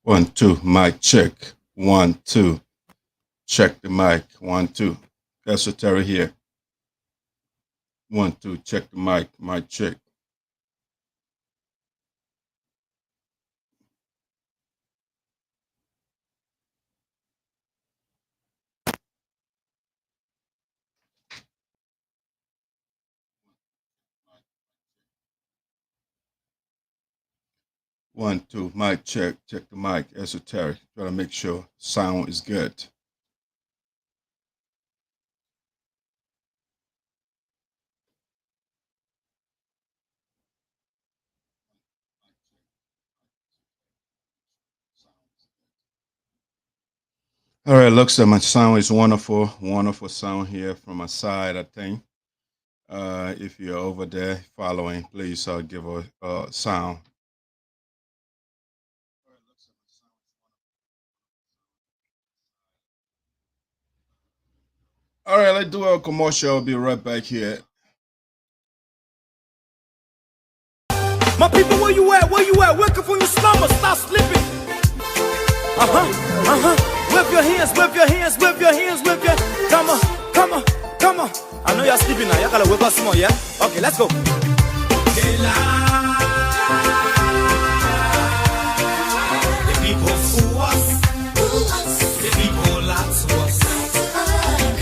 1, 2, mic check. 1, 2. Check the mic. 1, 2. Esoteric here. 1, 2. Check the mic. Mic check. One, two, mic check. Check the mic. Esoteric. Try to make sure sound is good. All right, looks like my sound is wonderful. Wonderful sound here from my side, I think. If you're over there following, please give a sound. All right, let's do a commercial. I'll be right back here. My people, where you at? Where you at? Wake up from your slumber, stop sleeping. Whip your hands, whip your hands, whip your hands, whip your. Come on, come on, come on. I know you're sleeping now. You gotta whip us more, yeah? Okay, let's go. The people fool us. The people lie to us.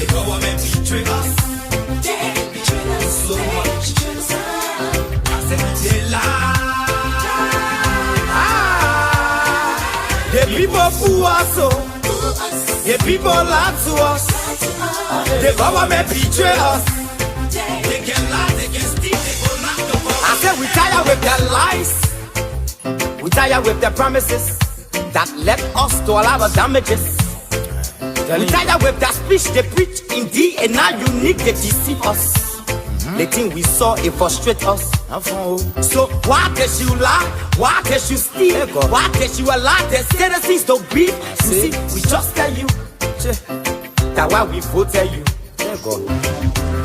The government betray us. They betray us so much. I said they lie. The people fool us, so the people lie to us. The government betray us. They can lie, they can steal, they will not go. I said we tired with their lies. We tired with their promises that led us to a lot of damages. We tired with their speech they preach in DNA unique, they deceive us. The thing we saw, it frustrate us. So why can't you lie? Why can't you steal? Why can't you allow the citizens to beef? You see, we just tell you that's why we voted you.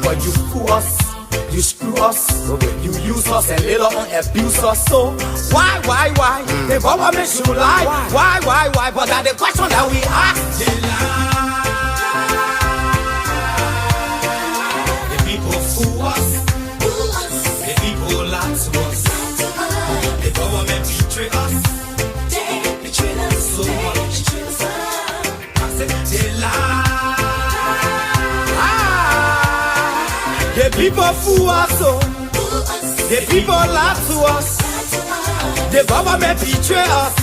But you fool us, you screw us, you use us and later on abuse us. So why? The government should lie. Why? But that's the question that we ask. They lie. The people fool us. The people lie to us. The government betray us. They betray us so much. I said they lie. The people fool us, so the people lie to us. The government betray us.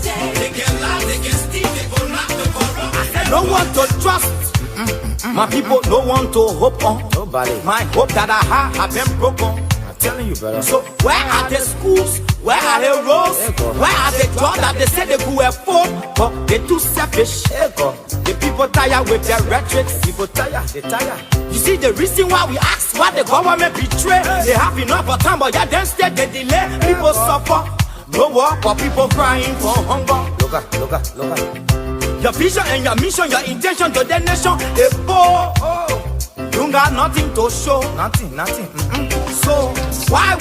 They can lie, they can steal, they will not go wrong. I said no one to trust. My people, no one to hope on. Nobody. My hope that I have been broken. I'm telling you, brother. So where are the schools? Where are the roads? Where are the jobs that they say they could afford? But they're too selfish. The people tired with their rhetoric. People tired, they tired. You see the reason why we ask why the government betray. They have enough of time, but yeah, then instead they delay. People suffer. No work, but people crying for hunger. Look at. Your vision and your mission, your intention to the nation, they poor. You got nothing to show. Nothing. So why?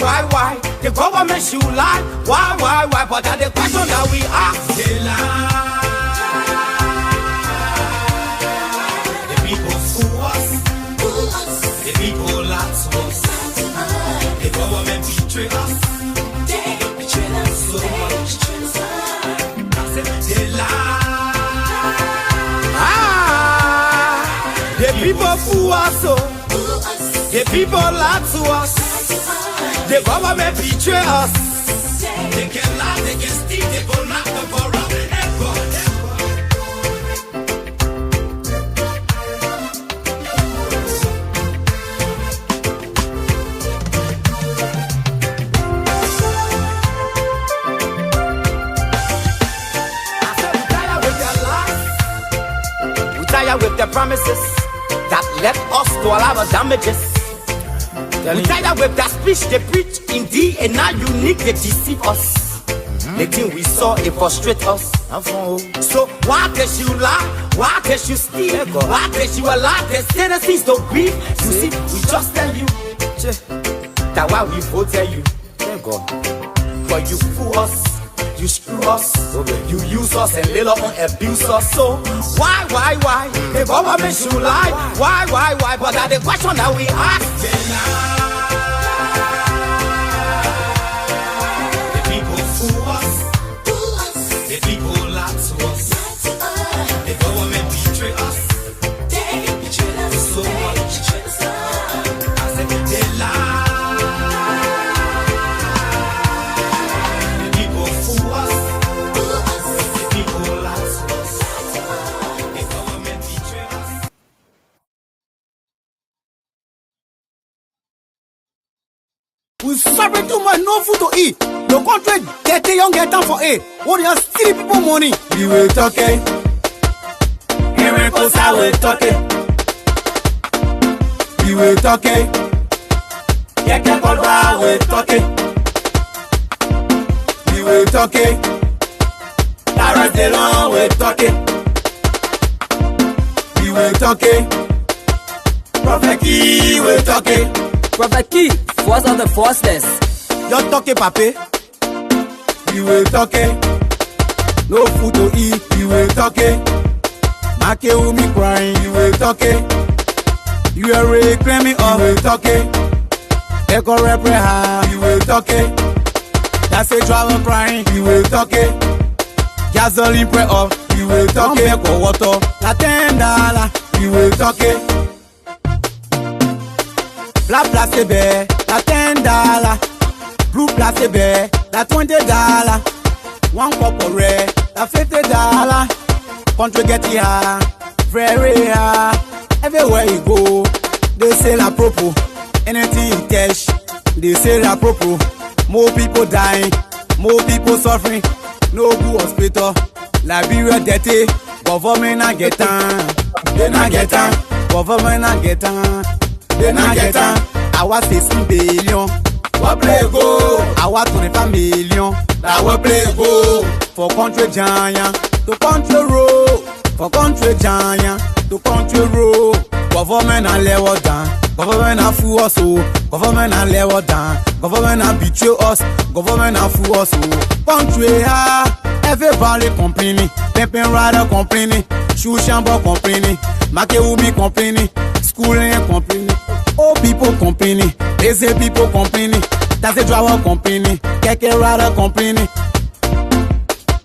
The government should lie. Why? But that's the question that we ask. They lie. The people fool us. The people lie to us. The government betray us. They betray us so much. I said they lie. The people fool us, so the people lie to us. The government betray us. They can lie, they can steal, they will not go wrong. With their promises that led us to a lot of damages. We tired with that speech they preach in DNA unique, they deceive us. The thing we saw, it frustrate us. So why can't you lie? Why can't you steal? Why can't you allow the citizens to beef? You see, we just tell you that's why we voted you. But you fool us. You screw us, you use us and later on abuse us. So why? The government should lie. Why? But that's the question that we ask. The people fool us. The people lie to us. The government betray us. They betray us so much. I said they lie. We sorry too much, no food to eat. The country get a young get time for it. What you steal people money? We will talk it. Here goes how we talk it. We will talk it. Yeah, can't call how we talk it. We will talk it. That's the long we talk it. We will talk it. Prophet Key will talk it. Prophet Key, force of the forceless. You're talking, papi. You will talk it. No food to eat. You will talk it. Make me crying. You will talk it. You are reclaiming all. You will talk it. Take a reprehab. You will talk it. That's a travel crying. You will talk it. Gasoline pre off. You will talk it. Come water. La $10. You will talk it. Black plastic bear, la $10. Blue plastic bear, la $20. One cup of red, la $50. Country get here, very high. Everywhere you go, they say la propo. Anything you touch, they say la propo. More people dying, more people suffering. No good hospital, Liberia dirty. Government not get on, they not get on. Government not get on. They not get on. Our 16 billion. What play go? Our 25 million. That what play go? For country giant to country road. For country giant to country road. Government and level down. Government and fool us. Government and level down. Government and betray us. Government and fool us. Country high. Everybody complaining. Pimpin' rider complaining. Shoe shambo complaining. Makewumi complaining. Schooling complaining. Old people complaining. Lazy people complaining. Taxi driver complaining. Keke rider complaining.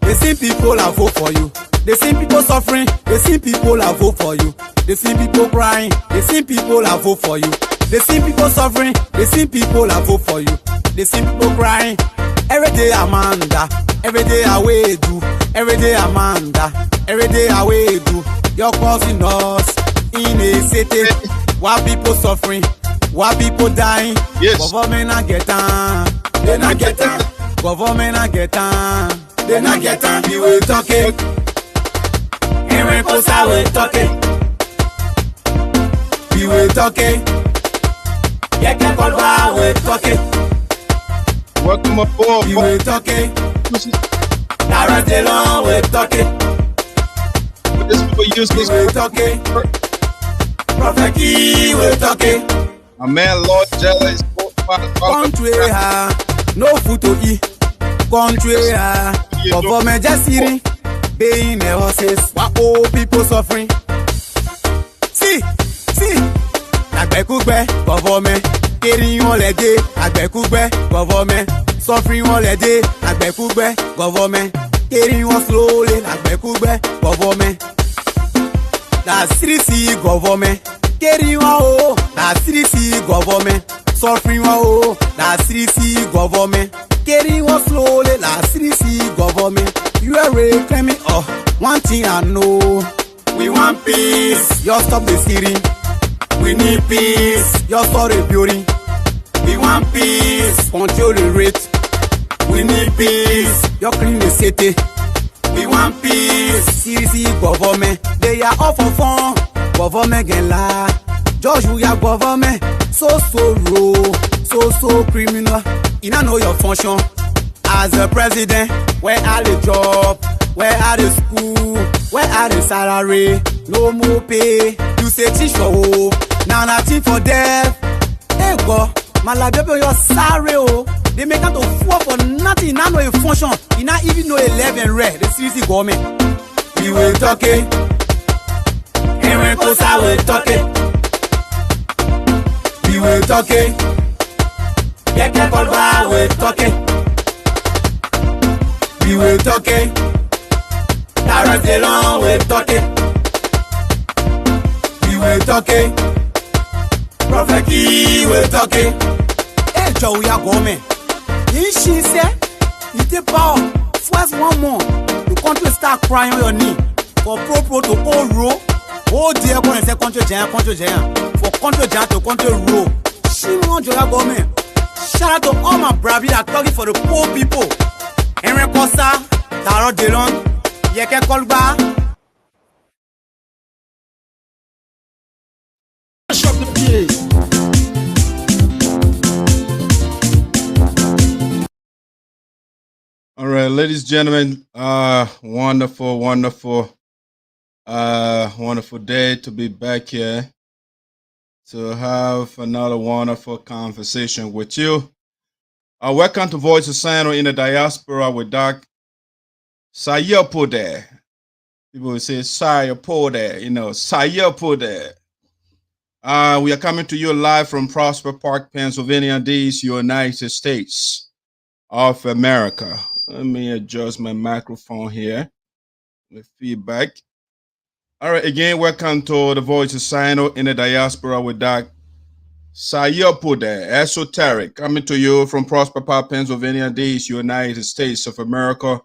The same people are vote for you. The same people suffering. The same people are vote for you. The same people crying. The same people are vote for you. The same people suffering. The same people are vote for you. The same people crying. Every day Amanda. Every day I wait do. Every day Amanda. Every day I wait do. You're causing us in a city. Why people suffering? Why people dying? Yes. Government not get on. They not get on. Government not get on. They not get on. We will talk it. Here goes how we talk it. We will talk it. Yeah, can't call how we talk it. Welcome aboard. We will talk it. That's the long we talk it. This people use this. We will talk it. Prophet Key will talk it. My man Lord Geleo is country high, no food to eat. Country high, government just sitting, paying the horses. While old people suffering. See, Agbekugbe, government, carrying on the day. Agbekugbe, government, suffering on the day. Agbekugbe, government, carrying on slowly. Agbekugbe, government. That's 3C government. Carry one oh, that's 3C government. Suffering one oh, that's 3C government. Carry one slowly, that's 3C government. You are reclaiming one thing I know. We want peace. You stop the steering. We need peace. You stop the building. We want peace. Control the rate. We need peace. You clean the city. We want peace. CC government, they are all for fun. Government get lie. Judge we are government. So raw, so criminal. You don't know your function as a president. Where are the job? Where are the school? Where are the salary? No more pay. You say teach for hope. Now nothing for death. Hey go, my life you're sorry oh. They make out to four for nothing. Now know a function. You not even know a left and right. The seriously government. We will talk it. And when Kosa will talk it. We will talk it. Get the Kolba will talk it. We will talk it. Tarpeh Delon will talk it. We will talk it. Prophet Key will talk it. Hey, Joe, we are government. She said, you take power. First 1 month, the country start crying on your knee. For pro to all row. Oh dear, going to say country jam. For country jam to country row. She wants your government. Shout out to all my bravi that talking for the poor people. Henry Kosa, Tarpeh Delon, Yeke Kolba. Shut the pied. All right, ladies and gentlemen, wonderful day to be back here to have another wonderful conversation with you. Welcome to Voice of Sinoe in the Diaspora with Doc Sarpo there. People will say Sarpo there, Sarpo there. We are coming to you live from Prosper Park, Pennsylvania, these United States of America. Let me adjust my microphone here with feedback. All right, again, welcome to the Voice of Sinoe in the Diaspora with Doc Sarpo there, Esoteric, coming to you from Prosper Park, Pennsylvania, these United States of America.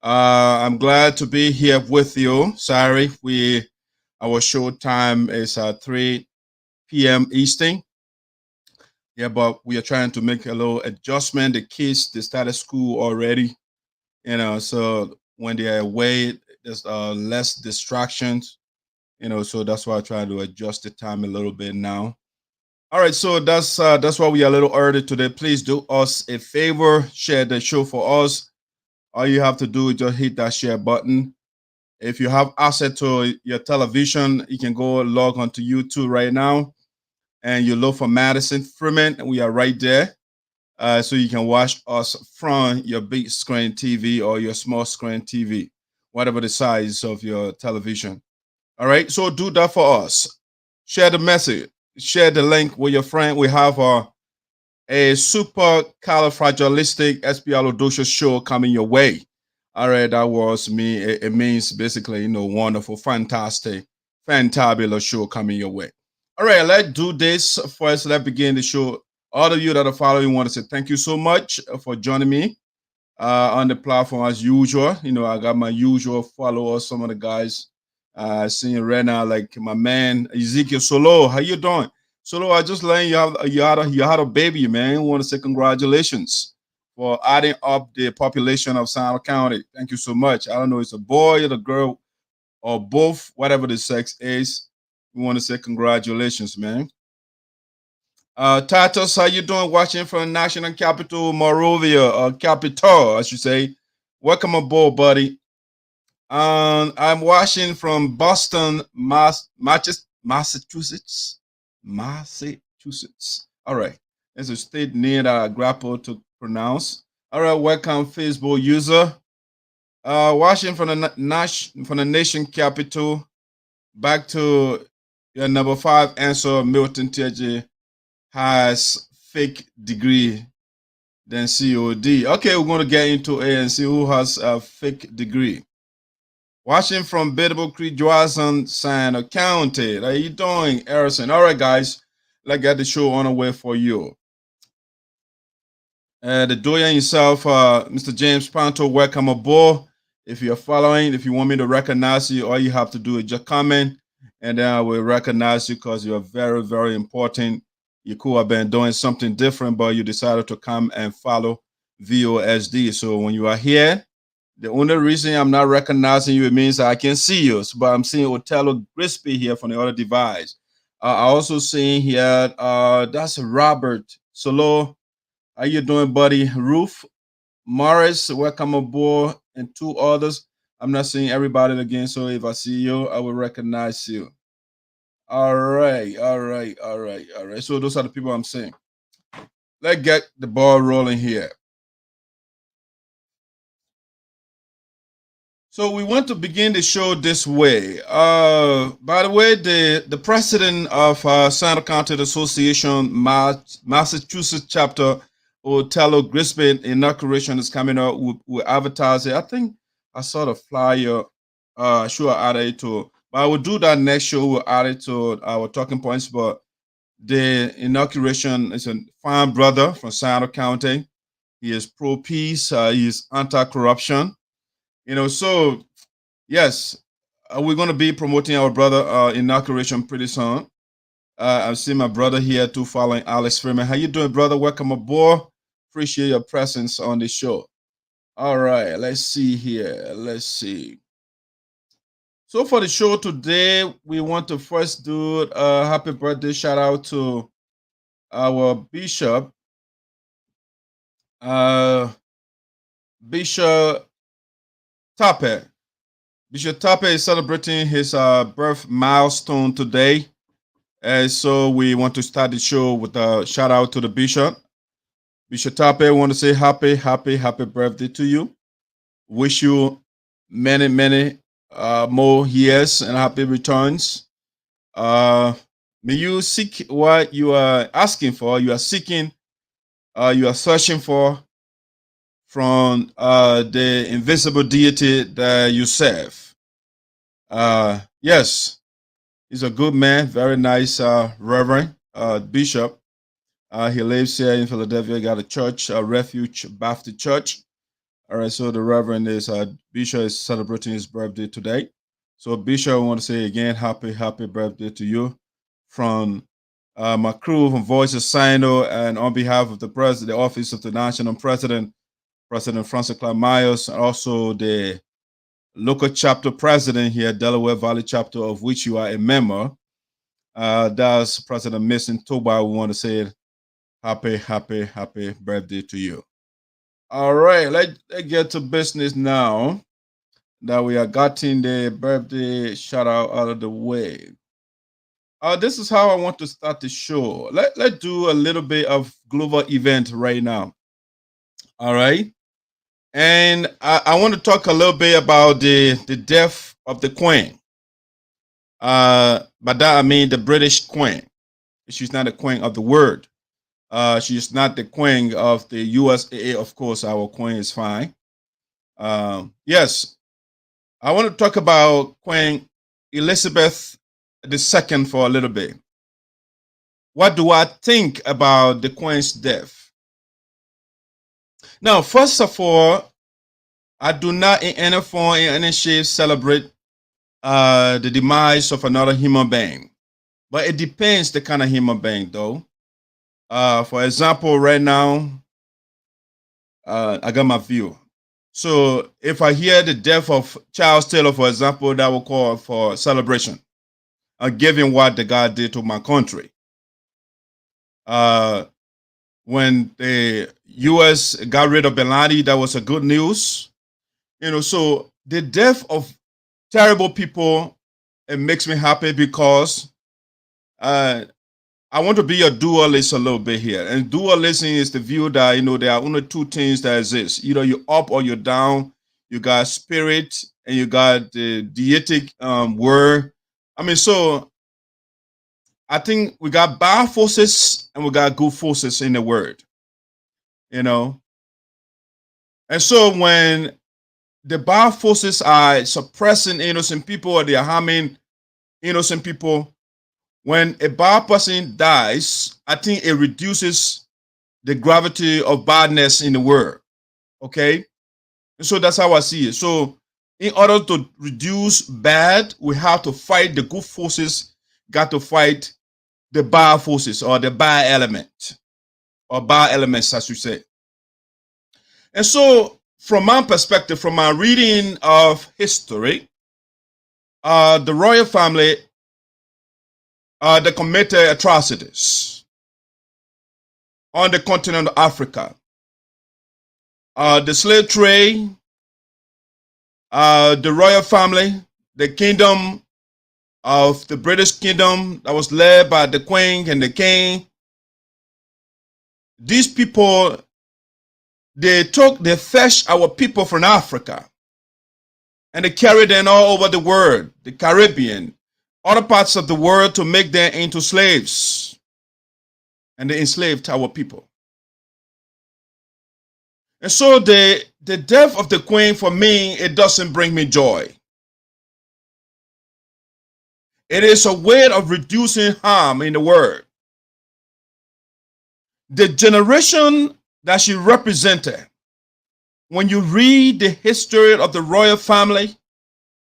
I'm glad to be here with you. Sorry, our show time is 3 p.m. Eastern. Yeah, but we are trying to make a little adjustment. The kids, they started school already, so when they are away, there's less distractions, so that's why I try to adjust the time a little bit now. All right, so that's why we are a little early today. Please do us a favor, share the show for us. All you have to do is just hit that share button. If you have access to your television, you can go log onto YouTube right now, and you look for Madison Freeman, and we are right there. So you can watch us from your big screen TV or your small screen TV, whatever the size of your television. All right, so do that for us. Share the message. Share the link with your friend. We have a supercalifragilisticexpialidocious show coming your way. All right, that was me. It means basically, wonderful, fantastic, fantabulous show coming your way. All right, let's do this first. Let's begin the show. All of you that are following, want to say thank you so much for joining me on the platform as usual. I got my usual followers, some of the guys seeing right now, like my man Ezekiel Solo. How you doing? Solo, I just learned you had a baby, man. I want to say congratulations for adding up the population of Sinoe County. Thank you so much. I don't know, it's a boy or a girl or both, whatever the sex is. We want to say congratulations, man. Titus, how you doing? Watching from the national capital, Monrovia, capital, I should say. Welcome aboard, buddy. I'm watching from Boston, Massachusetts. All right. There's a state near that I grapple to pronounce. All right, welcome, Facebook user. Watching from the nation capital. Back to your number 5 answer, Milton Teahjay has fake degree than COD. Okay, we're going to get into A and see who has a fake degree. Watching from Biddable Creek, Johnson, Sinoe County. How you doing, Harrison? All right, guys, let's get the show on the way for you. The doyen himself, Mr. James Panto, welcome aboard. If you're following, if you want me to recognize you, all you have to do is just comment, and then I will recognize you because you're very, very important. You could have been doing something different, but you decided to come and follow VOSD. So when you are here, the only reason I'm not recognizing you, it means I can see you. But I'm seeing Otello Crispy here from the other device. I also seeing here, that's Robert Solo. How you doing, buddy? Ruth Morris, welcome aboard, and 2 others. I'm not seeing everybody again, so if I see you, I will recognize you. All right. So those are the people I'm seeing. let's get the ball rolling here. So we want to begin the show this way. By the way, the president of Sinoe County Association, Massachusetts chapter, Otello Grisbin inauguration is coming up. We'll advertise it. I think I saw the flyer. Sure, add it to. But I will do that next show. We'll add it to our talking points. But the inauguration is a fine brother from Sinoe County. He is pro peace. He is anti-corruption. So yes, we're going to be promoting our brother inauguration pretty soon. I've seen my brother here too, following Alex Freeman. How you doing, brother? Welcome aboard. Appreciate your presence on the show. All right, let's see here. Let's see. So for the show today, we want to first do a happy birthday shout out to our bishop, Bishop Tarpeh. Bishop Tarpeh is celebrating his birth milestone today. And so we want to start the show with a shout out to the bishop. Bishop Tarpeh, I want to say happy birthday to you. Wish you many more years and happy returns. May you seek what you are asking for, you are seeking, you are searching for from the invisible deity that you serve. Yes, he's a good man, very nice reverend bishop. He lives here in Philadelphia, got a church, a Refuge Baptist Church. All right, so the reverend is bishop is celebrating his birthday today. So bishop, I want to say again, happy birthday to you from my crew from Voice of Sinoe, and on behalf of the president, the office of the national president, President Francis Clark Myers, and also the local chapter president here, Delaware Valley chapter, of which you are a member. That's President Milton Teahjay. We want to say happy birthday to you. All right, let's get to business now that we are getting the birthday shout out of the way. This is how I want to start the show. Let's do a little bit of global event right now. All right. And I want to talk a little bit about the death of the Queen. By that I mean the British Queen. She's not the Queen of the world. She's not the Queen of the USA. Of course, our Queen is fine. Yes, I want to talk about Queen Elizabeth II for a little bit. What do I think about the Queen's death? Now, first of all, I do not in any form, in any shape, celebrate the demise of another human being. But it depends the kind of human being, though. For example, right now, I got my view. So if I hear the death of Charles Taylor, for example, that will call for celebration, given what the guy did to my country. When the U.S. got rid of Bin Laden, that was a good news. So the death of terrible people, it makes me happy because I want to be a dualist a little bit here. And dualism is the view that, there are only two things that exist. Either you're up or you're down. You got spirit and you got the deitic word. So I think we got bad forces and we got good forces in the word, And so when the bad forces are suppressing innocent people or they are harming innocent people, when a bad person dies, I think it reduces the gravity of badness in the world. Okay? And so that's how I see it. So in order to reduce bad, we have to fight the good forces, got to fight the bad forces or the bad element or bad elements, as you say. And so from my perspective, from my reading of history, the royal family, they committed atrocities on the continent of Africa. The slave trade, the royal family, the kingdom of the British kingdom that was led by the Queen and the King. these people, they fetched our people from Africa, and they carried them all over the world, the Caribbean, other parts of the world, to make them into slaves. And they enslaved our people. And so the death of the queen, for me, it doesn't bring me joy. It is a way of reducing harm in the world. The generation that she represented, when you read the history of the royal family,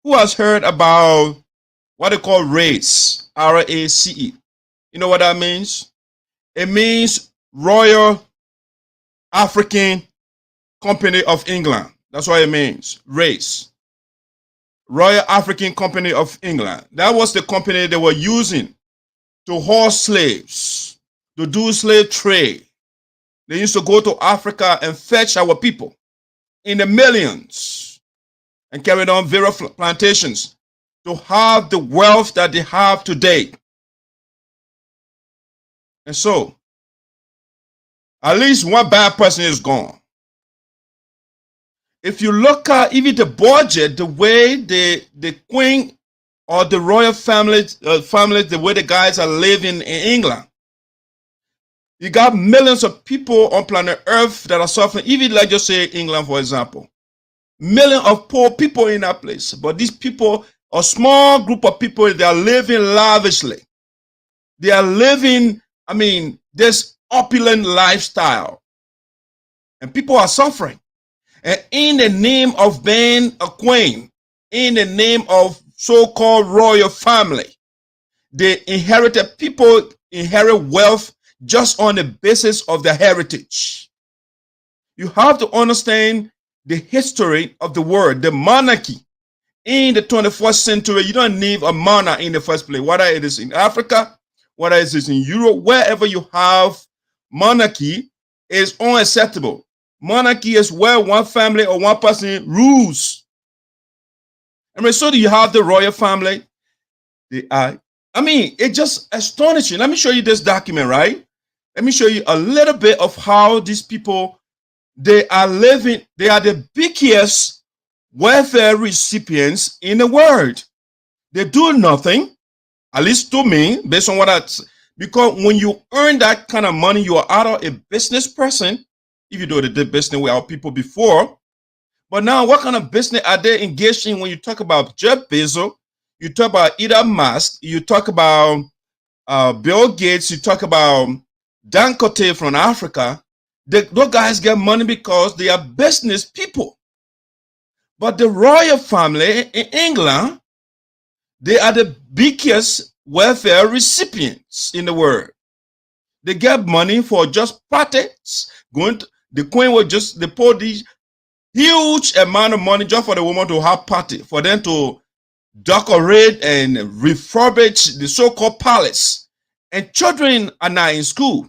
who has heard about what they call race, R-A-C-E? You know what that means? It means Royal African Company of England. That's what it means, race. Royal African Company of England. That was the company they were using to haul slaves, to do slave trade. They used to go to Africa and fetch our people in the millions and carry on various plantations to have the wealth that they have today. And so, at least one bad person is gone. If you look at even the budget, the way the queen or the royal family, the way the guys are living in England, you got millions of people on planet Earth that are suffering. Even like just say England, for example, millions of poor people in that place. But these people, a small group of people, they are living lavishly. They are living, this opulent lifestyle. And people are suffering. And in the name of being a queen, in the name of so-called royal family, people inherit wealth just on the basis of their heritage. You have to understand the history of the world, the monarchy. In the 21st century, you don't need a monarch in the first place, whether it is in Africa, whether it is in Europe, wherever you have monarchy, is unacceptable. Monarchy is where one family or one person rules. So do you have the royal family? It's just astonishing. Let me show you this document, right? Let me show you a little bit of how these people, they are living. They are the biggest welfare recipients in the world. They do nothing, at least to me, based on what because when you earn that kind of money, you are either a business person, if you do the business with our people before. But now, what kind of business are they engaged in when you talk about Jeff Bezos, you talk about Elon Musk, you talk about Bill Gates, you talk about Duncan from Africa? Those guys get money because they are business people. But the royal family in England, they are the biggest welfare recipients in the world. They get money for just parties. The queen will just pour these huge amount of money just for the woman to have party, for them to decorate and refurbish the so-called palace. And children are now in school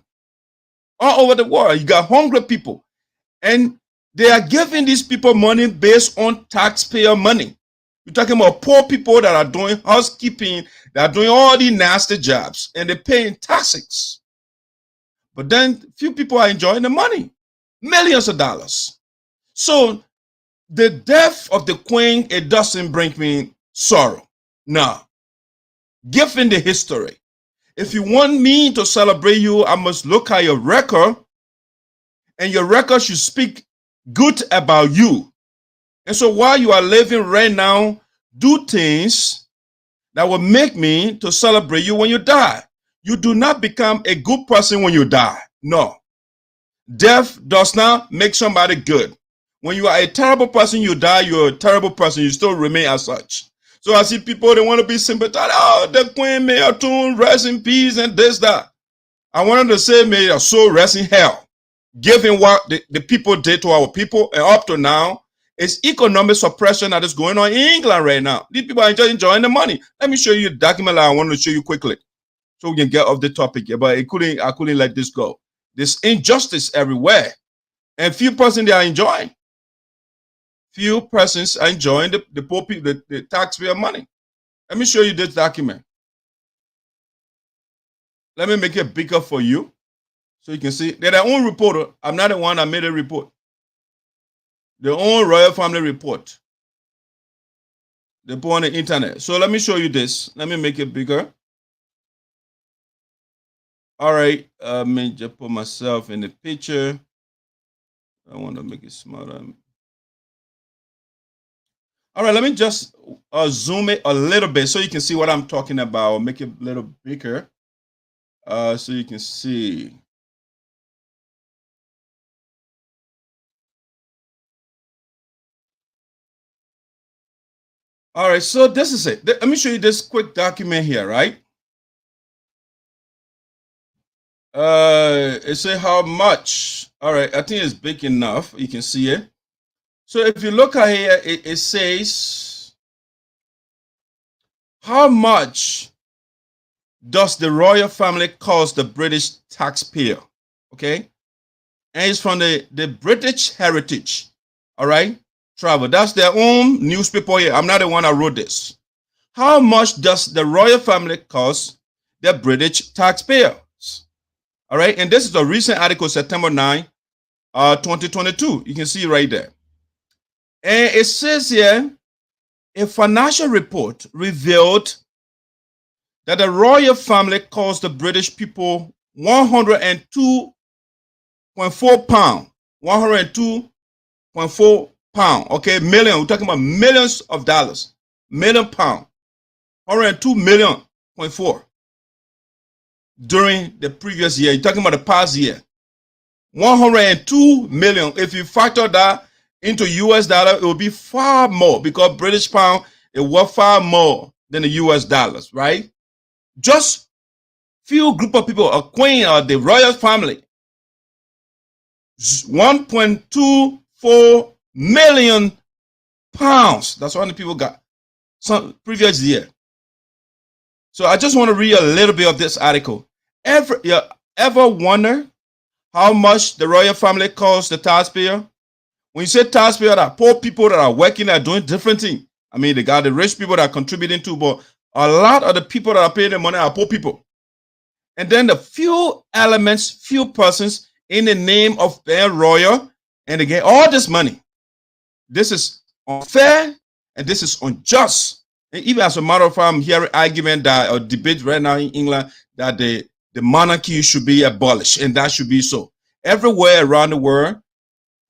all over the world. You got hungry people, and they are giving these people money based on taxpayer money. You're talking about poor people that are doing housekeeping, that are doing all these nasty jobs, and they're paying taxes. But then few people are enjoying the money, millions of dollars. So the death of the queen, it doesn't bring me sorrow. No. Given the history, if you want me to celebrate you, I must look at your record, and your record should speak good about you. And so while you are living right now, do things that will make me to celebrate you when you die. You do not become a good person when you die. No. Death does not make somebody good. When you are a terrible person, you die, you're a terrible person, you still remain as such. So I see people, they want to be sympathetic. Oh, the queen, may her tomb rest in peace and this, that. I wanted to say, may her soul rest in hell. Given what the people did to our people, and up to now, it's economic suppression that is going on in England right now. These people are just enjoying the money. Let me show you a document I want to show you quickly, so we can get off the topic here. But I couldn't let this go. There's injustice everywhere, and few persons they are enjoying. Few persons are enjoying the poor people, the taxpayer money. Let me show you this document. Let me make it bigger for you, So you can see they're their own reporter. I'm not the one that made a report. Their own royal family report. They put on the internet. So let me show you this. Let me make it bigger. All right. Let me just put myself in the picture. I want to make it smaller. All right, let me just zoom it a little bit so you can see what I'm talking about. Make it a little bigger so you can see. All right, so this is it. Let me show you this quick document here, right? It says how much. All right, I think it's big enough. You can see it. So if you look at here, it says how much does the royal family cost the British taxpayer? Okay, and it's from the British Heritage. All right, travel. That's their own newspaper here. I'm not the one that wrote this. How much does the royal family cost the British taxpayers? All right, and this is a recent article, September 9, 2022. You can see right there. And it says here, a financial report revealed that the royal family cost the British people 102.4 pounds. 102.4 pounds. Okay, million. We're talking about millions of dollars. Million pounds. 102 million point 4 during the previous year. You're talking about the past year. 102 million. If you factor that into US dollar, it will be far more because British pound is worth far more than the US dollars, right? Just few group of people, a queen or the royal family, 1.24 million pounds. That's what the people got some previous year. So I just want to read a little bit of this article. Ever wonder how much the royal family costs the taxpayer? When you say taxpayer, that poor people that are working, that are doing different things. I mean, they got the rich people that are contributing to, but a lot of the people that are paying the money are poor people. And then the few elements, few persons in the name of their royal, and they get all this money. This is unfair and this is unjust. And even as a matter of fact, I'm hearing argument that or debate right now in England that the monarchy should be abolished, and that should be so. Everywhere around the world,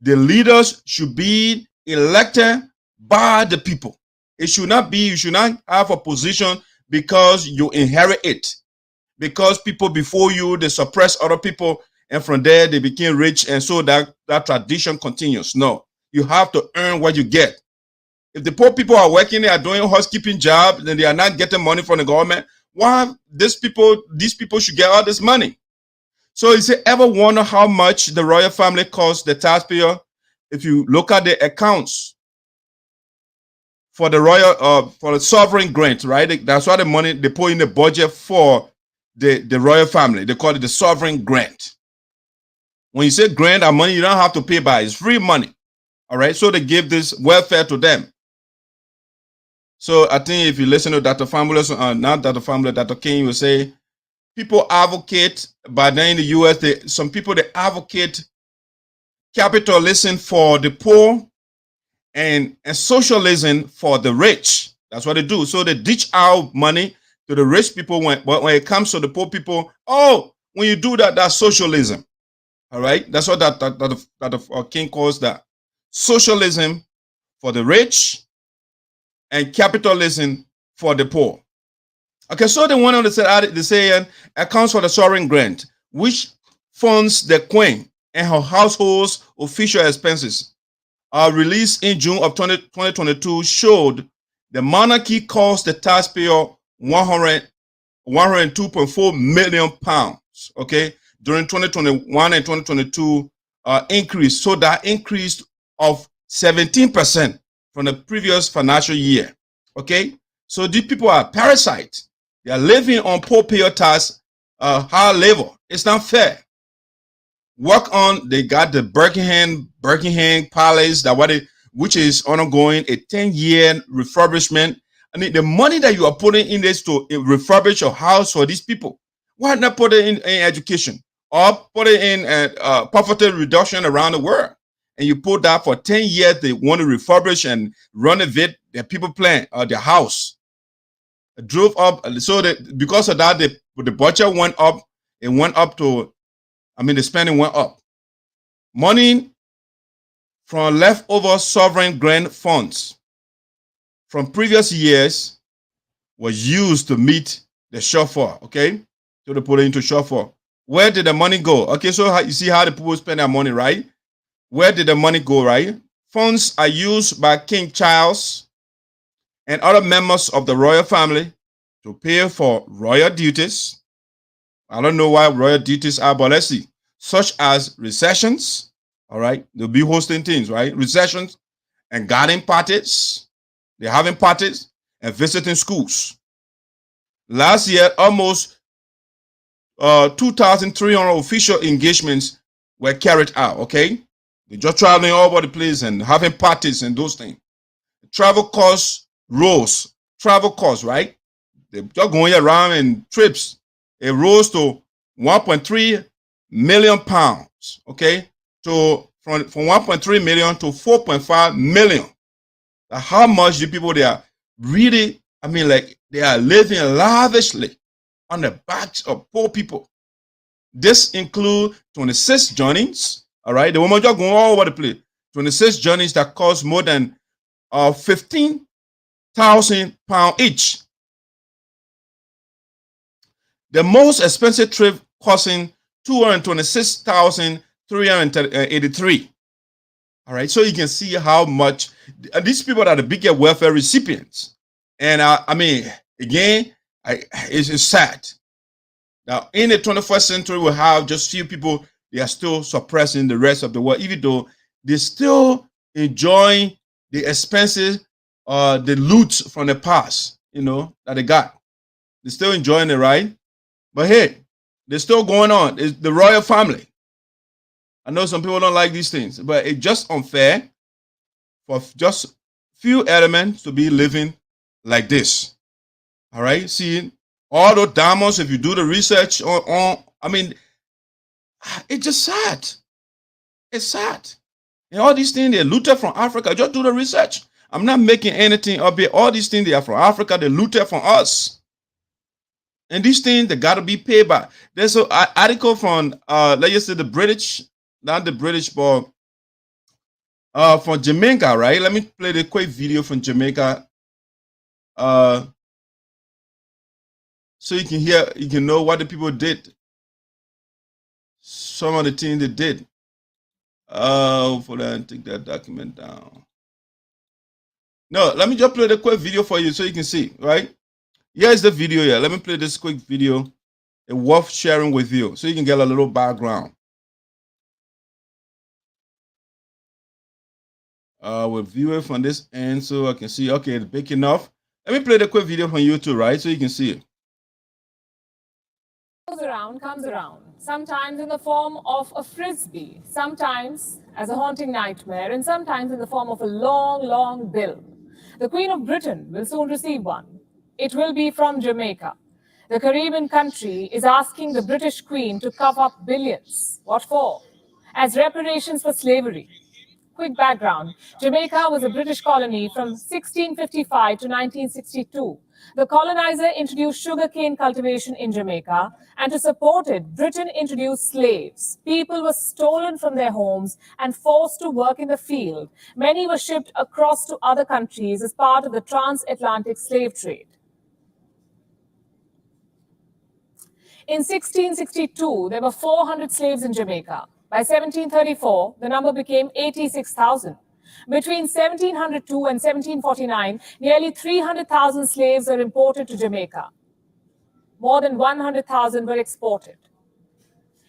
the leaders should be elected by the people. It should not be, you should not have a position because you inherit it. Because people before you, they suppress other people, and from there they became rich, and so that tradition continues. No, you have to earn what you get. If the poor people are working, they are doing housekeeping job, then they are not getting money from the government. Why these people should get all this money? So is it ever wonder how much the royal family costs the taxpayer? If you look at the accounts for the royal for the sovereign grant, right? That's why the money they put in the budget for the royal family. They call it the sovereign grant. When you say grant, that money you don't have to pay by, it's free money. All right, so they give this welfare to them. So I think if you listen to Dr. Famulus, not Dr. Famulus, Dr. King will say people advocate, but then in the US, some people they advocate capitalism for the poor and socialism for the rich. That's what they do. So they dish out money to the rich people when it comes to the poor people. Oh, when you do that, that's socialism. All right, that's what that King calls that. Socialism for the rich and capitalism for the poor. Okay, so they went on to say accounts for the sovereign grant, which funds the queen and her household's official expenses, released in June of 2022, showed the monarchy cost the taxpayer 102.4 million pounds. Okay, during 2021 and 2022 increase. So that increased of 17% from the previous financial year. Okay, so these people are parasites. They are living on poor payer tax, high level. It's not fair. Work on. They got the Buckingham Palace which is undergoing a 10-year refurbishment. I mean, the money that you are putting in this to refurbish your house for these people, why not put it in education? or put it in poverty reduction around the world. And you put that for 10 years, they want to refurbish and renovate their people plan or their house. It drove up, so that because of that, the budget went up. It went up to, the spending went up. Money from leftover sovereign grant funds from previous years was used to meet the shortfall, okay? So they put it into shortfall. Where did the money go? Okay, so you see how the people spend their money, right? Where did the money go, right? Funds are used by King Charles and other members of the royal family to pay for royal duties. I don't know why royal duties are, but let's see. Such as recessions, all right? They'll be hosting things, right? Recessions and garden parties. They're having parties and visiting schools. Last year, almost 2,300 official engagements were carried out, okay? They're just traveling all over the place and having parties and those things. Travel costs rose. Travel costs, right? They're just going around in trips. It rose to 1.3 million pounds, okay? So from 1.3 million to 4.5 million. How much do people they are really, they are living lavishly on the backs of poor people. This includes 26 journeys, all right? The woman just going all over the place. 26 journeys that cost more than 15,000 pounds each. The most expensive trip costing 226,383. All right, so you can see how much these people are the biggest welfare recipients. And again, it's sad. Now, in the 21st century, we have just few people, they are still suppressing the rest of the world, even though they're still enjoying the expenses, the loot from the past, that they got. They're still enjoying it, right? But hey, they're still going on. It's the royal family. I know some people don't like these things, but it's just unfair for just few elements to be living like this. All right, see, all those diamonds, if you do the research on it's just sad. It's sad. And all these things, they're looted from Africa. Just do the research. I'm not making anything up here. All these things, they are from Africa. They looted from us. And these things, they got to be paid back. There's an article from, let's just say the British, not the British, but from Jamaica, right? Let me play the quick video from Jamaica. So you can hear, you can know what the people did. Some of the things they did. For that, take that document down. No, let me just play the quick video for you so you can see, right? Here's the video here. Let me play this quick video. It's worth sharing with you so you can get a little background. We'll view it from this end so I can see, okay, it's big enough. Let me play the quick video from you too, right? So you can see it. Comes around, sometimes in the form of a frisbee, sometimes as a haunting nightmare, and sometimes in the form of a long, long bill. The Queen of Britain will soon receive one. It will be from Jamaica. The Caribbean country is asking the British Queen to cough up billions. What for? As reparations for slavery. Quick background. Jamaica was a British colony from 1655 to 1962. The colonizer introduced sugarcane cultivation in Jamaica, and to support it, Britain introduced slaves. People were stolen from their homes and forced to work in the field. Many were shipped across to other countries as part of the transatlantic slave trade. In 1662, there were 400 slaves in Jamaica. By 1734, the number became 86,000. Between 1702 and 1749, nearly 300,000 slaves were imported to Jamaica. More than 100,000 were exported.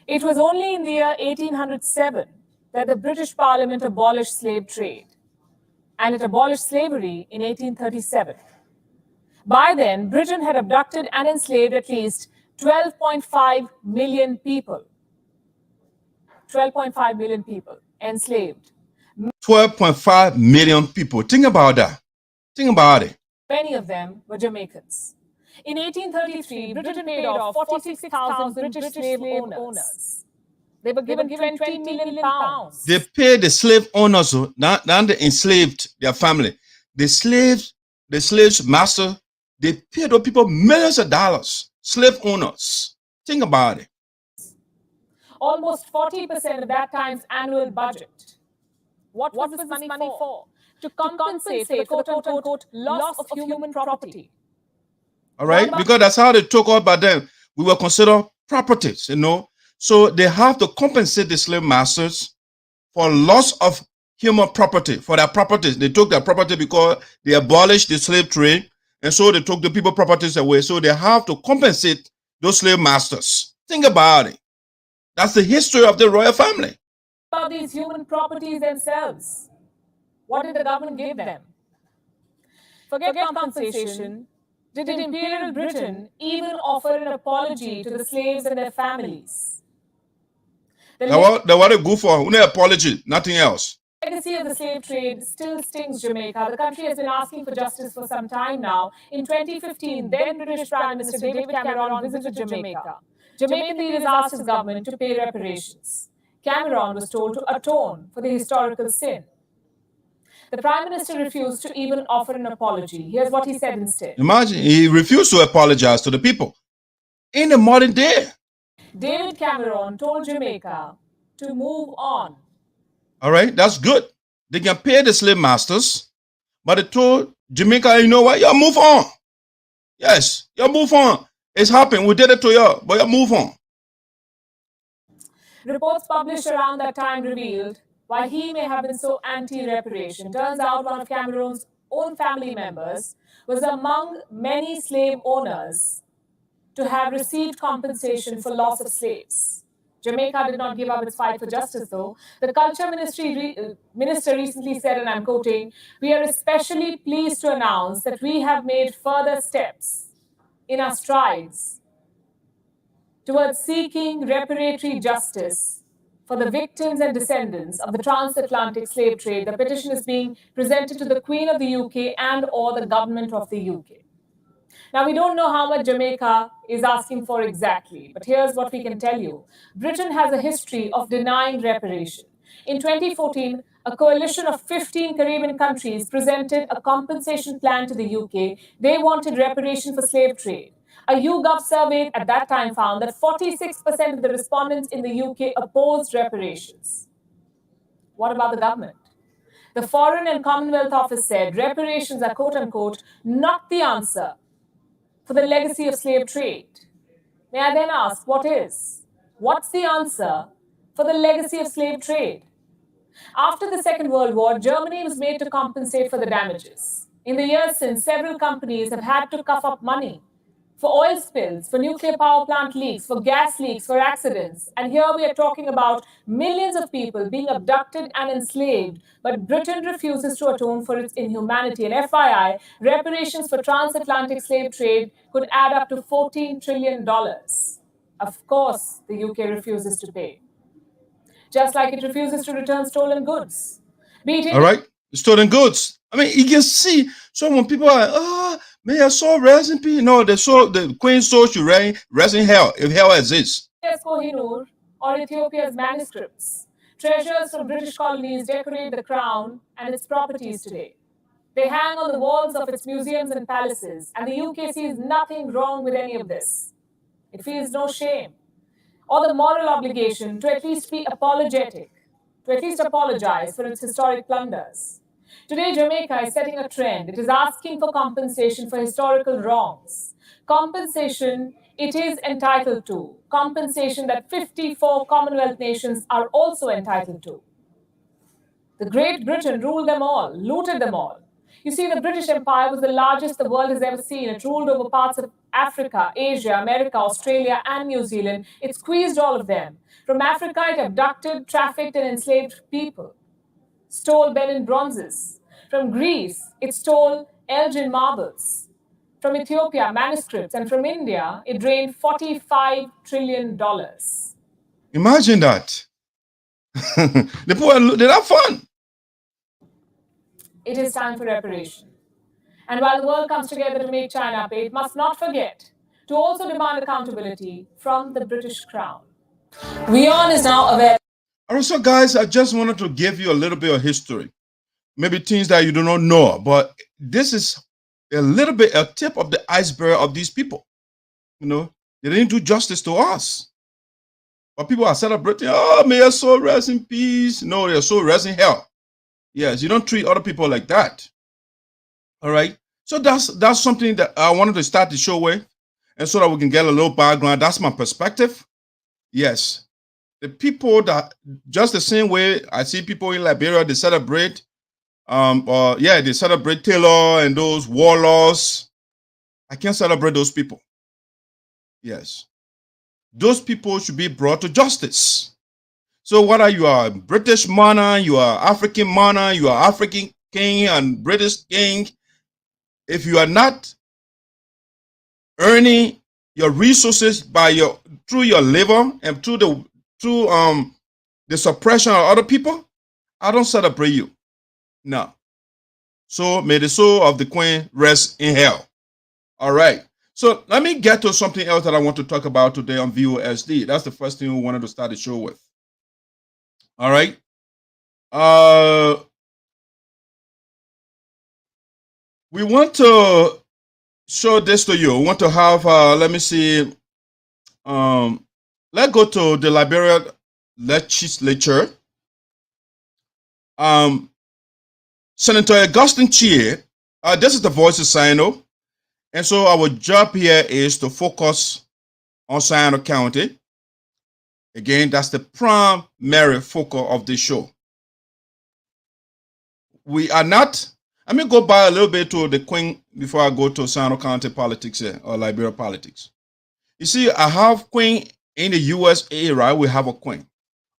It was only in the year 1807 that the British Parliament abolished slave trade, and it abolished slavery in 1837. By then, Britain had abducted and enslaved at least 12.5 million people. 12.5 million people enslaved. 12.5 million people. Think about that. Think about it. Many of them were Jamaicans. In 1833, Britain paid off 46,000 British slave owners. They were given 20 million pounds. They paid the slave owners, not the enslaved, their family. The slaves master, they paid those people millions of dollars. Slave owners. Think about it. Almost 40% of that time's annual budget. What was this money for? To compensate for the quote-unquote loss of human property. All right? Because that's how they took us back then. We were considered properties, So they have to compensate the slave masters for loss of human property, for their properties. They took their property because they abolished the slave trade, and so they took the people properties away. So they have to compensate those slave masters. Think about it. That's the history of the royal family. About these human properties themselves, what did the government give them? Forget compensation. Did Imperial Britain even offer an apology to the slaves and their families? They were a good for no apology, nothing else. The legacy of the slave trade still stings Jamaica. The country has been asking for justice for some time now. In 2015, then British Prime Minister David Cameron visited Jamaica. Jamaican leaders asked his government to pay reparations. Cameron was told to atone for the historical sin. The Prime Minister refused to even offer an apology. Here's what he said instead. Imagine, he refused to apologize to the people. In the modern day. David Cameron told Jamaica to move on. All right, that's good. They can pay the slave masters, but they told Jamaica, you know what? Y'all move on. Yes, y'all move on. It's happened. We did it to y'all, but y'all move on. Reports published around that time revealed why he may have been so anti-reparation. Turns out one of Cameron's own family members was among many slave owners to have received compensation for loss of slaves. Jamaica did not give up its fight for justice, though. The Culture Minister recently said, and I'm quoting, "We are especially pleased to announce that we have made further steps in our strides towards seeking reparatory justice for the victims and descendants of the transatlantic slave trade." The petition is being presented to the Queen of the UK and/or the government of the UK. Now, we don't know how much Jamaica is asking for exactly, but here's what we can tell you. Britain has a history of denying reparation. In 2014, a coalition of 15 Caribbean countries presented a compensation plan to the UK. They wanted reparation for slave trade. A YouGov survey at that time found that 46% of the respondents in the UK opposed reparations. What about the government? The Foreign and Commonwealth Office said reparations are, quote-unquote, not the answer for the legacy of slave trade. May I then ask, what is? What's the answer for the legacy of slave trade? After the Second World War, Germany was made to compensate for the damages. In the years since, several companies have had to cough up money for oil spills, for nuclear power plant leaks, for gas leaks, for accidents. And here we are talking about millions of people being abducted and enslaved, but Britain refuses to atone for its inhumanity. And FYI, reparations for transatlantic slave trade could add up to $14 trillion. Of course, the UK refuses to pay. Just like it refuses to return stolen goods. All right, stolen goods. I mean, you can see, so when people are, may I saw rest in peace. No, the Queen saw you rest in hell, if hell exists. Kohinoor, or Ethiopia's manuscripts. Treasures from British colonies decorate the crown and its properties today. They hang on the walls of its museums and palaces, and the UK sees nothing wrong with any of this. It feels no shame or the moral obligation to at least be apologetic, to at least apologize for its historic plunders. Today, Jamaica is setting a trend. It is asking for compensation for historical wrongs. Compensation it is entitled to. Compensation that 54 Commonwealth nations are also entitled to. The Great Britain ruled them all, looted them all. You see, the British Empire was the largest the world has ever seen. It ruled over parts of Africa, Asia, America, Australia, and New Zealand. It squeezed all of them. From Africa, it abducted, trafficked, and enslaved people. Stole Benin bronzes. From Greece, it stole Elgin marbles. From Ethiopia, manuscripts. And from India, it drained $45 trillion. Imagine that. The poor, they have fun. It is time for reparation. And while the world comes together to make China pay, it must not forget to also demand accountability from the British Crown. WION is now aware. All right, so guys, I just wanted to give you a little bit of history. Maybe things that you do not know, but this is a little bit a tip of the iceberg of these people. You know, they didn't do justice to us. But people are celebrating, oh, may your soul rest in peace. No, your soul rest in hell. Yes, you don't treat other people like that. All right. So that's something that I wanted to start the show with. And so that we can get a little background. That's my perspective. Yes. The people that, just the same way I see people in Liberia, they celebrate, they celebrate Taylor and those warlords. I can't celebrate those people. Yes. Those people should be brought to justice. So whether you are a British monarch, you are African monarch, you are African king and British king, if you are not earning your resources through your labor and through the suppression of other people, I don't celebrate you. No. So may the soul of the queen rest in hell. All right. So let me get to something else that I want to talk about today on VOSD. That's the first thing we wanted to start the show with. All right. We want to show this to you. We want to have, let me see. Let's go to the Liberia legislature. Senator Augustine Chea, this is the voice of Sinoe. And so our job here is to focus on Sinoe County. Again, that's the primary focus of this show. We are not, let me go back a little bit to the Queen before I go to Sinoe County politics here, or Liberia politics. You see, I have Queen in the USA, right? We have a Queen.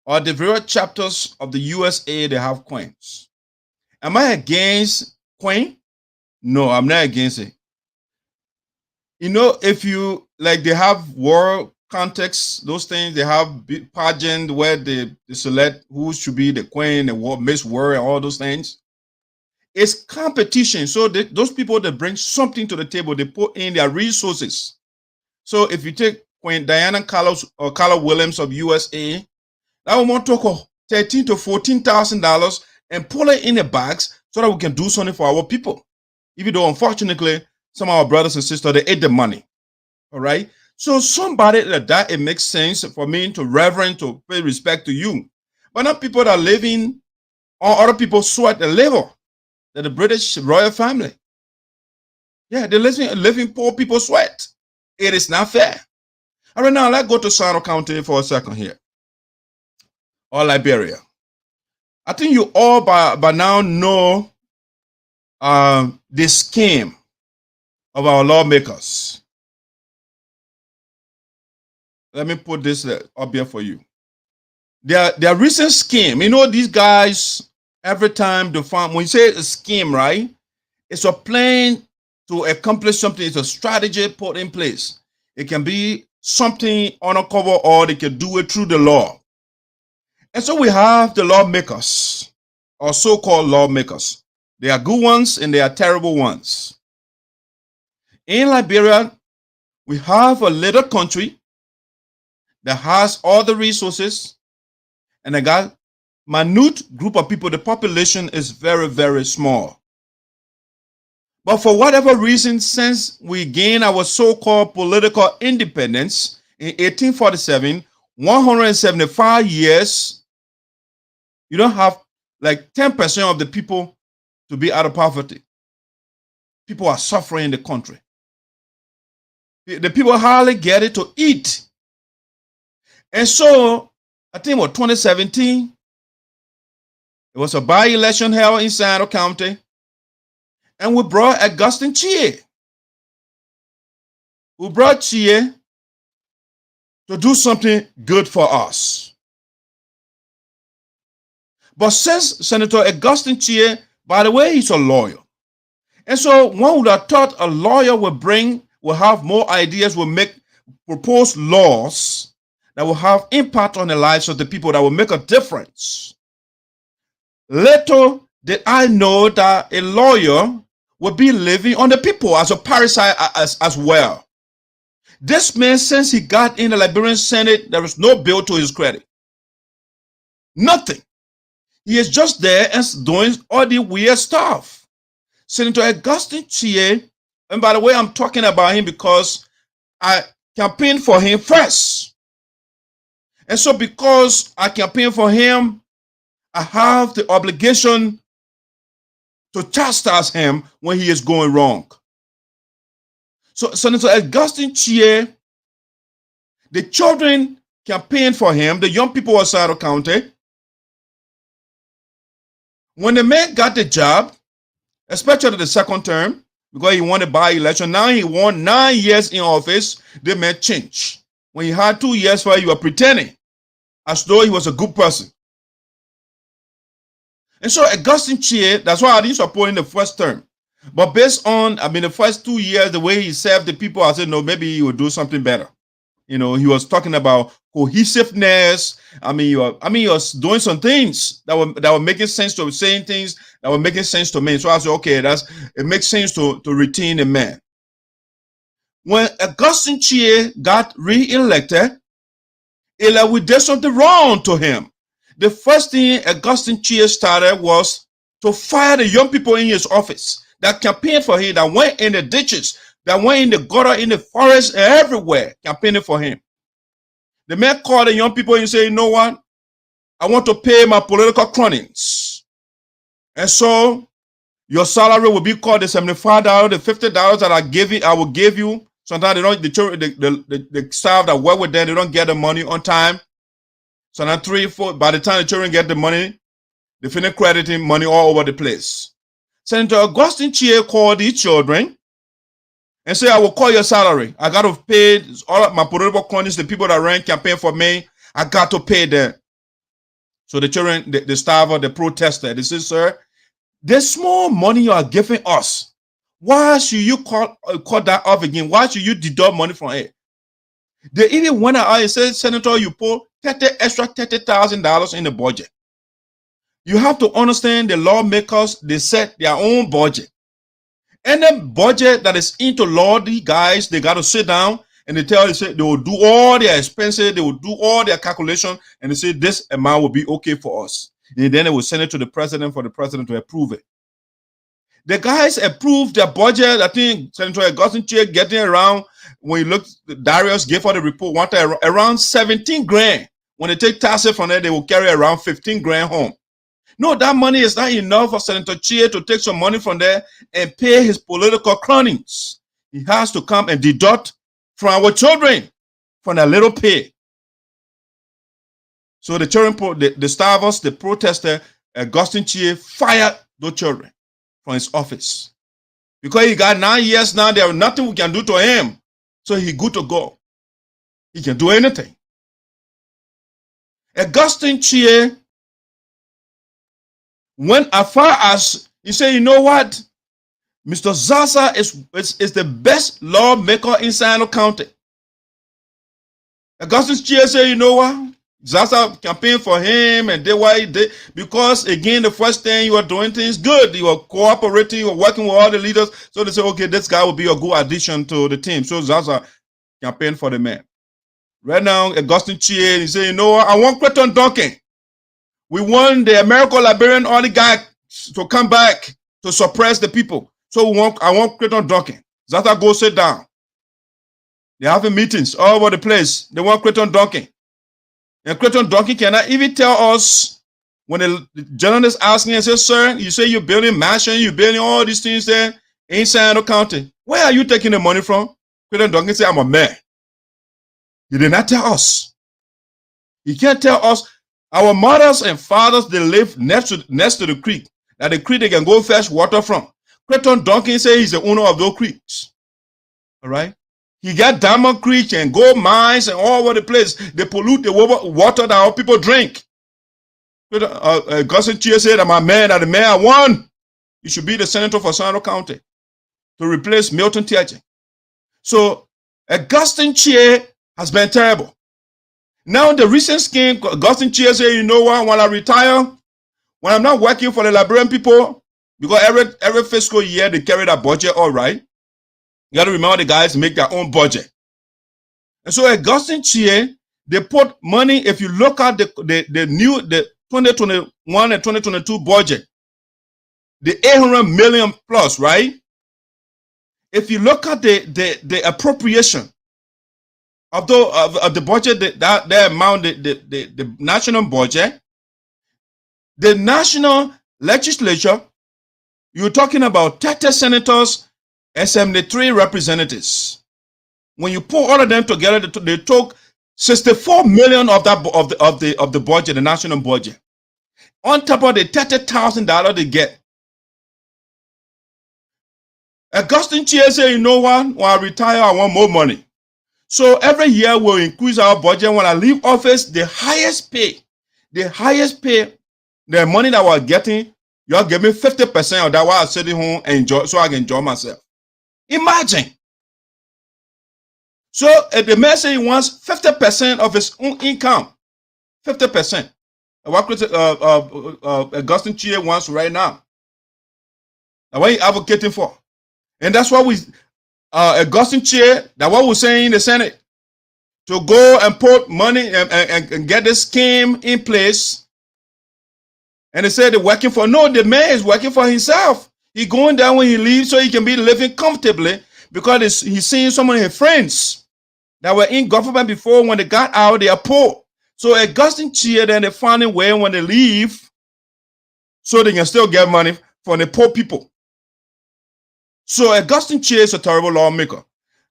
Or the various chapters of the USA, they have queens. Am I against Queen? No, I'm not against it. You know, if you, like, they have world context, those things, they have pageant where they select who should be the queen and Miss World and all those things. It's competition. So those people that bring something to the table, they put in their resources. So if you take Queen Diana Carla Williams of USA, that will want to talk $13,000 to $14,000 and pull it in the bags so that we can do something for our people. Even though, unfortunately, some of our brothers and sisters, they ate the money. All right. So somebody like that, it makes sense for me to reverence, to pay respect to you. But not people that are living on other people's sweat and labor. They're the British royal family. Yeah, they're living poor people's sweat. It is not fair. All right, now let's go to Sinoe County for a second here. Or Liberia. I think you all by now know the scheme of our lawmakers. Let me put this up here for you. Their recent scheme, you know, these guys, every time they find, when you say a scheme, right, it's a plan to accomplish something. It's a strategy put in place. It can be something undercover or they can do it through the law. And so we have the lawmakers, or so-called lawmakers. They are good ones and they are terrible ones. In Liberia, we have a little country that has all the resources, and they got minute group of people. The population is very, very small. But for whatever reason, since we gained our so-called political independence in 1847, 175 years, you don't have like 10% of the people to be out of poverty. People are suffering in the country. The people hardly get it to eat. And so, I think it was 2017, it was a by-election held in Sinoe County, and we brought Augustine Chea. We brought Chea to do something good for us. But since Senator Augustine Chea, by the way, he's a lawyer. And so one would have thought a lawyer will have more ideas, will propose laws that will have impact on the lives of the people, that will make a difference. Little did I know that a lawyer would be living on the people as a parasite as well. This man, since he got in the Liberian Senate, there is no bill to his credit. Nothing. He is just there and doing all the weird stuff. Senator Augustine Chea, and by the way, I'm talking about him because I campaigned for him first. And so because I campaigned for him, I have the obligation to chastise him when he is going wrong. So Senator Augustine Chea, the children campaigned for him, the young people of Sarpo County. When the man got the job, especially the second term, because he won the by-election, now he won 9 years in office, the man changed. When he had 2 years for it, you were pretending as though he was a good person. And so Augustine Chea, that's why I didn't support him the first term. But based on, the first 2 years, the way he served the people, I said, no, maybe he would do something better. He was talking about cohesiveness. He was doing some things that were making sense to saying things that were making sense to me. So I said, okay, it makes sense to retain the man. When Augustine Chea got re-elected, we did something wrong to him. The first thing Augustine Chea started was to fire the young people in his office that campaigned for him, that went in the ditches, that went in the gutter, in the forest, everywhere, campaigning for him. The man called the young people and said, you know what? I want to pay my political cronies. And so your salary will be called the $75, the $50 that I will give you. Sometimes they don't, the staff that work with them, they don't get the money on time. So now 3, 4, by the time the children get the money, they finish crediting money all over the place. Senator Augustine Chea called these children and said, I will call your salary. I got to pay all of my political cronies, the people that ran campaign for me. I got to pay them. So the children, the staff, the protester, they said, sir, this small money you are giving us, why should you call that off again? Why should you deduct money from it? They even went out and said, Senator, you put extra $30,000 in the budget. You have to understand the lawmakers, they set their own budget. Any budget that is into law, these guys, they got to sit down and they will do all their expenses, they will do all their calculations, and they say this amount will be okay for us. And then they will send it to the president for the president to approve it. The guys approved their budget. I think Senator Augustine Chea getting around, when you look, Darius gave her the report, wanted around 17 grand. When they take taxes from there, they will carry around 15 grand home. No, that money is not enough for Senator Chea to take some money from there and pay his political cronies. He has to come and deduct from our children from their little pay. So the children, the starvers, the protester, Augustine Chea fired those children from his office. Because he got 9 years now, there is nothing we can do to him. So he's good to go. He can do anything. Augustine Chea went as far as he said, you know what? Mr. Zaza is the best lawmaker in Sinoe County. Augustine Chea said, you know what? Zaza campaigned for him and did what he did. Because again, the first thing you are doing things good. You are cooperating, you are working with all the leaders. So they say, okay, this guy will be a good addition to the team. So Zaza campaigned for the man. Right now, Augustine Chea, he said, you know what? I want Crayton Duncan. We want the American Liberian oligarch to come back to suppress the people. So I want Crayton Duncan. Zaza go sit down. They're having meetings all over the place. They want Crayton Duncan. And Crayton Duncan cannot even tell us, when the journalist asking and says, sir, you say you're building mansion, you're building all these things there in Sinoe County. Where are you taking the money from? Crayton Duncan said, I'm a man. He did not tell us. He can't tell us. Our mothers and fathers, they live next to the creek. That the creek they can go fetch water from. Crayton Duncan says he's the owner of those creeks. All right? He got diamond creek and gold mines and all over the place. They pollute the water that our people drink. Augustine Chea said, I'm a man, that the man I won. You should be the senator for Sinoe County to replace Milton Teahjay. So Augustine Chea has been terrible. Now the recent scheme, Augustine Chea said, you know what, when I retire, when I'm not working for the Liberian people, because every fiscal year they carry that budget, all right. You got to remember the guys make their own budget. And so Augustine Chea, they put money. If you look at the 2021 and 2022 budget, the 800 million plus, right? If you look at the appropriation of the budget, that amount, the national budget, the national legislature, you're talking about 30 senators and 73 representatives. When you put all of them together, they took 64 million of the budget, the national budget, on top of the $30,000 they get. Augustine Chea said, you know what? When I retire, I want more money. So every year we'll increase our budget. When I leave office, the highest pay, the money that we're getting, you'll give me 50% of that while I'm sitting home and enjoy, so I can enjoy myself. Imagine. So if the man say he wants 50% of his own income, 50%. What Augustine Chea wants right now. That's what he's advocating for. And that's what Augustine Chea, that's what we're saying in the Senate. To go and put money and get this scheme in place. And they said they're working for, no, the man is working for himself. He's going down when he leaves so he can be living comfortably because he's seeing some of his friends that were in government before. When they got out, they are poor. So Augustine Chea, then they find a way when they leave so they can still get money from the poor people. So Augustine Chea is a terrible lawmaker.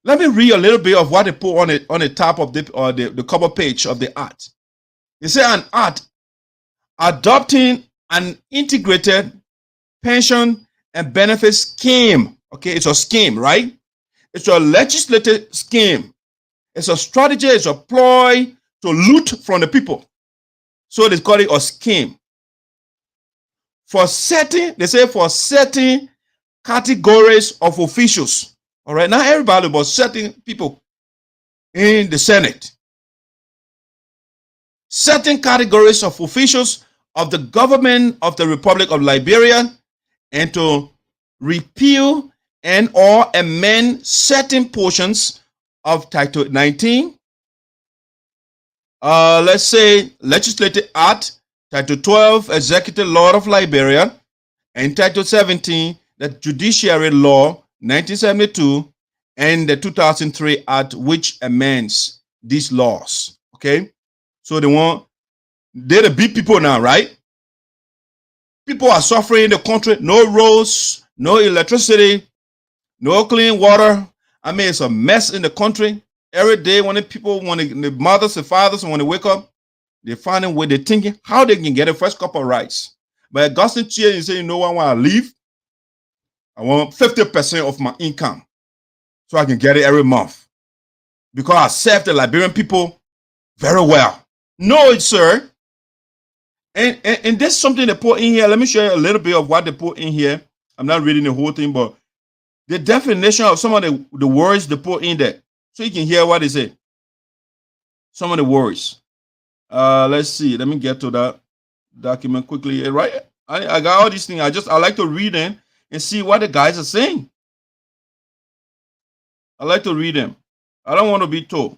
Let me read a little bit of what they put on the top of the cover page of the act. They say an act adopting an integrated pension and benefit scheme. Okay, it's a scheme, right? It's a legislative scheme. It's a strategy, it's a ploy to loot from the people. So they call it a scheme. For certain categories of officials. All right, not everybody, but certain people in the Senate. Certain categories of officials of the government of the Republic of Liberia, and to repeal and or amend certain portions of Title 19. Let's say Legislative Act, Title 12, Executive Law of Liberia, and Title 17, the Judiciary Law, 1972, and the 2003 Act, which amends these laws. Okay, so they're the big people now, right? People are suffering in the country. No roads, no electricity, no clean water. I mean, it's a mess in the country. Every day when the mothers and fathers, when they wake up, they find a way, they're thinking how they can get a first cup of rice. But Augustine Chea is saying, you know what, when I leave, I want 50% of my income so I can get it every month because I serve the Liberian people very well. No, sir. And there's something they put in here. Let me show you a little bit of what they put in here. I'm not reading the whole thing, but the definition of some of the words they put in there so you can hear what they say. Some of the words. Let's see. Let me get to that document quickly. Right? I got all these things. I like to read them and see what the guys are saying. I like to read them. I don't want to be told.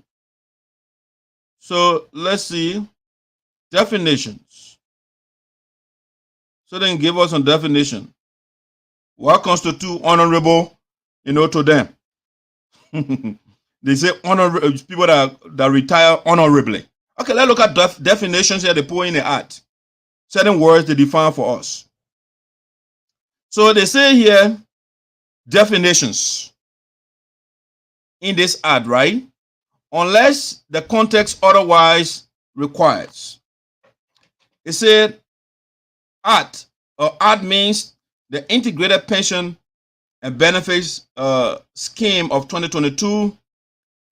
So let's see. Definitions. So then give us some definition. What constitutes honorable, to them? They say honorable people that retire honorably. Okay, let's look at definitions here they put in the act. Certain words they define for us. So they say here, definitions in this act, right? Unless the context otherwise requires. It said act means the integrated pension and benefits scheme of 2022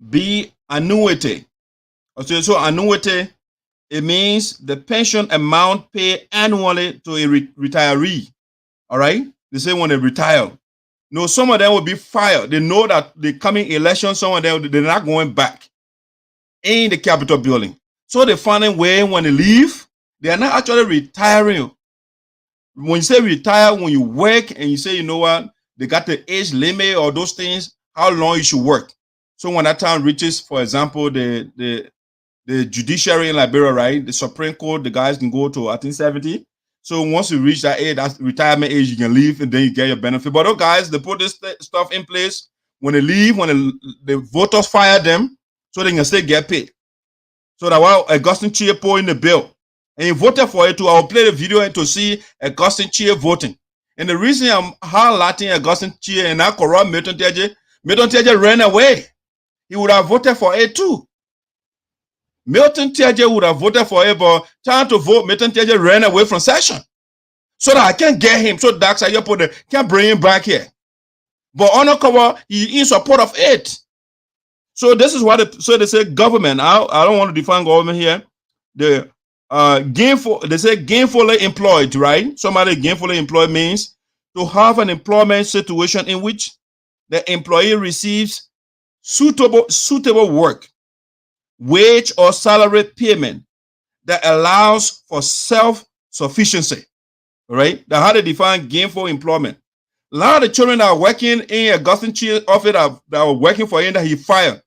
be annuity. So annuity, it means the pension amount paid annually to a retiree. All right, they say when they retire. No, some of them will be fired. They know that the coming election, some of them they're not going back in the Capitol building. So they find a way when they leave, they are not actually retiring. When you say retire, when you work and you say, you know what, they got the age limit or those things, how long you should work. So when that time reaches, for example, the judiciary in Liberia, right? The Supreme Court, the guys can go to, I think, 70. So once you reach that age, that's retirement age, you can leave and then you get your benefit. But those guys, they put this stuff in place. When they leave, when the voters fire them, so they can still get paid. So that's why Augustine Chea put in the bill. And he voted for it too. I'll play the video to see Augustine Chea voting. And the reason I'm highlighting Augustine Chea and not corrupt Milton Teahjay ran away. He would have voted for it too. Milton Teahjay would have voted for it, but trying to vote, Milton Teahjay ran away from session. So that I can't get him. So Dax, I can't bring him back here. But undercover, he in support of it. So this is what they say government. I don't want to define government here. The they say gainfully employed, right? Somebody gainfully employed means to have an employment situation in which the employee receives suitable work, wage or salary payment that allows for self-sufficiency. Right? That's how they define gainful employment. A lot of the children that are working in Augustine Chea's office that were working for him that he fired,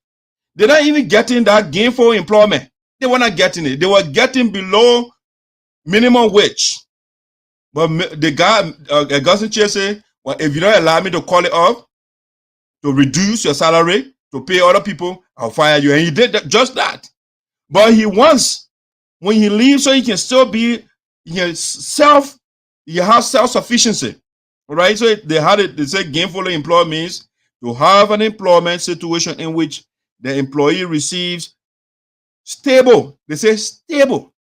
they're not even getting that gainful employment. They were not getting it. They were getting below minimum wage. But the guy, Augustine Chea said, well, if you don't allow me to call it off, to reduce your salary, to pay other people, I'll fire you. And he did just that. But he wants, when he leaves, so he can still be have self-sufficiency. All right? So they say gainfully employed means to have an employment situation in which the employee receives stable. They say stable.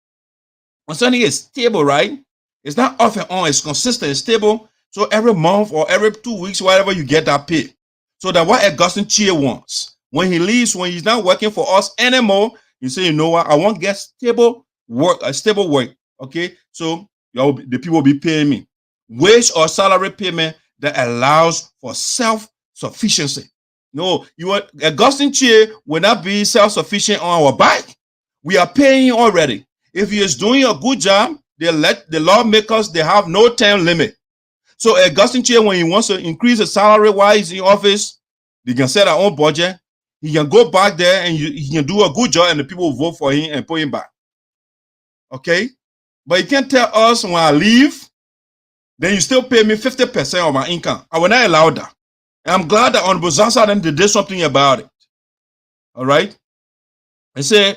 When something is stable, right? It's not off and on, it's consistent, it's stable. So every month or every 2 weeks, whatever, you get that pay. So that's what Augustine Chea wants. When he leaves, when he's not working for us anymore, you say, you know what, I want to get stable work, okay? So the people will be paying me. Wage or salary payment that allows for self-sufficiency. No, Augustine Chea will not be self-sufficient on our back. We are paying already. If he is doing a good job, the lawmakers, they have no term limit. So Augustine Chea, when he wants to increase the salary while he's in office, they can set their own budget. He can go back there and he can do a good job and the people will vote for him and put him back. Okay? But you can't tell us when I leave, then you still pay me 50% of my income. I will not allow that. And I'm glad that Honorable Zansa then did something about it. All right? They say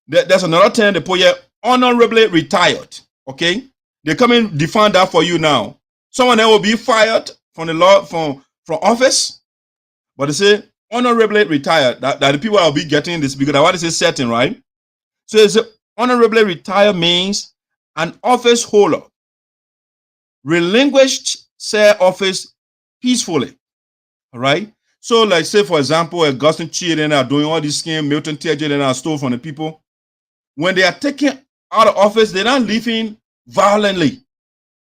there's another term they put here, honorably retired. Okay? They come and define that for you now. Someone that will be fired from the law from office, but they say honorably retired. That the people will be getting this because that's what it is setting, right? So it's honorably retired means an office holder relinquished said office peacefully. All right. So, like say for example, Augustine Chea then are doing all these schemes, Milton Teahjay then are stole from the people. When they are taken out of office, they're not leaving violently.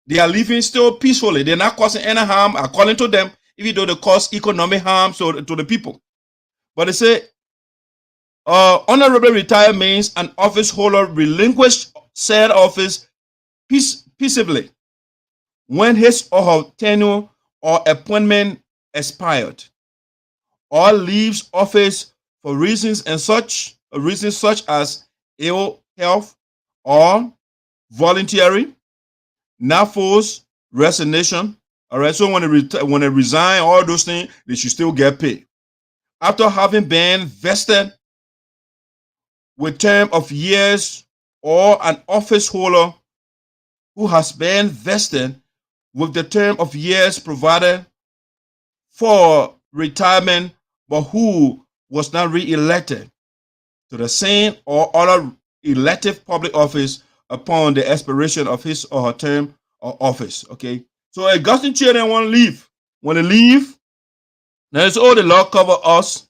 They are living still peacefully. They're not causing any harm, according to them, even though they cause economic harm to the people. But they say, honorably retired means an office holder relinquished said office peaceably when his or her tenure or appointment expired, or leaves office for reasons such as ill health or voluntary, not forced resignation. All right, so when they resign, all those things, they should still get paid. After having been vested with term of years, or an office holder who has been vested with the term of years provided for retirement, but who was not re-elected to the same or other elective public office upon the expiration of his or her term of office. Okay, so Augustine Chea didn't want to leave. When they leave, then it's all the law cover us.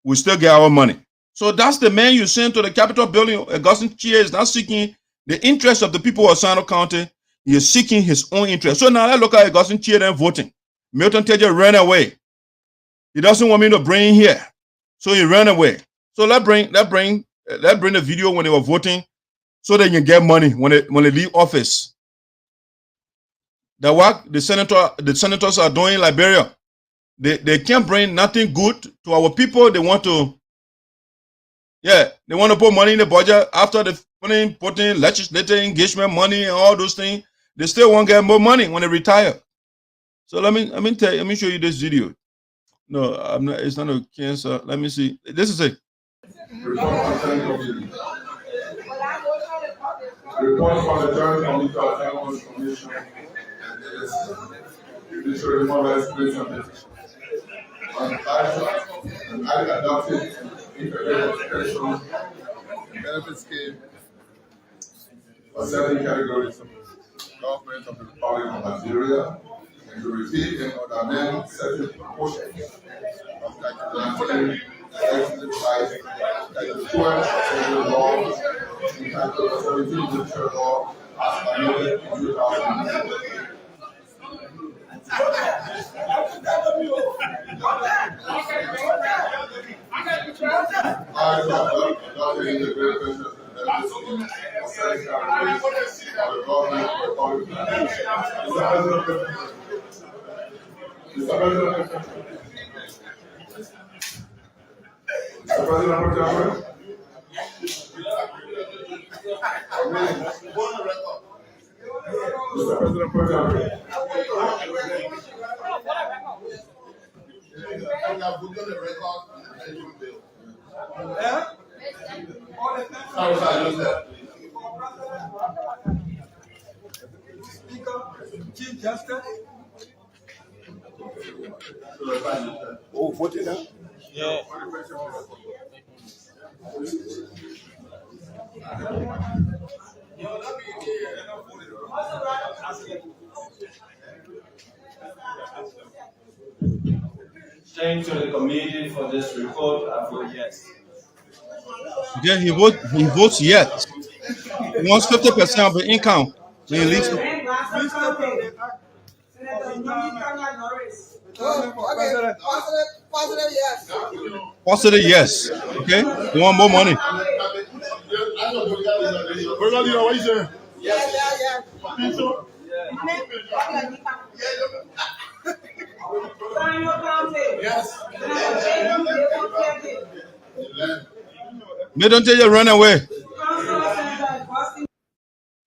We still get our money. So that's the man you send to the Capitol building. Augustine Chea is not seeking the interest of the people of Sinoe County. He is seeking his own interest. So now let's look at Augustine Chea then voting. Milton Teahjay ran away. He doesn't want me to bring him here, so he ran away. So let's bring the video when they were voting, so they can get money when they leave office. The work the senators are doing in Liberia, They can't bring nothing good to our people. They want to, they want to put money in the budget after the putting legislative engagement money and all those things. They still won't get more money when they retire. So let me show you this video. No, I'm not. It's not a cancer. Let me see. This is it. Report from the Joint Committee of Animals Commission and Judicial Explanation on adopted integrated education and benefit scheme for 7 categories of government of the Republic of Nigeria, and to repeat and amend certain portions of Title 12 federal law entitled 17 judicial law as amended in 2000. Chief Justice. Oh, what did that? Yeah. Thank to the committee for this report. I vote yes. Yeah, he votes yes. He wants 50% of the income when he leaves. Positive yes. Okay? You want more money? Milton Teahjay run away.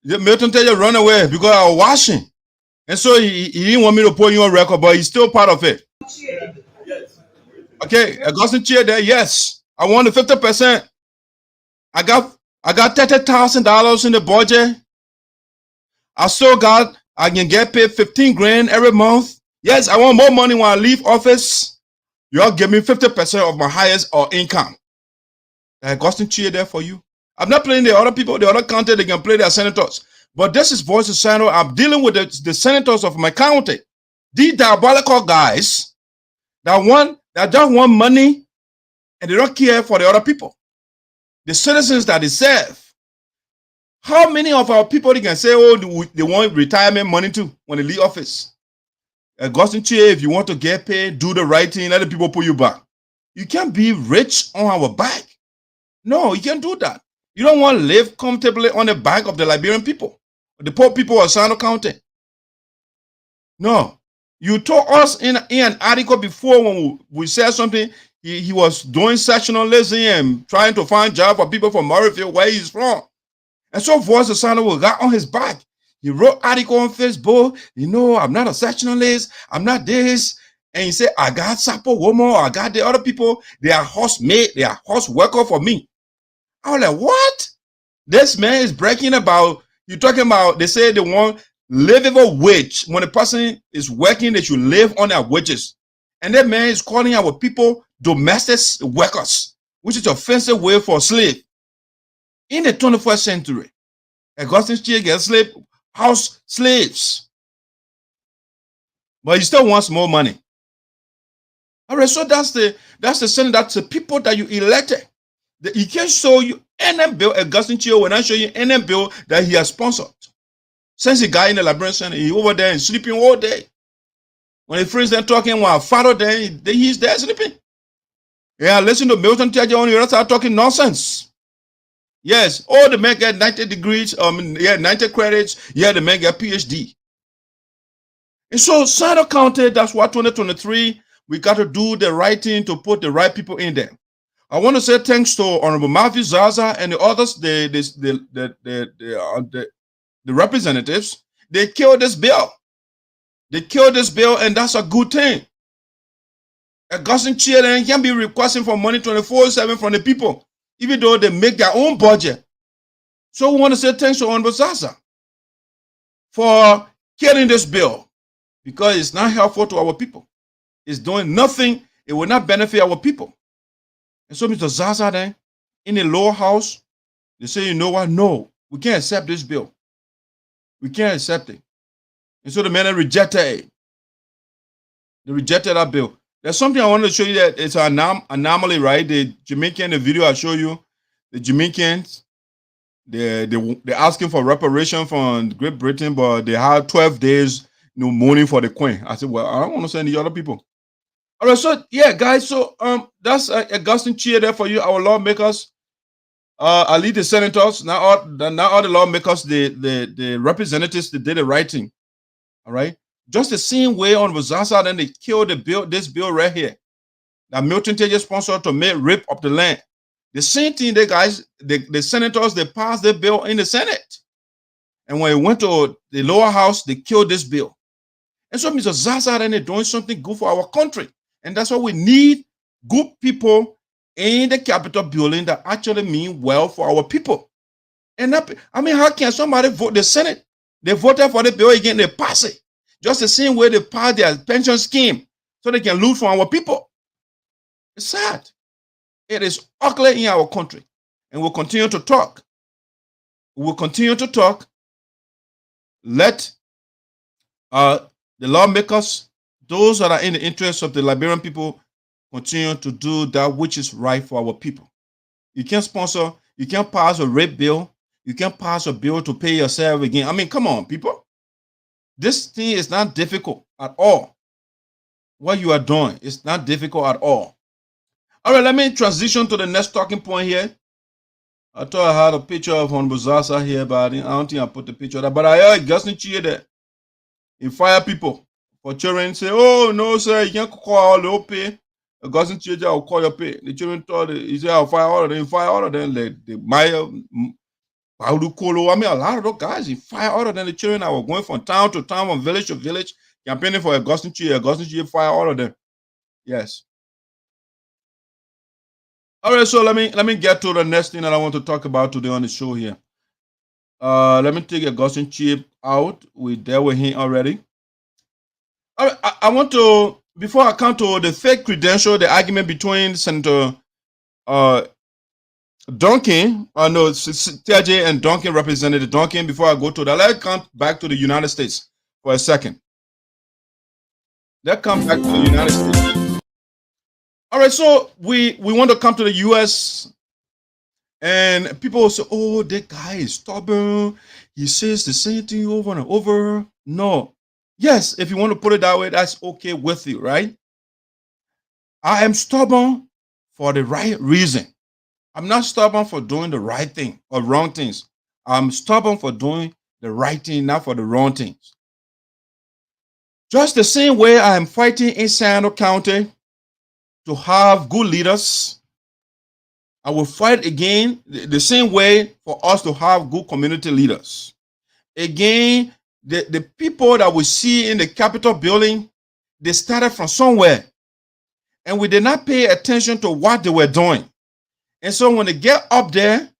Milton Teahjay run away because I was washing. And so he didn't want me to put you on record, but he's still part of it. Okay, Augustine Chea there, yes. I want the 50%. I got $30,000 in the budget. I can get paid 15 grand every month. Yes, I want more money when I leave office. Y'all give me 50% of my highest or income. Augustine Chea there for you. I'm not playing the other people, the other county, they can play their senators. But this is Voice of Sinoe. I'm dealing with the senators of my county. These diabolical guys that just want money and they don't care for the other people. The citizens that they serve. How many of our people they can say, oh, they want retirement money too when they leave office? Augustine Chea, if you want to get paid, do the right thing, let the people put you back. You can't be rich on our back. No, you can't do that. You don't want to live comfortably on the back of the Liberian people, the poor people of Sinoe County. No. You told us in an article before when we said something, he was doing sectionalism and trying to find job for people from Murrayfield, where he's from. And so Voice of Sinoe got on his back. He wrote article on Facebook, I'm not a sectionalist, I'm not this. And he said, I got Sarpo woman, I got the other people, they are housemaid, they are house worker for me. I was like, what? This man is breaking about, you're talking about, they say they want livable wage. When a person is working, they should live on their wages. And that man is calling our people domestic workers, which is an offensive way for a slave. In the 21st century, Augustine Chea gets house slaves. But he still wants more money. All right, so that's the saying, that's the people that you elected. He can't show you any bill, Augustine Chea will not show you any bill that he has sponsored. Since the guy in the Liberian Center, he over there and sleeping all day. When his friends are talking while father there, he's there sleeping. Yeah, listen to Milton Teahjay on you start talking nonsense. Yes, all the men get 90 degrees, 90 credits. Yeah, the men get PhD. And so Sinoe County, that's what 2023, We got to do the right thing to put the right people in there. I want to say thanks to Honorable Matthew Zaza and the others, the representatives. They killed this bill. They killed this bill, and that's a good thing. Augustine Chea can be requesting for money 24/7 from the people, even though they make their own budget. So we want to say thanks to Honorable Zaza for killing this bill, because it's not helpful to our people. It's doing nothing. It will not benefit our people. And so Mr. Zaza then, in the lower house, they say, you know what? No, we can't accept this bill. We can't accept it. And so the men rejected it. They rejected that bill. There's something I wanted to show you that it's an anomaly, right? The Jamaican, the video I show you, the Jamaicans, they're asking for reparation from Great Britain, but they had 12 days mourning for the Queen. I said, well, I don't want to send the other people. All right, so yeah, guys, so that's Augustine Chea there for you, our lawmakers. I lead the senators, not all the lawmakers, the representatives, they did the right thing. All right. Just the same way on Zaza, then they killed this bill right here that Milton Teahjay sponsored to make rape of the land. The same thing, the senators, they passed the bill in the Senate. And when it went to the lower house, they killed this bill. And so Mr. Zaza, then they're doing something good for our country. And that's why we need good people in the Capitol building that actually mean well for our people. And that, I mean, how can somebody vote the Senate? They voted for the bill again, they pass it. Just the same way they passed their pension scheme so they can loot from our people. It's sad. It is ugly in our country. And we'll continue to talk. We'll continue to talk. Let the lawmakers, those that are in the interest of the Liberian people, continue to do that which is right for our people. You can't pass a rape bill. You can't pass a bill to pay yourself again. I mean, come on, people. This thing is not difficult at all. What you are doing is not difficult at all. All right, let me transition to the next talking point here. I thought I had a picture of Honorable Zaza here, but I don't think I put the picture of that. But I heard Augustine Chea there. He fire people for children. Say, oh, no, sir, you can't call all the pay. Augustine Chea will call your pay. The children thought, he said, I'll fire all of them. He fire all of them. The Maya, Kolo. I mean, a lot of those guys, he fired all of them. The children that were going from town to town, from village to village, campaigning for Augustine Chea. Augustine Chea fired all of them. Yes. All right, so let me get to the next thing that I want to talk about today on the show here. Let me take Augustine Chea out. We dealt with him already. All right, I want to, before I come to the fake credential, the argument between Senator Duncan, Teahjay and Duncan, Representative Duncan, before I go to that, let's come back to the United States for a second. Let's come back to the United States. All right, so we want to come to the U.S. and people will say, oh, that guy is stubborn. He says the same thing over and over. No. Yes, if you want to put it that way, that's okay with you, right? I am stubborn for the right reason. I'm not stubborn for doing the right thing or wrong things. I'm stubborn for doing the right thing, not for the wrong things. Just the same way I am fighting in Sinoe County to have good leaders, I will fight again the same way for us to have good community leaders. Again, the people that we see in the Capitol building, they started from somewhere. And we did not pay attention to what they were doing. And so when they get up there,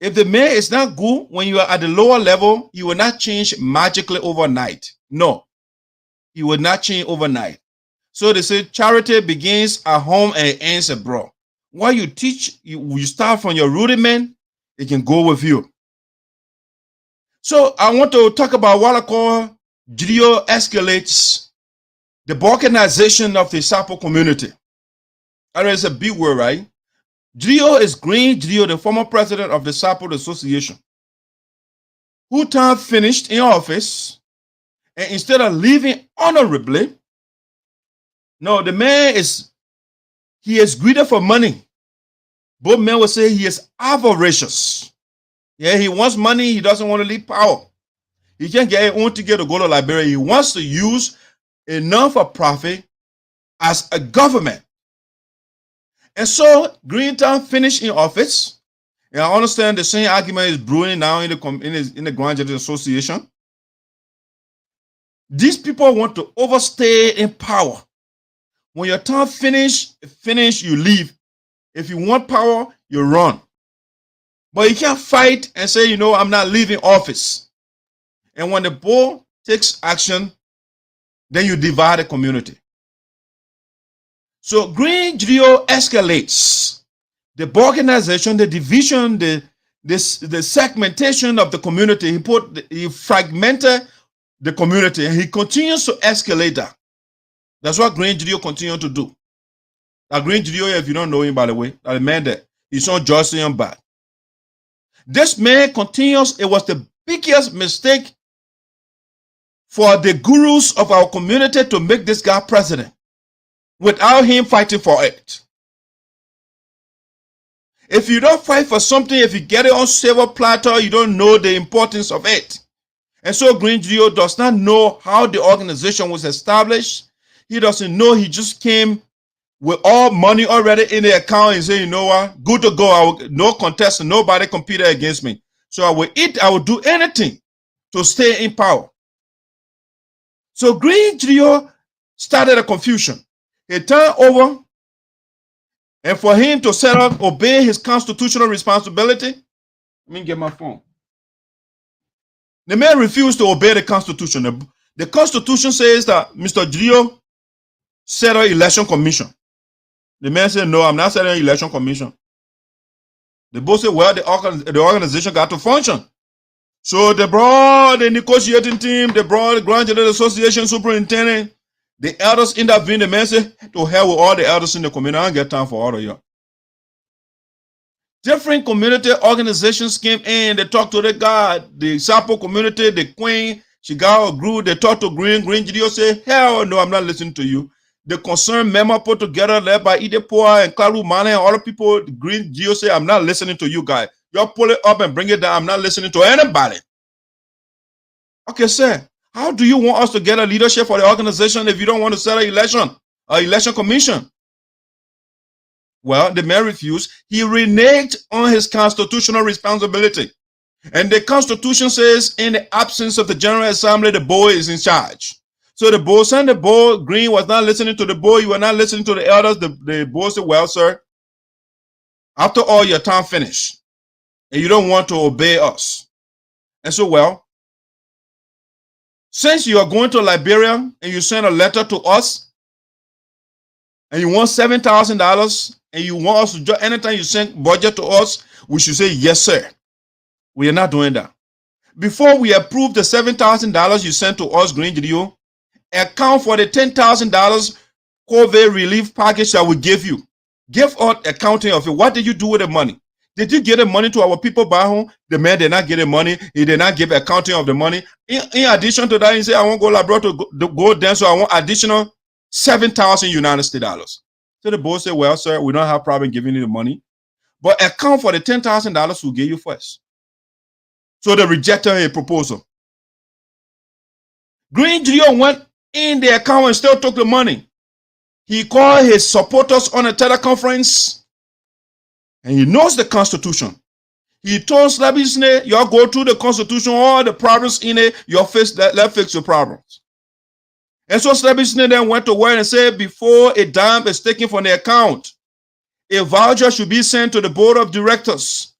if the mayor is not good, when you are at the lower level, you will not change magically overnight. No, you will not change overnight. So they say charity begins at home and ends abroad. While you teach, you start from your rudiment, it can go with you. So I want to talk about what I call Geleo Escalates the Balkanization of the Sarpo community. That is a big word, right? Geleo is Greene Geleo, the former president of the Sarpo Association, who time finished in office, and instead of living honorably, no, the man he is greedy for money. Both men will say he is avaricious. Yeah, he wants money, he doesn't want to leave power. He can't get his own ticket to go to Liberia. He wants to use enough for profit as a government. And so Greentown finished in office. And I understand the same argument is brewing now in the Grand General Association. These people want to overstay in power. When your term finish, you leave. If you want power, you run. But you can't fight and say, I'm not leaving office. And when the board takes action, then you divide the community. So Geleo Escalates the balkanization, the division, the segmentation of the community. He fragmented the community, and he continues to escalate that. That's what Greene Geleo continues to do. Now, Greene Geleo, if you don't know him, by the way, that the man that he's on Jocelyn back. This man continues. It was the biggest mistake for the gurus of our community to make this guy president without him fighting for it. If you don't fight for something, if you get it on silver platter, you don't know the importance of it. And so Greene Geleo does not know how the organization was established. He doesn't know. He just came with all money already in the account and say, what, good to go. No contest, nobody competed against me. So I will do anything to stay in power. So Greene Geleo started a confusion. He turned over, and for him to set up, obey his constitutional responsibility. Let me get my phone. The man refused to obey the Constitution. The Constitution says that Mr. Geleo set an election commission. The man said, no, I'm not setting an election commission. The boss said, well, the organization got to function. So they brought the negotiating team, they brought the Grand General Association superintendent, the elders intervened. The man said, to hell with all the elders in the community. I don't get time for all of you. Different community organizations came in. They talked to the guy, the Sarpo Community, the Queen. She got a group. They talked to Greene. Greene Geleo said, hell no, I'm not listening to you. The concerned member put together, led by Idepoa and Klaru Mane and other people, Greene Geleo said, I'm not listening to you guys. Y'all pull it up and bring it down. I'm not listening to anybody. Okay, sir. How do you want us to get a leadership for the organization if you don't want to set an election commission? Well, the man refused. He reneged on his constitutional responsibility. And the Constitution says, in the absence of the General Assembly, the board is in charge. So the board sent the board. Greene was not listening to the board. You were not listening to the elders. The board said, well, sir, after all, your time finished. And you don't want to obey us. And so, well, since you are going to Liberia and you send a letter to us and you want $7,000 and you want us to do anytime you send budget to us, we should say, yes, sir. We are not doing that. Before we approve the $7,000 you sent to us, Greene Geleo, account for the $10,000 COVID relief package that we give you. Give us accounting of it. What did you do with the money? Did you give the money to our people back home? The man did not get the money. He did not give accounting of the money. In addition to that, he said, I want to go Labrador to go there, so I want additional $7,000 United States dollars. So the board said, well, sir, we don't have problem giving you the money, but account for the $10,000 we'll give you first. So they rejected a proposal. Greene Geleo went in the account and still took the money. He called his supporters on a teleconference. And he knows the Constitution. He told Slavicne, y'all go through the Constitution, all the problems in it, let's fix your problems. And so Slavicne then went to work and said, before a dime is taken from the account, a voucher should be sent to the board of directors.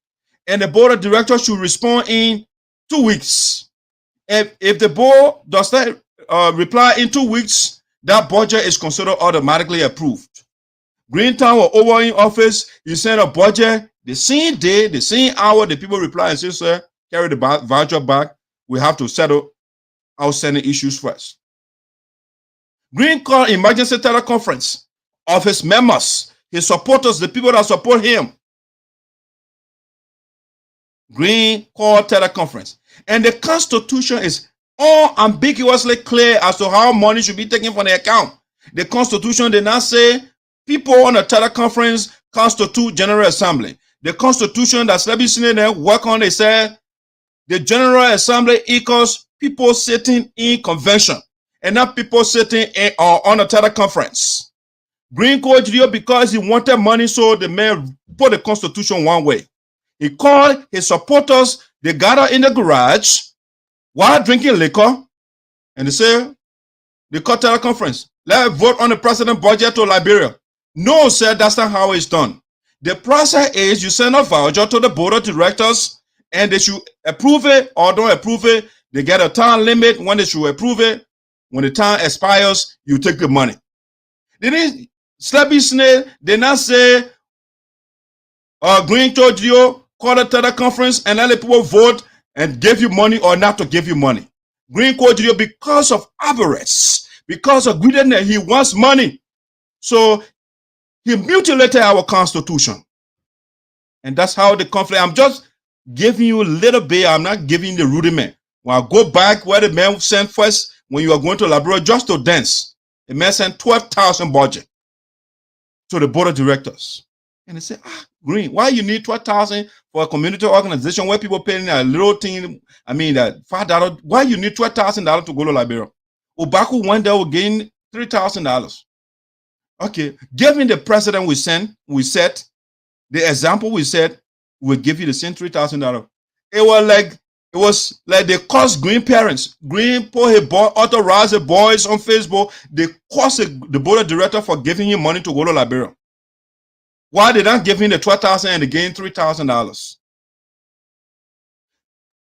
And the board of directors should respond in 2 weeks. If the board does not reply in 2 weeks, that budget is considered automatically approved. Greentown was over in office. He sent a budget the same day, the same hour. The people reply and say, sir, carry the voucher back. We have to settle outstanding issues first. Greene called emergency teleconference of his members, his supporters, the people that support him. Greene called teleconference. And the Constitution is unambiguously clear as to how money should be taken from the account. The Constitution did not say people on a teleconference constitute General Assembly. The Constitution that Slavicne work on, they said the General Assembly equals people sitting in convention and not people sitting on a teleconference. Greene Cole Geleo, because he wanted money, so the man put the constitution one way. He called his supporters, they gathered in the garage while drinking liquor, and they say, they called teleconference. Let's vote on the president budget to Liberia. No, sir, that's not how it's done. The process is you send a voucher to the board of directors, and they should approve it or don't approve it. They get a time limit when they should approve it. When the time expires, you take the money. They didn't Slappy Snake, they not say Greene Cole Geleo call a teleconference and let the people vote and give you money or not to give you money. Greene Cole Geleo, because of avarice, because of greediness, he wants money. So he mutilated our constitution. And that's how the conflict, I'm just giving you a little bit, I'm not giving the rudiment. When I go back where the man sent first, when you are going to Liberia just to dance, the man sent 12,000 budget to the board of directors. And they say, Greene, why you need 12,000 for a community organization where people paying a little thing, I mean, that $5, why you need $12,000 to go to Liberia? Obaku went there, will gain $3,000. Okay, given the precedent we set, the example we set, we'll give you the same $3,000. It was like they cost Greene parents. Greene put his boy, authorized the boys on Facebook. They cost the board of director for giving him money to go to Liberia. Why they not give him the $12,000 and they gain $3,000?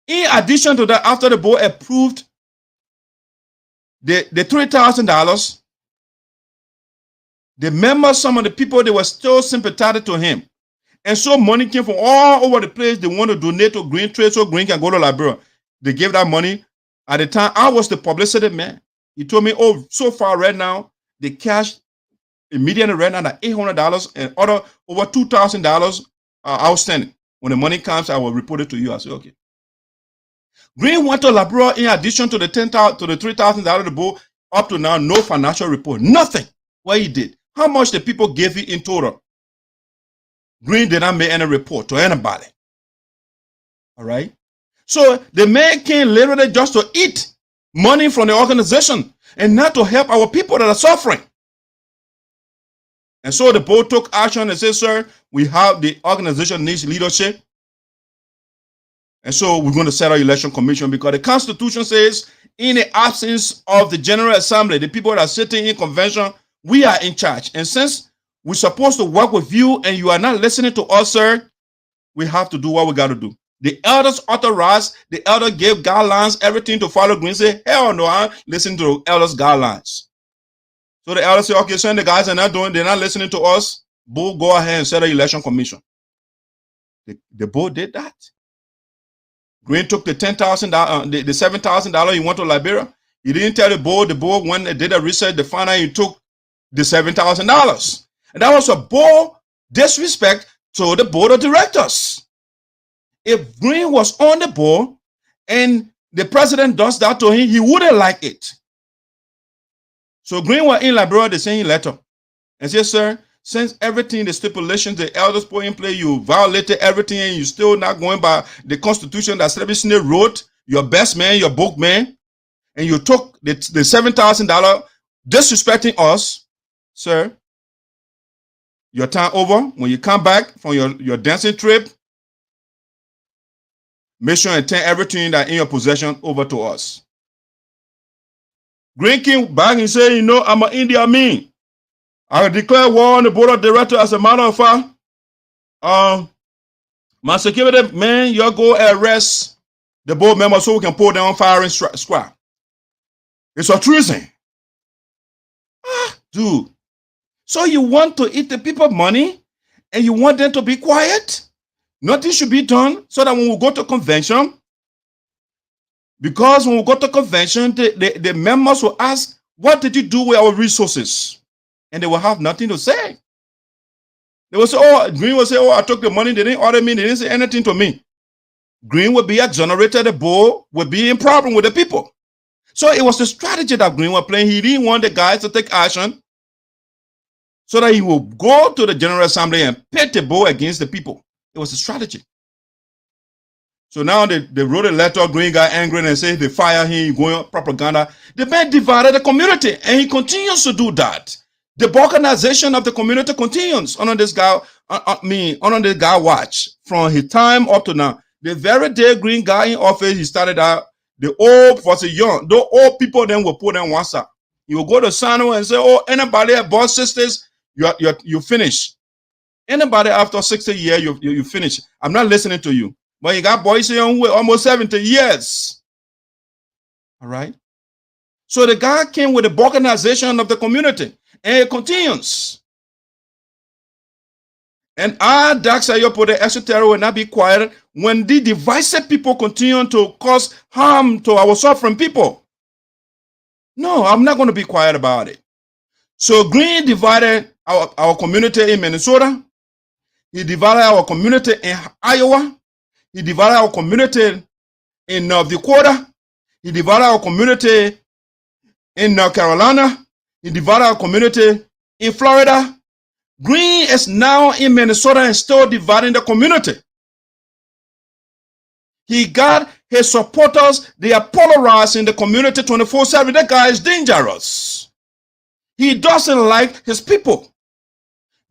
In addition to that, after the board approved the $3,000, the members, some of the people, they were still sympathetic to him. And so money came from all over the place. They want to donate to Greene Trade so Greene can go to Liberia. They gave that money. At the time, I was the publicity man. He told me, oh, so far right now, the cash immediately right now at $800 and other over $2,000 outstanding. When the money comes, I will report it to you. I said, okay. Greene went to Liberia in addition to the $3,000 the board. Up to now, no financial report, nothing. What he did, how much the people gave you in total. Greene did not make any report to anybody. All right. So the man came literally just to eat money from the organization and not to help our people that are suffering. And so the board took action and said, sir, we have the organization needs leadership. And so we're going to set our election commission because the Constitution says in the absence of the General Assembly, the people that are sitting in convention, we are in charge. And since we're supposed to work with you and you are not listening to us, sir, we have to do what we got to do. The elders authorized, the elder gave guidelines, everything to follow. Greene said, hell no, I'm listening to the elders' guidelines. So the elders say, okay, send the guys are not doing, they're not listening to us. Board go ahead and set an election commission. The board did that. Greene took the $10,000, the $7,000 he went to Liberia. He didn't tell the board when they did a research, the final he took the $7,000. And that was a bold disrespect to the board of directors. If Greene was on the board and the president does that to him, he wouldn't like it. So Greene was in Liberia, the same letter and said, sir, since everything, the stipulations the elders put in place, you violated everything and you're still not going by the Constitution that Slappy Snake wrote, your best man, your book man, and you took the $7,000 disrespecting us, sir, your time over. When you come back from your dancing trip, make sure and turn everything that in your possession over to us. Greene came back and said, you know, I'm an Indian man. I declare war on the board of directors. As a matter of fact, my security man, you go arrest the board members so we can pull down firing squad. It's a treason. Dude. So you want to eat the people money and you want them to be quiet? Nothing should be done so that when we go to convention, because when we go to convention, the members will ask, what did you do with our resources? And they will have nothing to say. They will say, oh, Greene will say, oh, I took the money, they didn't order me, they didn't say anything to me. Greene would be exonerated, the board would be in problem with the people. So it was the strategy that Greene was playing. He didn't want the guys to take action so that he will go to the General Assembly and pit the board against the people. It was a strategy. So now they wrote a letter, Greene got angry and said they fire him, going on propaganda. The man divided the community and he continues to do that. The balkanization of the community continues under this guy, under this guy watch from his time up to now. The very day Greene got in office, he started out, the old was a young, the old people then will put them one side. You will go to Sinoe and say, oh, anybody at boss sisters, you finish. Anybody after 60 years, you finish. I'm not listening to you. But you got boys here who are almost 70 years. All right. So the guy came with the balkanization of the community, and it continues. And our dark side, the esoteric will not be quiet when the divisive people continue to cause harm to our suffering people. No, I'm not going to be quiet about it. So Greene divided our community in Minnesota. He divided our community in Iowa. He divided our community in North Dakota. He divided our community in North Carolina. He divided our community in Florida. Greene is now in Minnesota and still dividing the community. He got his supporters, they are polarized in the community 24/7. That guy is dangerous. He doesn't like his people.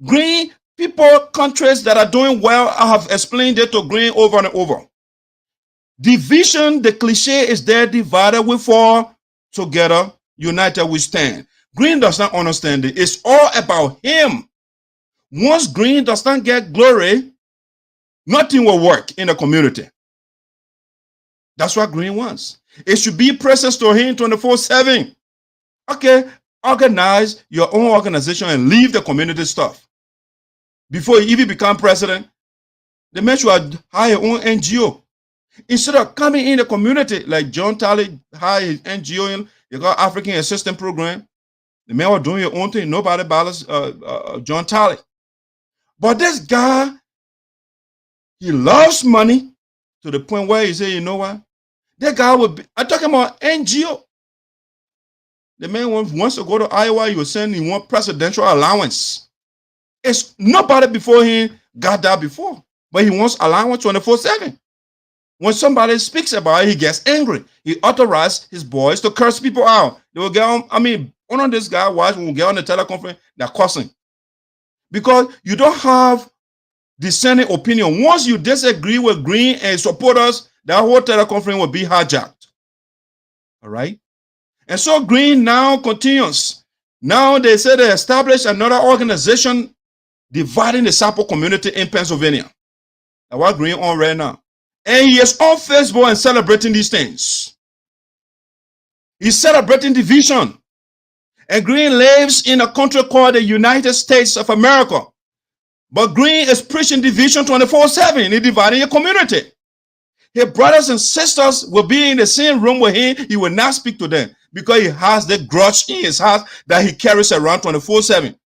Greene people, countries that are doing well, I have explained it to Greene over and over. Division, the cliche is there, divided we fall, together, united we stand. Greene does not understand it. It's all about him. Once Greene does not get glory, nothing will work in the community. That's what Greene wants. It should be presence to him 24/7. Okay, organize your own organization and leave the community stuff. Before you even become president, the man should hire your own NGO. Instead of coming in the community, like John Talley hired his NGO in, you got African Assistance Program. The man was doing your own thing. Nobody bothers John Talley. But this guy, he loves money to the point where he say, you know what? That guy would be, I'm talking about NGO. The man wants to go to Iowa, he was saying he want presidential allowance. It's nobody before him got that before, but he wants allowance 24/7. When somebody speaks about it, he gets angry. He authorized his boys to curse people out. They will get on, one of this guy watch when we get on the teleconference, they're cussing. Because you don't have dissenting opinion. Once you disagree with Greene and supporters, that whole teleconference will be hijacked. All right? And so Greene now continues. Now they say they established another organization dividing the Sarpo community in Pennsylvania. That's what Greene on right now. And he is on Facebook and celebrating these things. He's celebrating division. And Greene lives in a country called the United States of America. But Greene is preaching division 24/7. He's dividing your community. His brothers and sisters will be in the same room with him. He will not speak to them because he has the grudge in his heart that he carries around 24/7.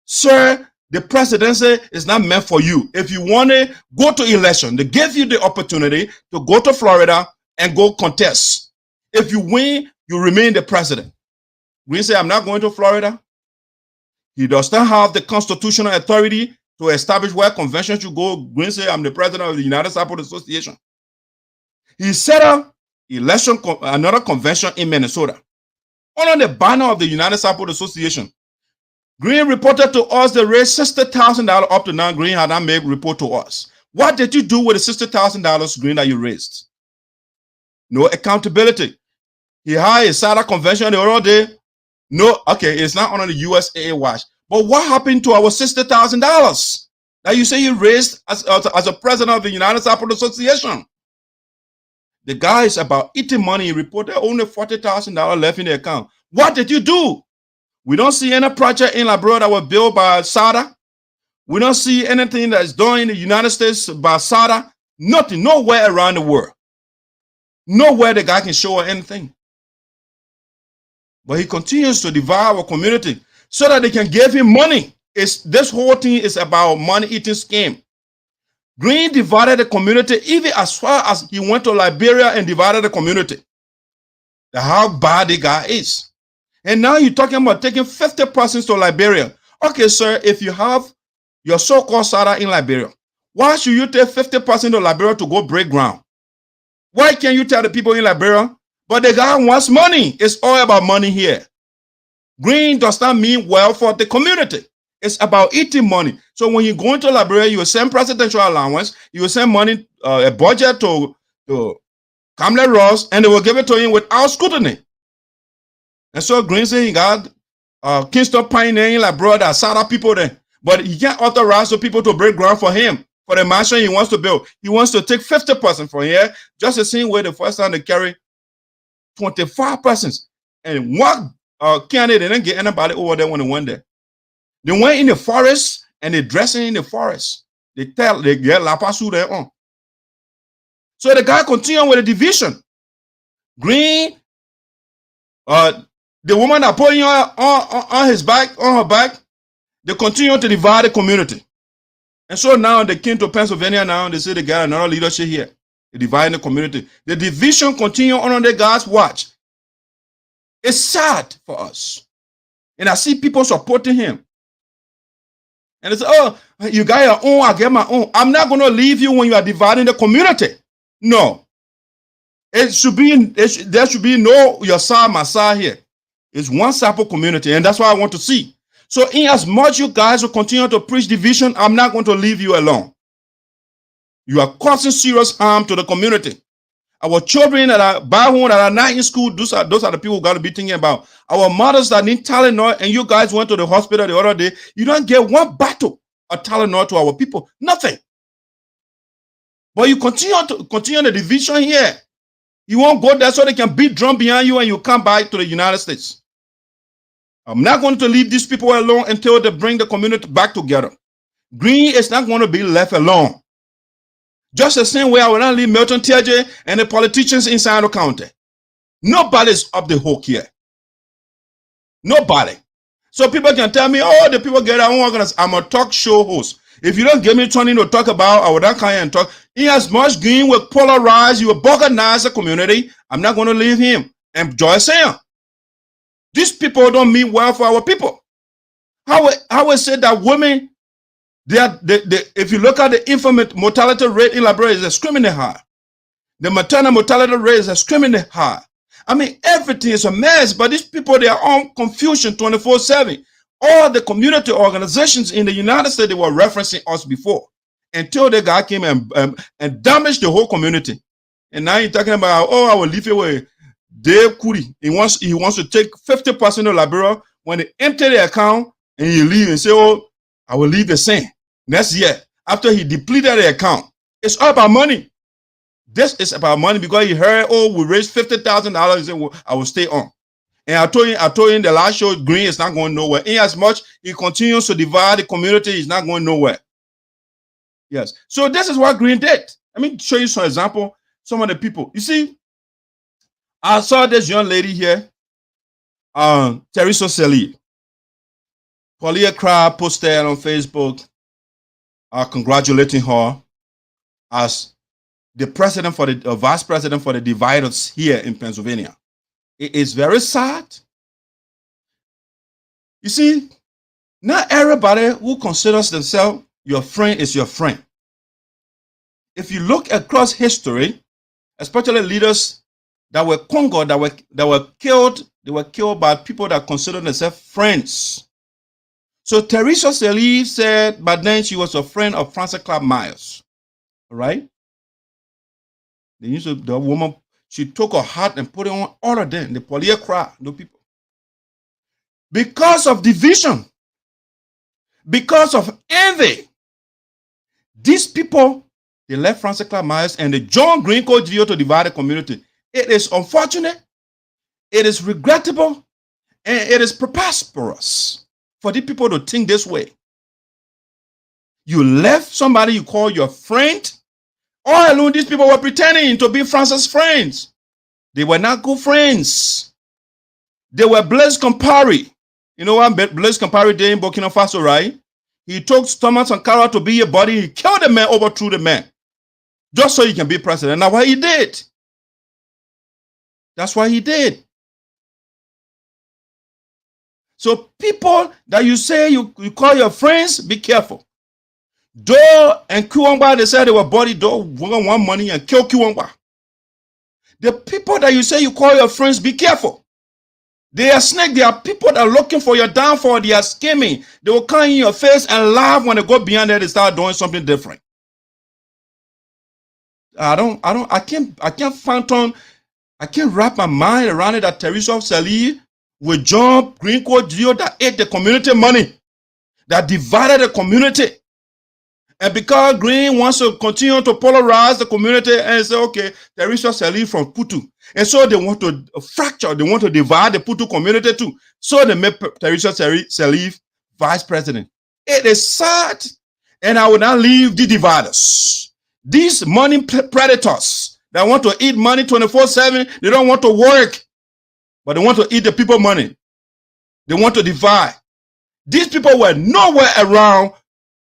Sir, the presidency is not meant for you. If you want to go to election, they give you the opportunity to go to Florida and go contest. If you win, you remain the president. Greene said, I'm not going to Florida. He does not have the constitutional authority to establish where convention should go. Greene said, I'm the president of the United Sarpo Association. He set up another convention in Minnesota. Under the banner of the United Sarpo Association. Greene reported to us they raised $60,000 up to now. Greene had not made report to us. What did you do with the $60,000, Greene, that you raised? No accountability. He had a SADA convention the other day. No, okay, it's not under the USAA watch. But what happened to our $60,000 that you say you raised as a president of the United Sarpo Association? The guy is about eating money. He reported only $40,000 left in the account. What did you do? We don't see any project in Liberia that was built by SADA. We don't see anything that is done in the United States by SADA. Nothing, nowhere around the world. Nowhere the guy can show anything. But he continues to divide our community so that they can give him money. This whole thing is about money-eating scheme. Greene divided the community even as far as he went to Liberia and divided the community. That's how bad the guy is. And now you're talking about taking 50% to Liberia. Okay, sir, if you have your so-called SADA in Liberia, why should you take 50% to Liberia to go break ground? Why can't you tell the people in Liberia, but the guy wants money? It's all about money here. Green does not mean well for the community. It's about eating money. So when you go into Liberia, you will send presidential allowance, you will send money, a budget to Kamala Ross, and they will give it to him without scrutiny. And so Green said he got Kingston Pioneering, like brother, Sada people there. But he can't authorize the people to break ground for him, for the mansion he wants to build. He wants to take 50% from here, just the same way the first time they carry 25 persons. And one county, they didn't get anybody over there when they went there. They went in the forest and they dressing in the forest. They get La Pasu there on. So the guy continued with the division. Green, the woman that put on his back, on her back, they continue to divide the community. And so now they came to Pennsylvania now, and they say they got another leadership here. They divide the community. The division continue on the God's watch. It's sad for us. And I see people supporting him. And they say, oh, you got your own, I get my own. I'm not going to leave you when you are dividing the community. No. It should be, there should be no your side, my side here. It's one Sarpo community, and that's what I want to see. So in as much you guys will continue to preach division, I'm not going to leave you alone. You are causing serious harm to the community. Our children that are back home, that are not in school, those are the people who got to be thinking about. Our mothers that need Tylenol, and you guys went to the hospital the other day, you don't get one bottle of Tylenol to our people. Nothing. But you continue the division here. You won't go there so they can beat drum behind you and you come back to the United States. I'm not going to leave these people alone until they bring the community back together. Green is not going to be left alone. Just the same way I will not leave Milton Teahjay and the politicians inside the county. Nobody's up the hook here. Nobody. So people can tell me, oh, the people get their own organization. I'm a talk show host. If you don't give me something to talk about, I will not come here and talk. In as much Green will polarize, you will organize the community, I'm not going to leave him. And Joyce saying, these people don't mean well for our people. How we say that women, if you look at the infant mortality rate in Liberia, is extremely high. The maternal mortality rate is extremely high. I mean, everything is a mess, but these people, they are on confusion 24/7. All the community organizations in the United States, they were referencing us before, until the guy came and damaged the whole community. And now you're talking about, oh, I will leave away. Dave Kuri, he wants to take 50% of Liberia. When they empty the account and he leave and say, oh, I will leave the same next year after he depleted the account. It's all about money. This is about money because he heard, oh, we raised $50,000. He said, well, I will stay on. And I told you in the last show, Green is not going nowhere. In as much he continues to divide the community, he's not going nowhere. Yes. So this is what Green did. Let me show you some example. Some of the people. You see, I saw this young lady here, Teresa Seli. Paulia Crowd posted on Facebook congratulating her as the president for the vice president for the dividers here in Pennsylvania. It is very sad. You see, not everybody who considers themselves your friend is your friend. If you look across history, especially leaders that were Congo, that were killed, they were killed by people that considered themselves friends. So Teresa Seli said, but then she was a friend of Francis Clark Myers. All right? The woman, she took her hat and put it on all of them, the Paulia crowd, no people. Because of division, because of envy, these people, they left Francis Clark Myers and they joined Greene Cole Geleo to divide the community. It is unfortunate, it is regrettable, and it is preposterous for the people to think this way. You left somebody you call your friend. All along, these people were pretending to be Francis' friends. They were not good friends. They were Blaise Compaoré. You know what Blaise Compaoré did in Burkina Faso, right? He took Thomas Sankara to be a body. He killed the man, overthrew the man, just so he can be president. That's what he did. That's what he did. So people that you say you call your friends, be careful. Do and Kiwangba, they said they were body. Do want money and kill Kiwangba. The people that you say you call your friends, be careful. They are snake. They are people that are looking for your downfall. They are scheming. They will come in your face and laugh when they go beyond that. They start doing something different. I can't phantom. I can't wrap my mind around it that Teresa Sali with John Greene Cole Geleo that ate the community money, that divided the community. And because Greene wants to continue to polarize the community and say, okay, Teresa Sali from Putu. And so they want to fracture, they want to divide the Putu community too. So they make Teresa Sali vice president. It is sad. And I will not leave the dividers. These money predators that want to eat money 24/7, they don't want to work, but they want to eat the people money. They want to divide. These people were nowhere around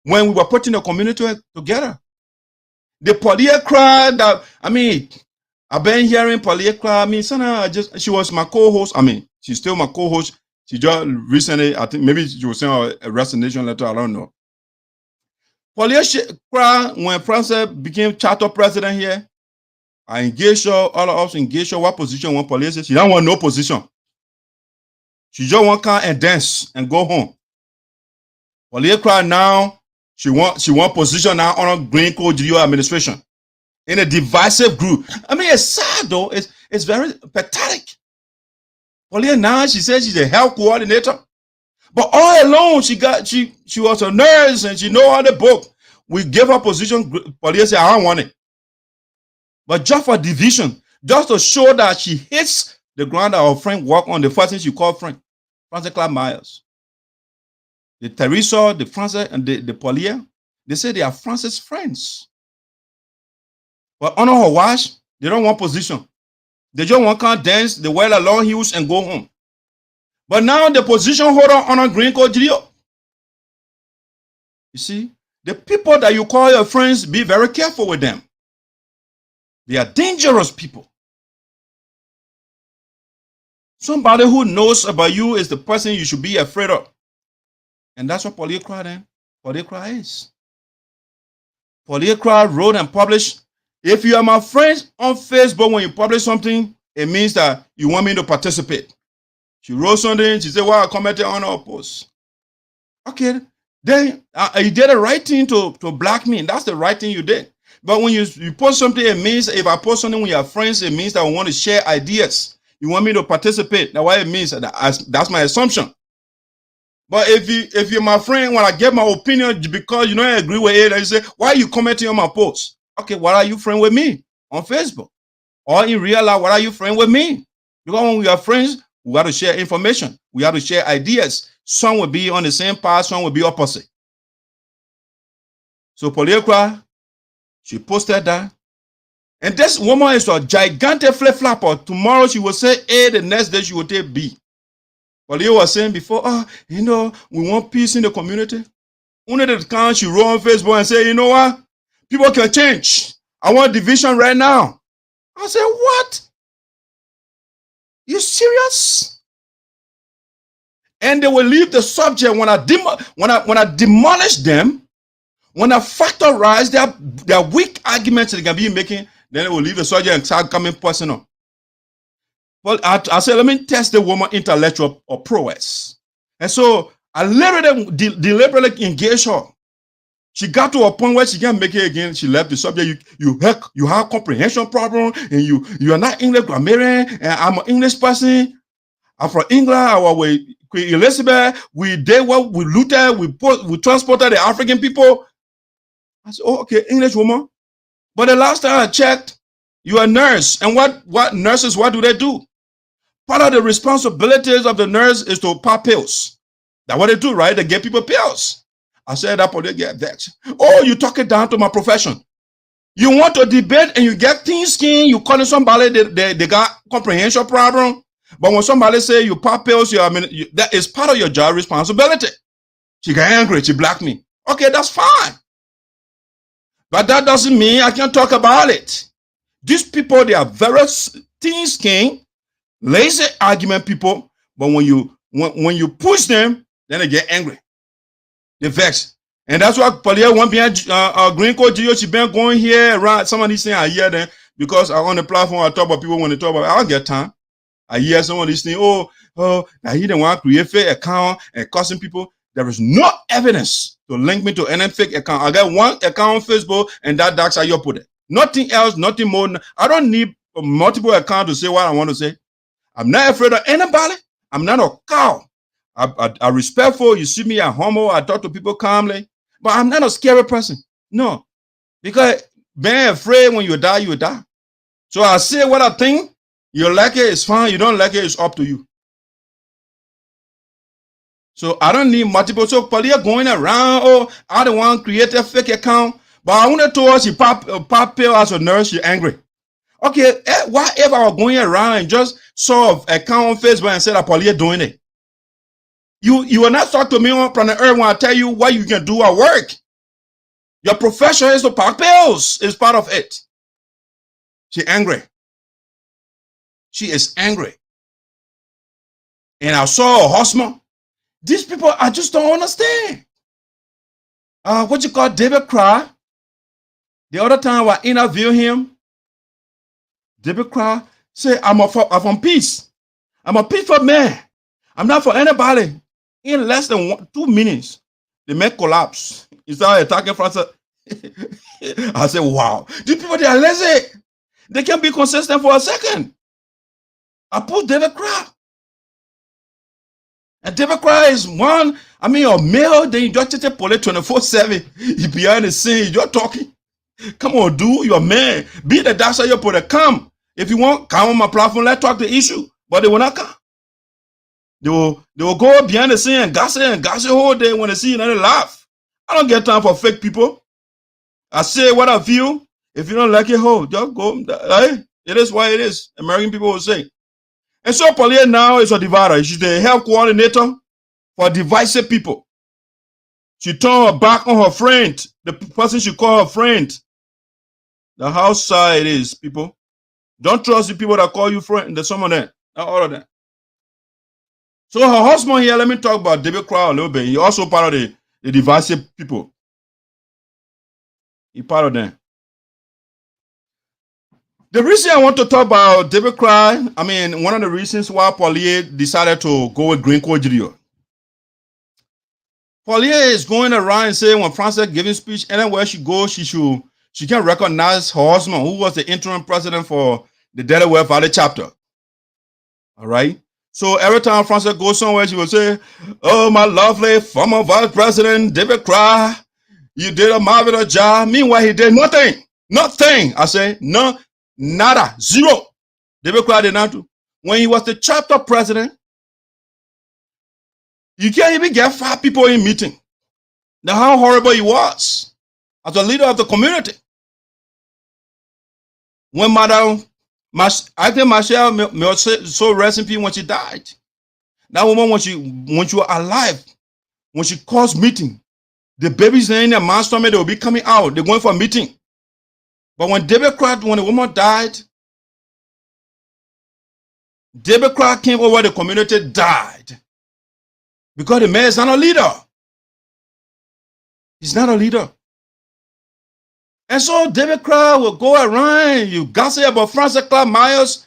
when we were putting the community together. The Paulia cry that, I've been hearing Paulia cry. She was my co-host. She's still my co-host. She just recently, I think maybe she was saying a resignation letter. I don't know. Paulia cry when Francis became charter president here. I engaged her, all of us engaged her. What position want Paulia say? She don't want no position. She just want to come and dance and go home. Paulia cry now. She want position now on Greene Cole Geleo administration in a divisive group. It's sad though. It's very pathetic. Paulia now she says she's a health coordinator, but all along she was a nurse and she know how the book. We gave her position. Paulia said I don't want it, but just for division, just to show that she hates the ground that our friend work on. The first thing she called friend, Francis Clark Myers. The Teresa, the Francis, and the Paulia, they say they are Francis' friends. But under her watch, they don't want position. They just want to dance, they wear the long heels and go home. But now the position holder under Greene Cole Geleo. You see, the people that you call your friends, be very careful with them. They are dangerous people. Somebody who knows about you is the person you should be afraid of. And that's what Polycra then. Polycra is. Polycra wrote and published. If you are my friend on Facebook, when you publish something, it means that you want me to participate. She wrote something, she said, well, I commented on her post. Okay, then you did the right thing to block me. That's the right thing you did. But when you post something, it means if I post something with your friends, it means that I want to share ideas. You want me to participate. That's what it means. That's my assumption. But if you're my friend, when I get my opinion because you don't agree with it, and you say, why are you commenting on my post? Okay, why are you friend with me on Facebook? Or in real life, why are you friend with me? Because when we are friends, we got to share information. We have to share ideas. Some will be on the same path, some will be opposite. So Polycra, she posted that. And this woman is a gigantic flip-flopper. Tomorrow she will say A, the next day she will take B. But you were saying before, we want peace in the community. Only the time she wrote on Facebook and said, you know what? People can change. I want division right now. I said, what? You serious? And they will leave the subject when I demolish them, when I factorize their weak arguments they can be making, then they will leave the subject and start coming personal. Well, I said, let me test the woman intellectual or prowess. And so I deliberately engaged her. She got to a point where she can't make it again. She left the subject. You have comprehension problem, and you are not English grammarian, and I'm an English person. I'm from England. I was with Queen Elizabeth. We did what we looted. We transported the African people. I said, oh, okay, English woman. But the last time I checked, you're a nurse. And what nurses, what do they do? Part of the responsibilities of the nurse is to pop pills. That's what they do, right? They get people pills. I said that, but they get vexed. Oh, you talk it down to my profession. You want to debate and you get thin skin, you calling somebody, they got comprehension problem. But when somebody say you pop pills, that is part of your job responsibility. She got angry, she blocked me. Okay, that's fine. But that doesn't mean I can't talk about it. These people, they are very thin skin, lazy argument people, but when you push them, then they get angry. They vex. And that's why Paulia won't be Greene Cole Geleo. She been going here around. Some of these things I hear them because on the platform I talk about people when they talk about I don't get time. I hear some of these things, now he didn't want to create fake account and cussing people. There is no evidence to link me to any fake account. I got one account on Facebook, and that's how you put it. Nothing else, nothing more. I don't need multiple accounts to say what I want to say. I'm not afraid of anybody. I'm not a cow. I respectful. You see me, I'm humble. I talk to people calmly, but I'm not a scary person. No, because being afraid when you die, you die. So I say what I think. You like it, it's fine. You don't like it, it's up to you. So I don't need multiple. So Paulia going around, I don't want to create a fake account. But I want to tell her she pop pill as a nurse, she's angry. Okay, whatever I was going around and just saw an account on Facebook and said that Paulia doing it. You will not talk to me on planet Earth when I tell you what you can do at work. Your profession is to pop pills. It's part of it. She's angry. She is angry. And I saw a husband. These people, I just don't understand. What you call David Cry? The other time I interviewed him, David Cry said, I'm from peace. I'm a peaceful man. I'm not for anybody. In less than 2 minutes, the man collapsed. He started attacking France. I said, wow. These people, they are lazy. They can't be consistent for a second. I put David Cry. And David Cry is one, a male, then you just take police 24/7. You behind the scene, you're talking. Come on, dude, you're a man. Be the doctor, you put a come. If you want, come on my platform, let's talk the issue. But they will not come. They will go behind the scene and gossip all day when they see you and they laugh. I don't get time for fake people. I say what I feel. If you don't like it, just go. Hey, it is what it is. American people will say. And so Paulia now is a divider. She's the health coordinator for divisive people. She turned her back on her friend, the person she called her friend. The house side is, people. Don't trust the people that call you friend. There's some of them, not all of them. So her husband here, let me talk about David Crow a little bit. He also part of the divisive people. He part of them. The reason I want to talk about David Crow, one of the reasons why Paulia decided to go with Greene Cole Geleo. Paulia is going around and saying when France is giving speech, anywhere she goes, she can recognize her husband, who was the interim president for the Delaware Valley chapter. All right. So every time Frances goes somewhere, she will say, "Oh, my lovely former vice president, David Crow, you did a marvelous job." Meanwhile, he did nothing. Nothing. I say, no, nada, zero. David Crow did not do. When he was the chapter president, you can't even get 5 people in meeting. That's how horrible he was as a leader of the community. When I think Marshall was so rest in peace when she died. That woman, when she was alive, when she calls meeting, the babies in their mom's stomach, they will be coming out. They're going for a meeting. But when David Crow, when the woman died, David Crow came over the community, died. Because the man is not a leader. He's not a leader. And so David Crow will go around, you gossip about Frances Clark Myers,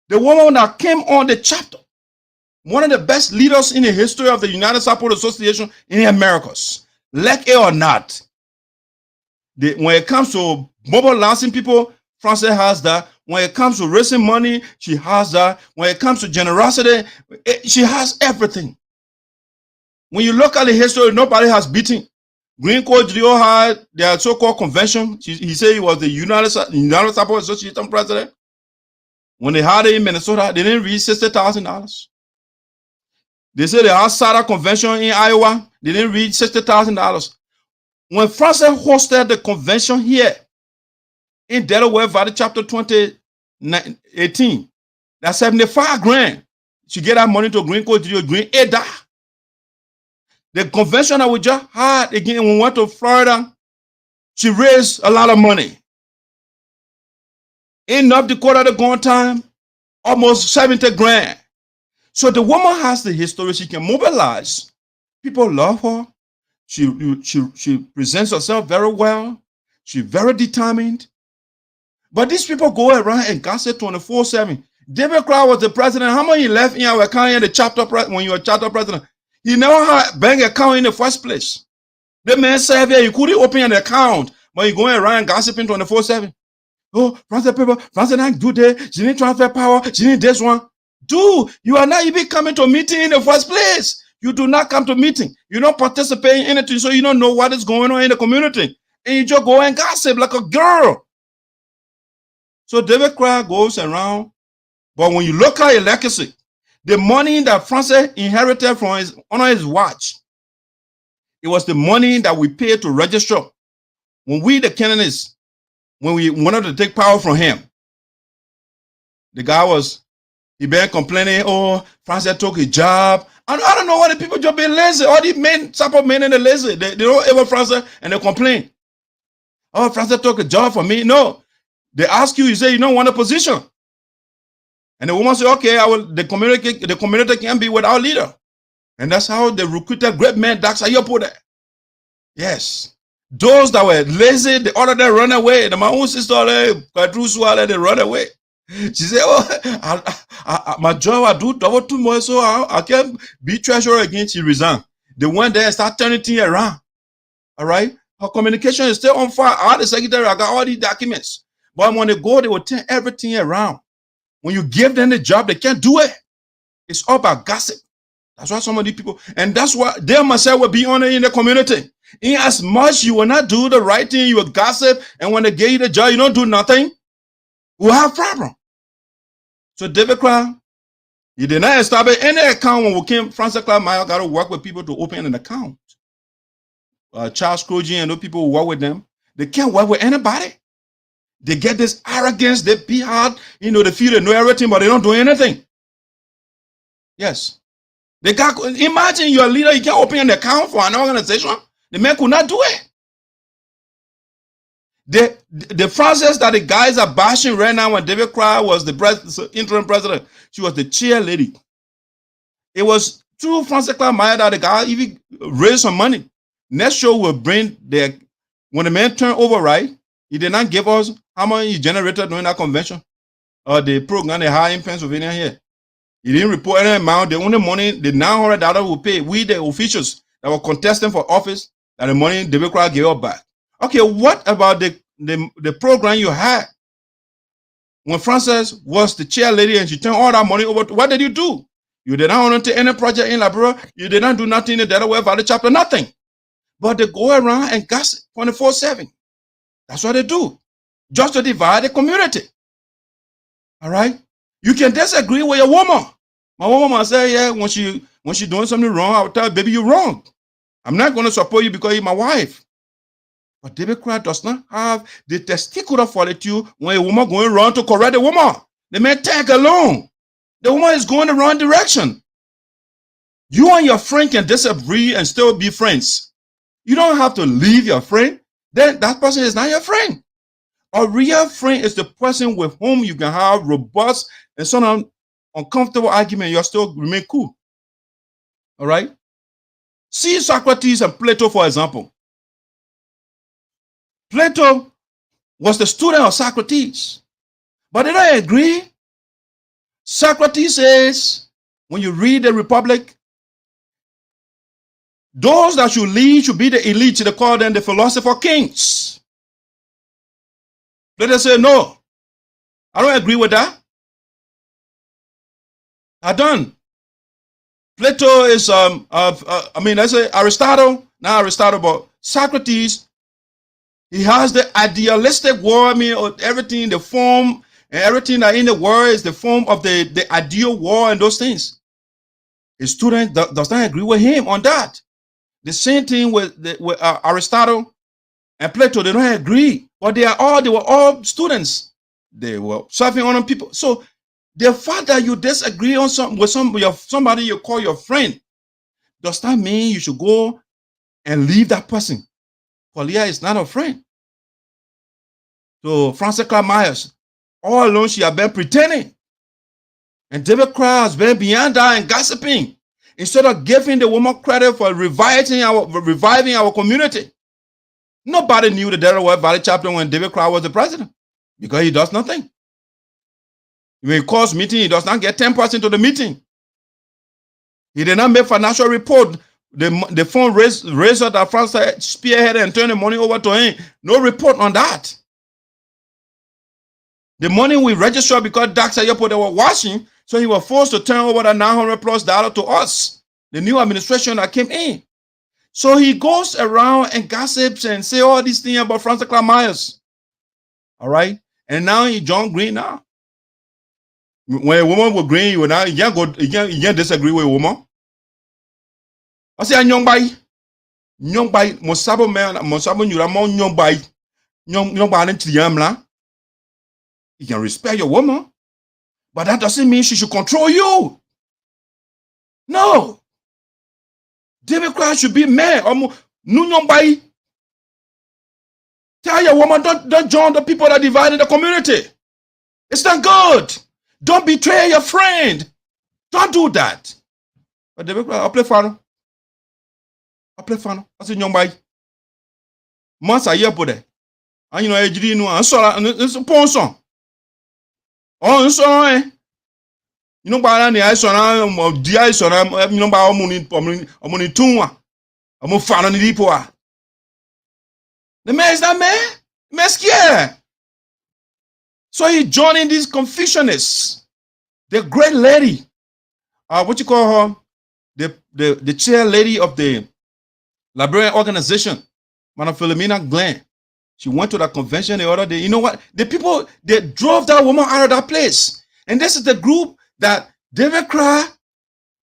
the woman that came on the chapter, one of the best leaders in the history of the United Sarpo Association in the Americas. Like it or not, when it comes to mobilizing people, Frances has that. When it comes to raising money, she has that. When it comes to generosity, she has everything. When you look at the history, nobody has beaten. Greene Cole Geleo had their so-called convention. He said he was the United Sarpo Association president. When they had it in Minnesota, they didn't reach $60,000. They said they had SADA convention in Iowa. They didn't reach $60,000. When Frances hosted the convention here in Delaware Valley Chapter 2018, that's $75,000. She gave that money to Greene Cole Geleo. Greene Ada. The convention that we just had again when we went to Florida, she raised a lot of money. In North Dakota, the going time, almost $70,000. So the woman has the history. She can mobilize. People love her. She presents herself very well. She's very determined. But these people go around and gossip 24/7. David Clark was the president. How much he left in our account in the chapter when you were chapter president? He never had bank account in the first place. The man said here, you couldn't open an account, but you going around gossiping 24/7. Oh, France people, France not do that. She need transfer power. She need this one. Dude, you are not even coming to meeting in the first place. You do not come to meeting. You don't participate in anything, so you don't know what is going on in the community. And you just go and gossip like a girl. So David Clark goes around. But when you look at his legacy, the money that Francis inherited from his watch, it was the money that we paid to register. When we, the Canaanites, when we wanted to take power from him, the guy he been complaining, oh, Francis took his job. I don't know why the people just being lazy. All these men, Sarpo men, and the lazy. They don't ever Francis and they complain. Oh, Francis took a job for me. No. They ask you, you say you don't want a position. And the woman said, okay, the community can be without leader. And that's how they recruited great men. That's how you put it. Yes. Those that were lazy, the other they run away. My own sister, they run away. She said, oh, my job, I do double too much, so I can't be treasurer again. She resigned. They went there and started turning things around. All right? Her communication is still on fire. I the secretary, I got all these documents. But when they go, they will turn everything around. When you give them the job, they can't do it. It's all about gossip. That's why some of these people, and that's why they myself will be honored in the community. In as much you will not do the right thing, you will gossip, and when they give you the job, you don't do nothing, we'll have a problem. So David Clark, he did not establish any account when we came. Francis Clark Meyer got to work with people to open an account. Charles Crogy and those people who work with them, they can't work with anybody. They get this arrogance, they be hard, they feel they know everything, but they don't do anything. Yes. They got, imagine you're a leader, you can't open an account for an organization. The man could not do it. The Francis that the guys are bashing right now when David Clark was the interim president, she was the chair lady. It was through Francis Clark Meyer that the guy even raised some money. Next show will bring when the man turned over, right? He did not give us how much he generated during that convention or the program they had in Pennsylvania here. He didn't report any amount. The only money, the $900 we pay, we the officials that were contesting for office, that the money David Clark gave us back. Okay, what about the program you had when Frances was the chair lady and she turned all that money over? What did you do? You did not want to take any project in Liberia. You did not do nothing in the Delaware Valley chapter, nothing. But they go around and gossip 24/7. That's what they do, just to divide the community. All right? You can disagree with your woman. My woman might say, yeah, when she doing something wrong, I will tell her, baby, you're wrong. I'm not going to support you because you're my wife. But David Clark does not have the testicular fortitude when a woman going wrong to correct the woman. The man tag along. The woman is going the wrong direction. You and your friend can disagree and still be friends. You don't have to leave your friend. Then that person is not your friend. A real friend is the person with whom you can have robust and sometimes uncomfortable argument. You'll still remain cool. All right? See Socrates and Plato, for example. Plato was the student of Socrates. But they don't agree. Socrates says, when you read the Republic, those that should lead should be the elite. They call them the philosopher kings. Plato say, no, I don't agree with that. I don't. Plato is, let's say Aristotle, not Aristotle, but Socrates. He has the idealistic world, everything, the form, and everything that in the world is the form of the ideal world and those things. His student does not agree with him on that. The same thing with Aristotle and Plato, they don't agree. But they were all students. They were serving on people. So the fact that you disagree on somebody you call your friend does not mean you should go and leave that person. Palia is not a friend. So Francis Clark Myers, all along she had been pretending. And David Clark has been beyond that and gossiping. Instead of giving the woman credit for reviving our community. Nobody knew the Delaware Valley chapter when David Clark was the president because he does nothing. When he calls meeting, he does not get 10% to the meeting. He did not make financial report. The fundraiser that France spearheaded and turned the money over to him. No report on that. The money we registered because Dax they were washing, so he was forced to turn over the $900+ to us, the new administration that came in. So he goes around and gossips and say all these things about Francis Myers. All right, and now he John Greene now. When a woman with Greene, you can't disagree with a woman. I say, young boy, Mosabo man, Mosabo, you are more young boy, young into Yamla. You can respect your woman, but that doesn't mean she should control you. No. David Christ should be man. Young boy. Tell your woman, don't join the people that divide in the community. It's not good. Don't betray your friend. Don't do that. But David Christ, I'll play fano. I say, young boy. Months a year put there. And you know, you know, and so it's a poor song. Oh, so you know, by the ice on the ice on, you know, by money tunwa. I'm fan on the people. The man is that man? Man scared. So he joining these Confucianists. The great lady, what you call her? The chair lady of the Liberian organization, Madam Philomena Glenn. She went to that convention the other day. You know what? The people, they drove that woman out of that place. And this is the group that David cried,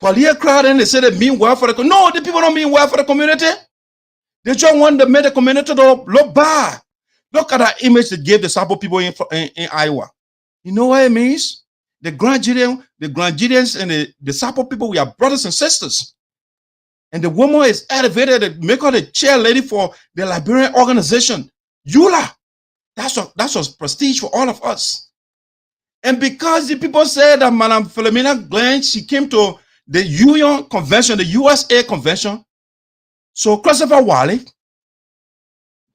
Paulia cried, and they said they mean well for the community. No, the people don't mean well for the community. They just want to make the community look bad. Look at that image they gave the Sarpo people in Iowa. You know what it means? The Grandians and the Sarpo people, we are brothers and sisters. And the woman is elevated to make her the chair lady for the Liberian organization. Eula. That's a prestige for all of us. And because the people said that Madam Philomena Glenn, she came to the Union Convention, the USA Convention. So Christopher Wally,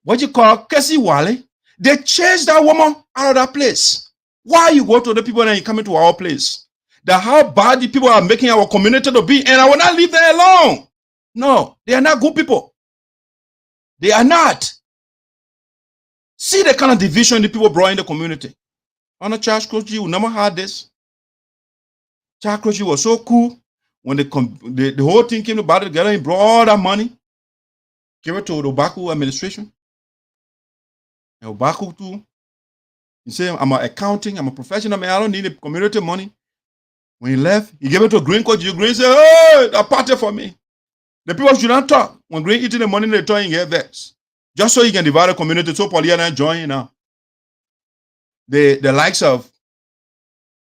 what you call Cassie Wally, they chased that woman out of that place. Why you go to the people and you come into our place? That how bad the people are making our community to be, and I will not leave them alone. No, they are not good people. They are not. See the kind of division the people brought in the community. On the Charles Croce, we never had this. Charles Croce was so cool. When the whole thing came about it together, he brought all that money, gave it to the Obaku administration. And Obaku too. He said, I'm an accounting, I'm a professional man, I don't need the community money. When he left, he gave it to Greene Cole Geleo. Greene said, hey, that party for me. The people should not talk. When Greene eating the money, they talk and get vexed. Just so he can divide the community, so Pauliana join now. The likes of,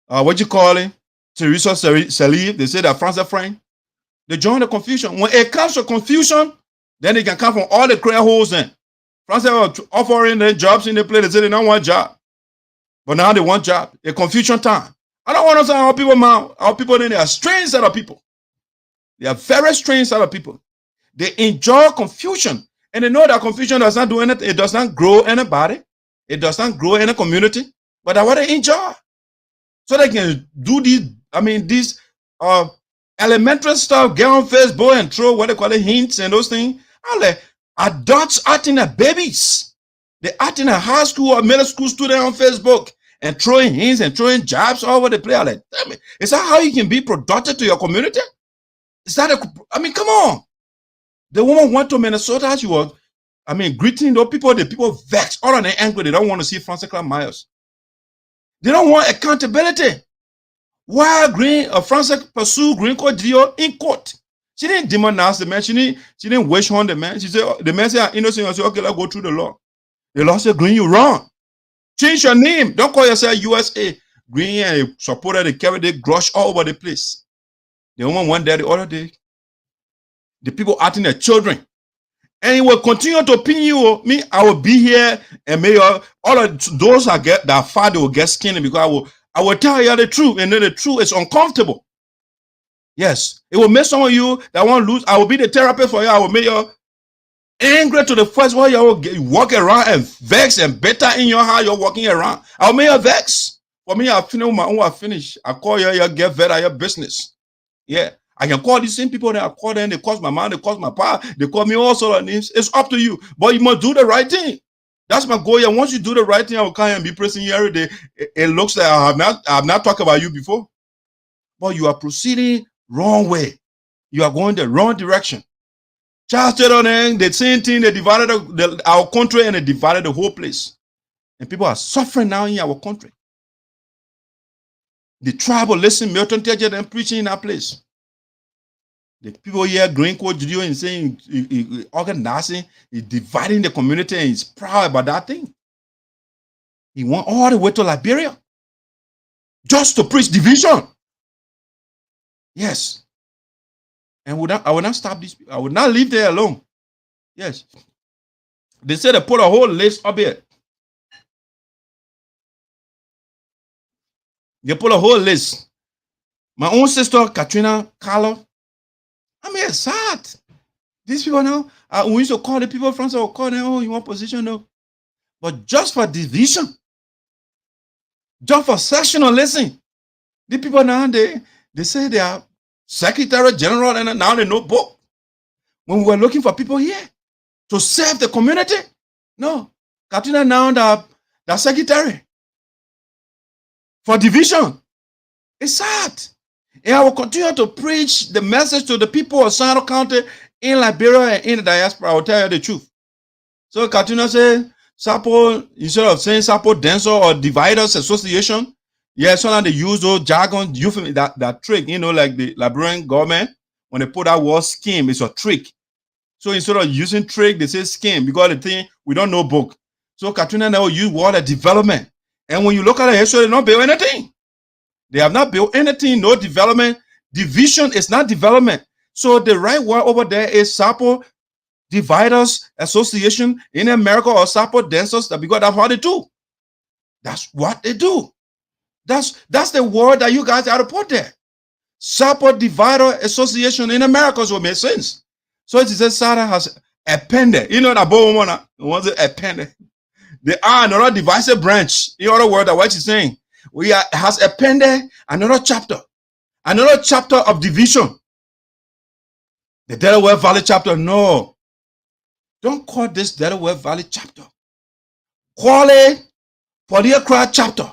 what you call it? Teresa Salif, they say that France are friend. They join the confusion. When it comes to confusion, then they can come from all the career holes in. France are offering their jobs in the place. They say they don't want a job. But now they want job. A confusion time. I don't want to say our people now. Our people, they are strange set of people. They are very strange set of people. They enjoy confusion. And they know that confusion does not do anything. It does not grow anybody. It does not grow any community. But that's what they enjoy. So they can do these elementary stuff, get on Facebook and throw what they call it hints and those things. Adults acting as babies. They acting as high school or middle school students on Facebook and throwing hints and throwing jabs all over the place. Like, damn it. Is that how you can be productive to your community? Is that come on. The woman went to Minnesota. She was, greeting those people. The people vexed, all on their angry. They don't want to see Francis Myers. They don't want accountability. Why Francis pursued Greene Cole Geleo in court? She didn't demonize the man. She didn't wish on the man. She said, the man said, innocent. I said, okay, let's go through the law. The law said, Greene, you're wrong. Change your name. Don't call yourself USA. Greene and a supporter, they carry the grudge all over the place. The woman went there the other day. The people acting their children. And he will continue to pin you. Me, I will be here, and may all of those that far, they will get skinny because I will tell you the truth, and then the truth is uncomfortable. Yes, it will make some of you that want to lose. I will be the therapist for you. I will make you angry to the first where you will walk around and vex and better in your heart. You're walking around. I will make you vex For me, I finish my own, I finish. I call you get better your business. Yeah. I can call these same people that I call them, they cost my money, they cost my power, they call me all sorts of names. It's up to you. But you must do the right thing. That's my goal. And once you do the right thing, I will come and be praising you every day. It looks like I have not talked about you before. But you are proceeding wrong way. You are going the wrong direction. Charles Taylor, the same thing, they divided our country and they divided the whole place. And people are suffering now in our country. The tribalism, Milton Teahjay, them preaching in that place. The people here, Greene Cole Geleo, and saying, he organizing, he's dividing the community, and he's proud about that thing. He went all the way to Liberia just to preach division. Yes. And I will not stop these people. I will not leave there alone. Yes. They said they put a whole list up here. They put a whole list. My own sister, Katrina Carlo. I mean, it's sad. These people now, we used to call the people from, so call them, oh, you want position? No. But just for division, just for sectionalism, the people now, they say they are Secretary General, and now they know both. When we were looking for people here to serve the community, no. Katrina now the secretary for division. It's sad. And I will continue to preach the message to the people of Sinoe County in Liberia and in the diaspora. I will tell you the truth. So Katrina said, Sarpo, instead of saying Sarpo Dancer or Dividers Association, yeah, sometimes they use those jargon, that trick, like the Liberian government, when they put that word scheme, it's a trick. So instead of using trick, they say scheme, because the thing, we don't know book. So Katrina now use word of development. And when you look at the history, they don't build anything. They have not built anything, no development. Division is not development. So the right word over there is Sarpo Dividers Association in America, or Sarpo Dancers, because that's what they do. That's what they do. That's the word that you guys have to put there. Sarpo Divider Association in America, so it makes sense. So it says Sarah has appended. That boy woman wants it appended. They are another divisive branch. In other words, what she's saying, has appended another chapter of division. The Delaware Valley chapter, no. Don't call this Delaware Valley chapter. Call it Polyacra chapter.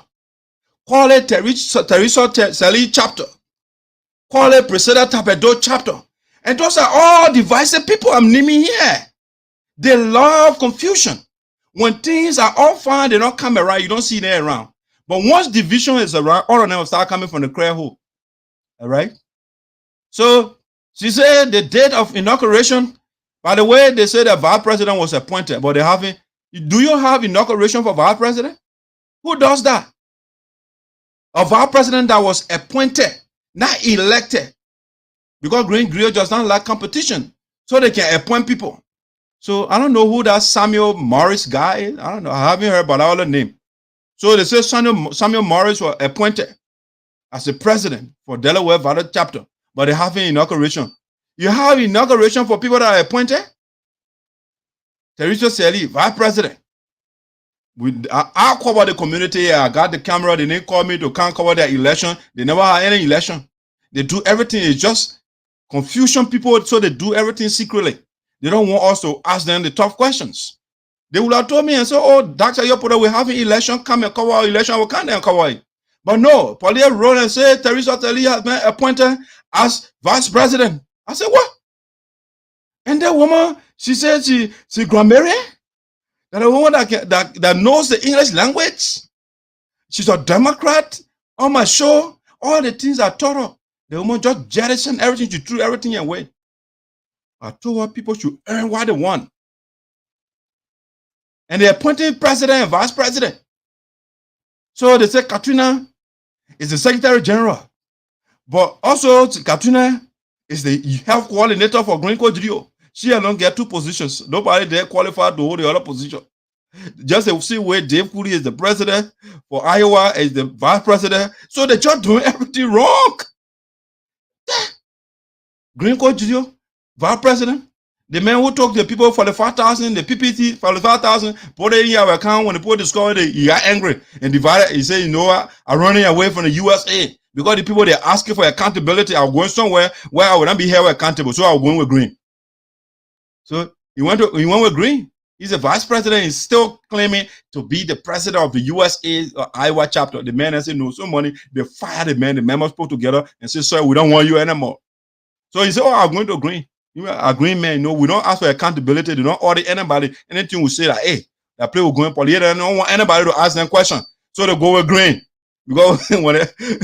Call it Teresa Seli chapter. Call it Preseda Tapedo chapter. And those are all divisive people I'm naming here. They love confusion. When things are all fine, they don't come around. You don't see them around. But once division is around, all of them will start coming from the clear hole. All right? So, she said the date of inauguration, by the way, they said the vice president was appointed, but they haven't. Do you have inauguration for vice president? Who does that? A vice president that was appointed, not elected. Because Greene Cole does not like competition, so they can appoint people. So I don't know who that Samuel Morris guy is. I don't know. I haven't heard about all the name. So they say Samuel Morris was appointed as a president for Delaware Valley chapter, but they have an inauguration. You have inauguration for people that are appointed? Teresa Seli, vice president. I cover the community here. I got the camera. They didn't call me to come cover their election. They never had any election. They do everything. It's just confusion people, so they do everything secretly. They don't want us to ask them the tough questions. They would have told me and said, oh, Dr. Yopoda, we have an election. Come and cover our election. We can't cover it. But no, Pauline wrote and said, Teresa Seli has been appointed as vice president. I said, what? And that woman, she said she grammarian. That a woman that knows the English language. She's a Democrat. On my show, all the things I taught her, the woman just jettisoned everything. She threw everything away. I told her people should earn what they want. And they appointed president and vice president. So they said Katrina is the secretary general. But also Katrina is the health coordinator for Greene Cole Geleo. She alone get 2 positions. Nobody there qualified to hold the other position. Just to see where Dave Cooley is the president, for Iowa is the vice president. So they're just doing everything wrong. Greene Cole Geleo, vice president. The man who took the people for the 5,000, the PPT for the 5,000, put it in our account. When the people discovered it, he got angry and divided. He said, you know what? I'm running away from the USA because the people, they're asking for accountability. I'm going somewhere where I would not be held accountable. So I'm going with Greene. So he went with Greene. He's a vice president. He's still claiming to be the president of the USA Iowa chapter. The man has said, no, so money. They fired the man. The members put together and said, sir, we don't want you anymore. So he said, oh, I'm going to Greene. You are a Greene man. No, we don't ask for accountability. They don't audit anybody. Anything we say that, hey, that play will go in police. They don't want anybody to ask them questions. So they go with Greene. Because when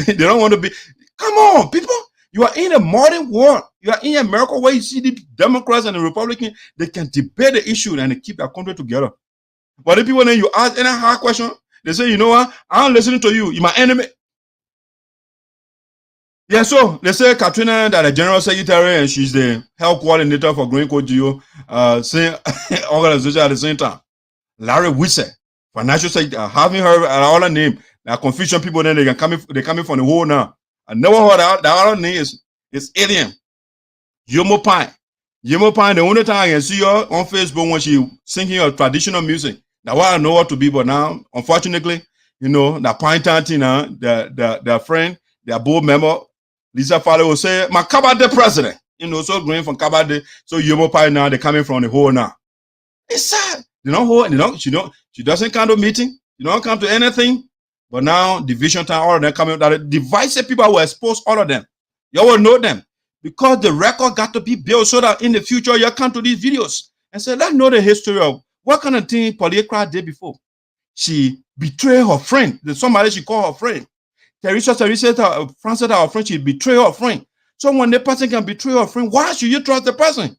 they don't want to be, come on, people. You are in a modern world. You are in America where you see the Democrats and the Republicans, they can debate the issue and they keep their country together. But the people, then you ask any hard question, they say, you know what? I'm listening to you. You're my enemy. Yeah, so they say Katrina, that the general secretary, and she's the health coordinator for Greene Cole Geleo, same organization at the same time. Larry Wisse, financial secretary, having her other name. Now confusion people, then they coming from the whole now. I never heard that other name is alien. Yomo Pine. Yomo Pine, the only time I can see her on Facebook when she singing her traditional music. Now what I know what to be, but now, unfortunately, you know, the Pine Tantina, their friend, their board member, Lisa Fowler will say, my Kabade president. You know, so Greene from Kabade. So Yomo Pine now, they're coming from the whole now. It's sad. They don't hold, she doesn't come to meeting. She don't come to anything. But now, division time, all of them coming, that divisive people will expose all of them. You will know them. Because the record got to be built so that in the future, you come to these videos and say, let's know the history of what kind of thing Poliakra did before. She betrayed her friend. There's somebody she called her friend. Teresa, Francis, her friend, she betrayed her friend. So when the person can betray her friend, why should you trust the person?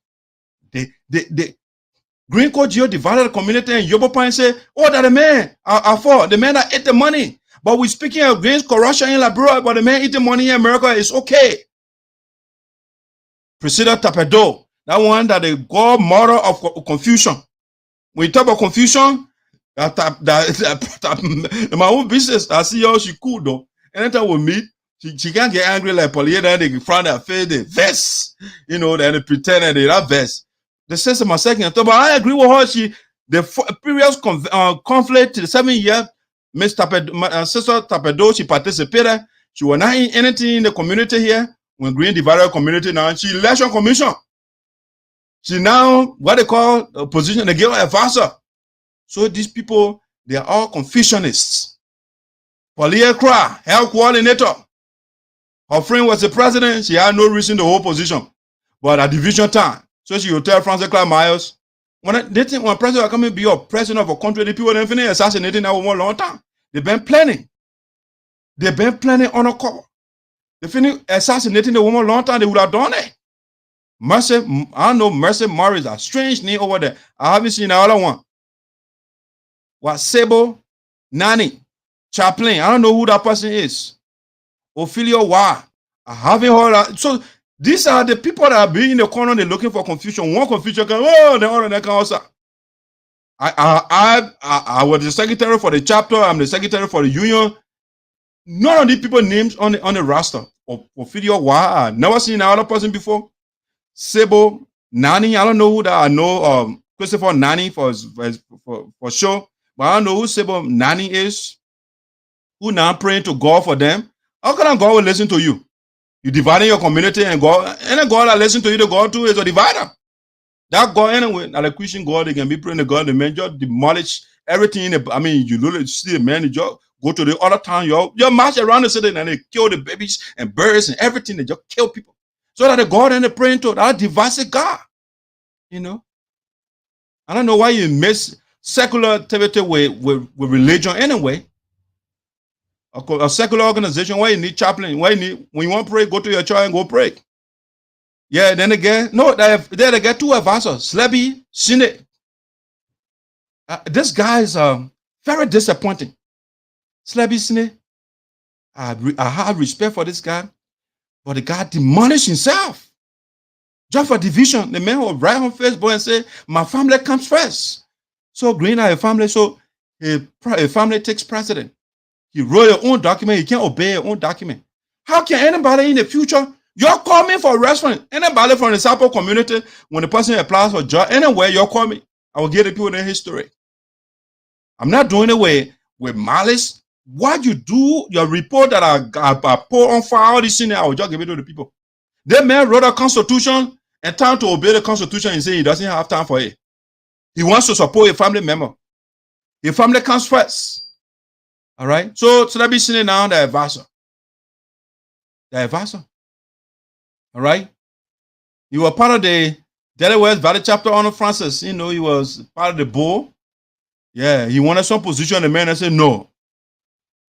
Greene Cole Geleo divided the community, and Yobo Pine say, oh, that the man are for the man that ate the money. But we're speaking against corruption in Liberia, but the man eating money in America is okay. Priscilla Tarpeh, that one that the godmother of confusion. When you talk about confusion, my own business, I see how she cool though. Anytime we meet, she can't get angry like Polyana, they front their face, they vest, you know, then they pretend that they have vest. The sense of my second, but I agree with her. The previous conflict, the 7 year, Miss Tarpeh, Sister Tarpeh, she participated. She was not in anything in the community here. When Greene divided the community now, she election commission. She now, what they call a position, they give her advisor. So these people, they are all confusionists. Poliakra, health coordinator. Her friend was the president. She had no reason to hold position. But at division time, so she will tell Francis Clark Myers, when they think when president coming to be a president of a country, the people don't finish assassinating that one long time. They've been planning. They've been planning on a cover. They finish assassinating the woman long time, they would have done it. Mercy, I know Mercy Morris, a strange name over there. I haven't seen the other one. What Sabo, Nani, Chaplain, I don't know who that person is. Ophelia Wah, I haven't heard that. So these are the people that are being in the corner, they're looking for confusion. One confusion can, oh, the other can also. I was the secretary for the chapter, I'm the secretary for the union. None of these people names on the roster. Ophelia Wah, I've never seen another person before. Sabo, Nani, I don't know who that. I know Christopher Nani for sure, but I don't know who Sabo Nani is. Who now praying to God for them? How can God will listen to you? You dividing your community and God, and God that listen to you, the God too is a divider. That God anyway, not a Christian God, they can be praying to God, the man just demolish everything. I mean, you literally see a man, you just go to the other town, you march around the city and they kill the babies and birds and everything, they just kill people. So that the God and the praying to that divisive God, you know. I don't know why you miss secular activity with religion anyway. A secular organization where you need chaplain, where you need, when you want to pray, go to your church and go pray. Yeah, then again, no, they get two advisors, Slebby, Sinoe. This guy is very disappointing. Slebby, Sinoe. I have respect for this guy. But the guy demolished himself. Just for division. The man will write on Facebook and say, my family comes first. So Greene has a family, so a family takes precedent. He wrote your own document, he can't obey your own document. How can anybody in the future You're coming for reference. Anybody from the Sarpo community, when the person applies for job, anywhere you're coming, I will give the people their history. I'm not doing it with malice. What you do, your report that I put on file, all this thing, I will just give it to the people. That man wrote a constitution and time to obey the constitution and say he doesn't have time for it. He wants to support a family member. Your family comes first. All right? So let me see now the advisor. The advisor. All right? You were part of the Delaware Valley chapter on Francis. He was part of the board. Yeah, he wanted some position. The man said no.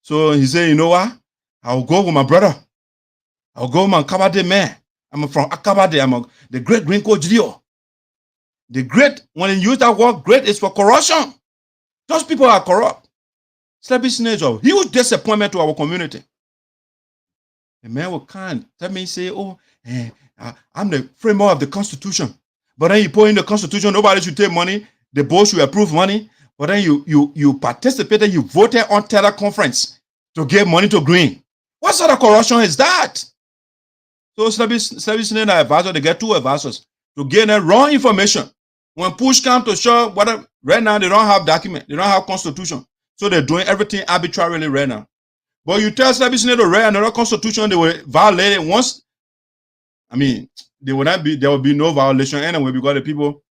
So he said, you know what? I'll go with my brother. I'll go with my Akabade man. I'm from Akabade. I'm the great Greene Cole Geleo. The great, when you use that word, great is for corruption. Those people are corrupt. Sleepy snakes, huge disappointment to our community. The man will come tell me, say, I'm the framework of the Constitution. But then you put in the Constitution, nobody should take money. The board should approve money. But then you participated, you voted on teleconference to give money to Greene. What sort of corruption is that? So Sleepy Snake advisor, they get two advisors to get the wrong information. When push comes to show, right now they don't have document, they don't have constitution. So they're doing everything arbitrarily right now. But you tell Sleepy Snake to write another constitution, they will violate it once. I mean, there will be no violation anyway because the people,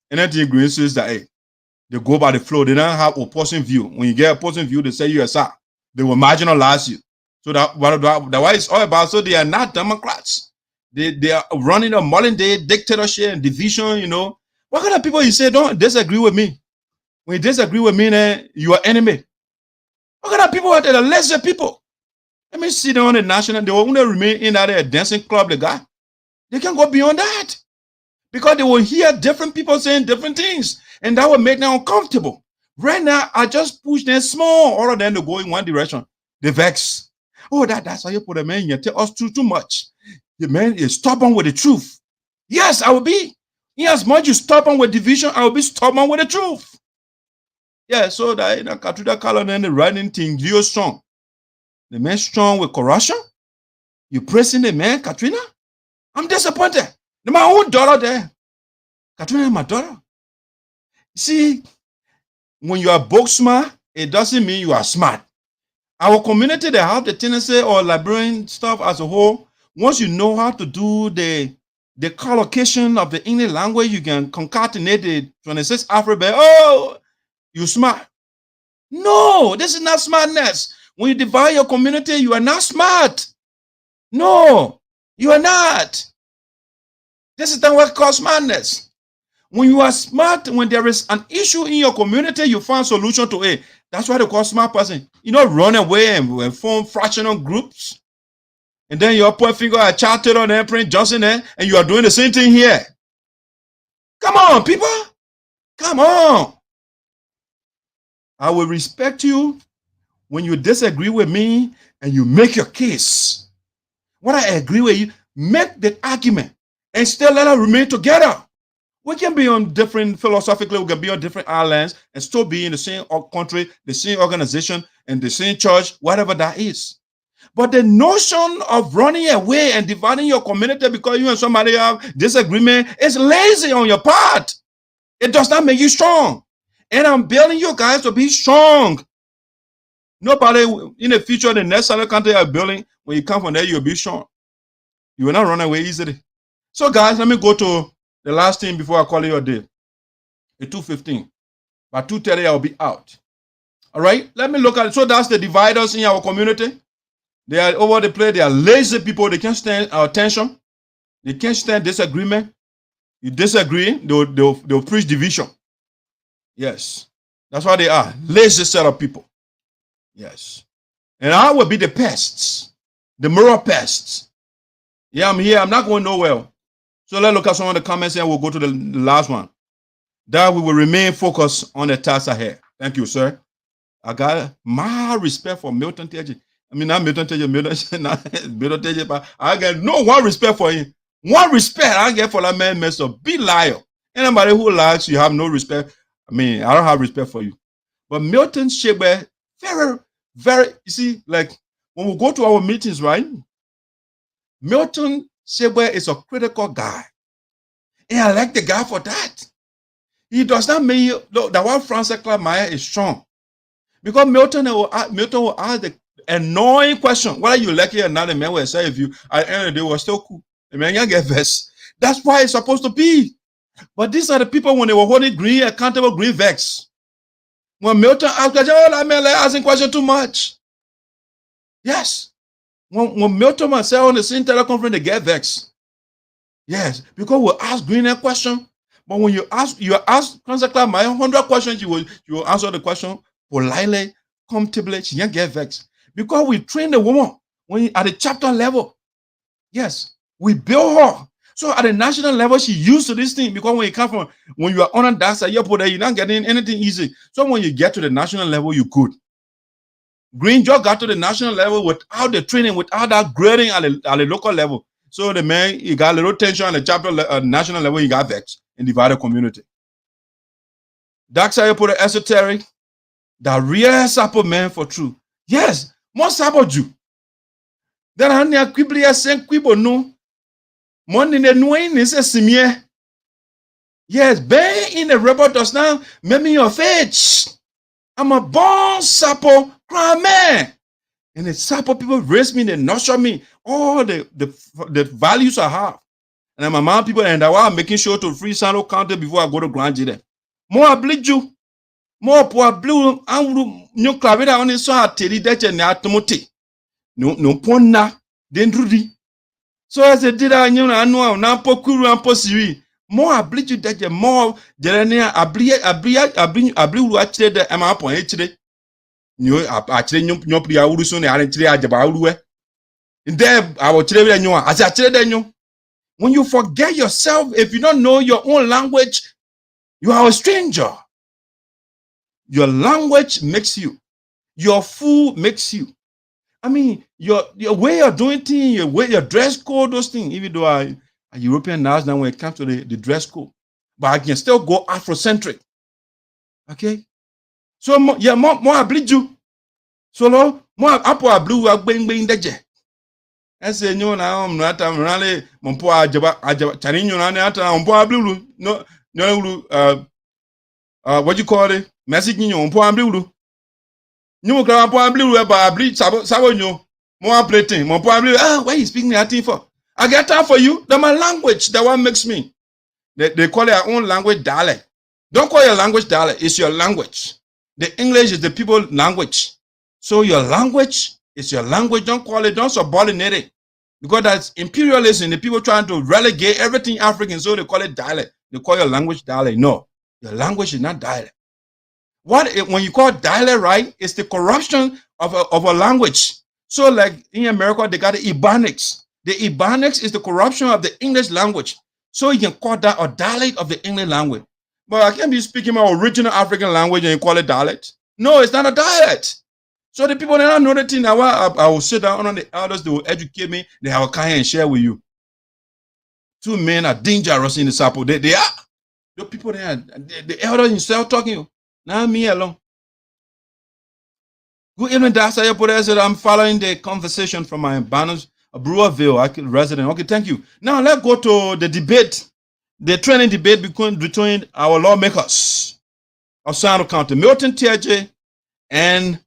anything Greene says that, hey, they go by the flow. They don't have opposing view. When you get opposing view, they say you are sad. They will marginalize you. So that's what it's all about. So they are not Democrats. They are running a modern day dictatorship and division, What kind of people you say don't disagree with me? When you disagree with me, then you are enemy. What kind of people are there? Lesser people. Let me see them on the national. They will only remain in that dancing club they got. They can go beyond that. Because they will hear different people saying different things. And that will make them uncomfortable. Right now, I just push them small. All of them to go in one direction. They vex. Oh, that's how you put a man in. You tell us too much. The man is stubborn with the truth. Yes, I will be. As much as you stubborn with division, I will be stubborn with the truth. Yeah, so that Katrina Kalon and the writing thing, you're strong. The man strong with corruption. You pressing the man, Katrina? I'm disappointed. My own daughter there. Katrina is my daughter. See, when you are book smart, it doesn't mean you are smart. Our community, they have the tendency or librarian stuff as a whole. Once you know how to do the collocation of the English language, you can concatenate the 26 alphabet. Oh, you smart. No, this is not smartness. When you divide your community, you are not smart. No, you are not. This is not what calls smartness. When you are smart, when there is an issue in your community, you find solution to it. That's why they call smart person. You don't run away and form fractional groups. And then you point finger at Charles Taylor and Emperor Johnson there, and you are doing the same thing here. Come on, people. Come on. I will respect you when you disagree with me and you make your case. When I agree with you, make the argument and still let us remain together. We can be on different, philosophically, we can be on different islands and still be in the same country, the same organization, and the same church, whatever that is. But the notion of running away and dividing your community because you and somebody have disagreement is lazy on your part. It does not make you strong. And I'm building you guys to be strong. Nobody in the future, the next other country are building, when you come from there, you'll be strong. You will not run away easily. So guys, let me go to the last thing before I call it your day. It's 2:15. By 2:30, I'll be out. All right, let me look at it. So that's the dividers in our community. They are over the place. They are lazy people. They can't stand our tension. They can't stand disagreement. You disagree, they'll preach division. Yes, that's why they are. Lazy set of people. Yes. And I will be the pests, the moral pests. Yeah, I'm here. I'm not going nowhere. So let's look at some of the comments and we'll go to the last one. That we will remain focused on the task ahead. Thank you, sir. I got my respect for Milton Teahjay. I mean, not Milton Teahjay, Milton Teahjay, but I got no one respect for him. One respect I get for that man, Mr. Be liar. Anybody who lies, you have no respect. I mean, I don't have respect for you. But Milton Teahjay, very, very, you see, like when we go to our meetings, right? Milton Chea is a critical guy. And I like the guy for that. He does not mean that what Francis Clamayer is strong. Because Milton will ask the annoying question, whether you like it or not, the man will say if you at the end of the day was still cool. The man you get vexed. That's why it's supposed to be. But these are the people when they were holding Greene accountable, Greene vexed. When Milton asked, oh, that man like asking question too much. Yes. When Milton was on the same teleconference, they get vexed. Yes, because we'll ask Greene a question. But when you ask Francis Clamayer 100 questions, you will answer the question politely, comfortably. She can't get vexed. Because we train the woman at the chapter level. Yes, we build her. So at the national level, she used to this thing. Because when you come from, when you are on that side, you're not getting anything easy. So when you get to the national level, you could. Greene just got to the national level without the training, without that grading at the local level. So the man, he got a little tension on the chapter national level, he got vexed in divided community. That's how you put an esoteric, the real Sarpo man for true. Yes, more Sarpo Jew. Then I need a quibbly send quibble no. Money the knowing is a simie. Yes, being in the rebel does now make me of age. I'm a born Sarpo man. And the Sarpo people raise me, they nurture me. All the values I have. And my mom people, and I'm making sure to free Sinoe County before I go to Grand Jide. More oblige you. More poor blue, and no clavida on his saw Teddy Dutch and Atomote. No ponna, then Rudy. So as I did, I knew now Pokuru and Posiri. More oblige you that more Jerenia, Abli watch the Emma point today. You actually no Pia soon, I didn't tell you. And there, I will tell you, as I tell you, when you forget yourself, if you don't know your own language, you are a stranger. Your language makes you. Your food makes you. I mean, your way of doing things, your dress code, those things, even though I'm a European now when it comes to the dress code. But I can still go Afrocentric. Okay? So, yeah, more oblige you. So, more apple blue, bang, deje. I say, no, now I'm not really Mompoa Chanino, Mompoa blue. No, what you call it? Message you on Poa blue. No, Grandpa blue, but I bleed Sabo, more plating, Mompoa blue. Ah, why are you speaking that thing for? I get time for you. That's my language. That one makes me. They call their own language dialect. Don't call your language dialect, it's your language. The English is the people's language. So your language is your language. Don't call it, don't subordinate it. Because that's imperialism. The people trying to relegate everything African, so they call it dialect. They call your language dialect. No, your language is not dialect. When you call dialect, right, it's the corruption of a language. So like in America, they got the Ebonics. The Ebonics is the corruption of the English language. So you can call that a dialect of the English language. But I can't be speaking my original African language and you call it dialect. No, it's not a dialect. So the people that don't know the thing, now I will sit down on the elders, they will educate me, they have a kind and share with you. Two men are dangerous in the Sarpo. They are. The people there, the elders himself talking. Now me alone. Good evening, Dr. I said I'm following the conversation from my banners, Brewerville resident. Okay, thank you. Now let's go to the debate, the training debate between our lawmakers of Sinoe County, Milton Teahjay and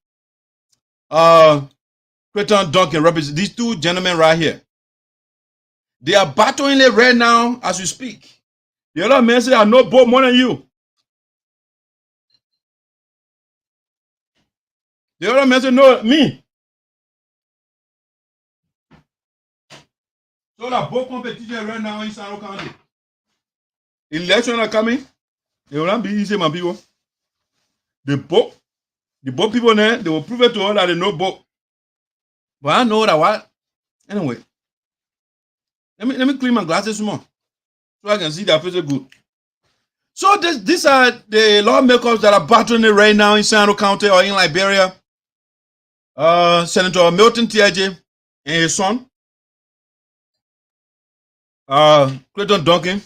Crayton Duncan represent these two gentlemen right here. They are battling it right now as we speak. The other men say I know both more than you. The other men say no, me. So that both competition right now in Sinoe County. Election are coming. It will not be easy, my people. The both people there, they will prove it to all that they know both. But I know that what? Anyway. Let me clean my glasses more. So I can see their face good. So these are the lawmakers that are battling it right now in Sinoe County or in Liberia. Senator Milton Teahjay and his son. Crayton Duncan.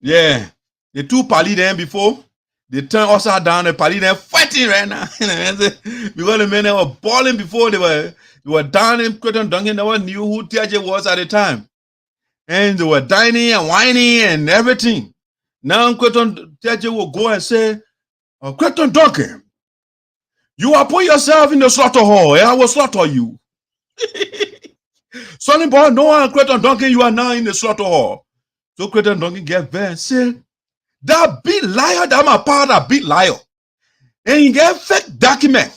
Yeah. The two party them before. They turn upside down, the party them fighting right now. Because the men were balling before they were down in Crayton Duncan, no one knew who Teahjay was at the time. And they were dining and whining and everything. Now Crayton Teahjay will go and say, Crayton Duncan, you are put yourself in the slaughter hall, and I will slaughter you. Sonny boy, no one, Crayton Duncan, you are now in the slaughter hall. So Crayton Duncan get back and say, that big liar, that my part, that big liar. And he get fake document.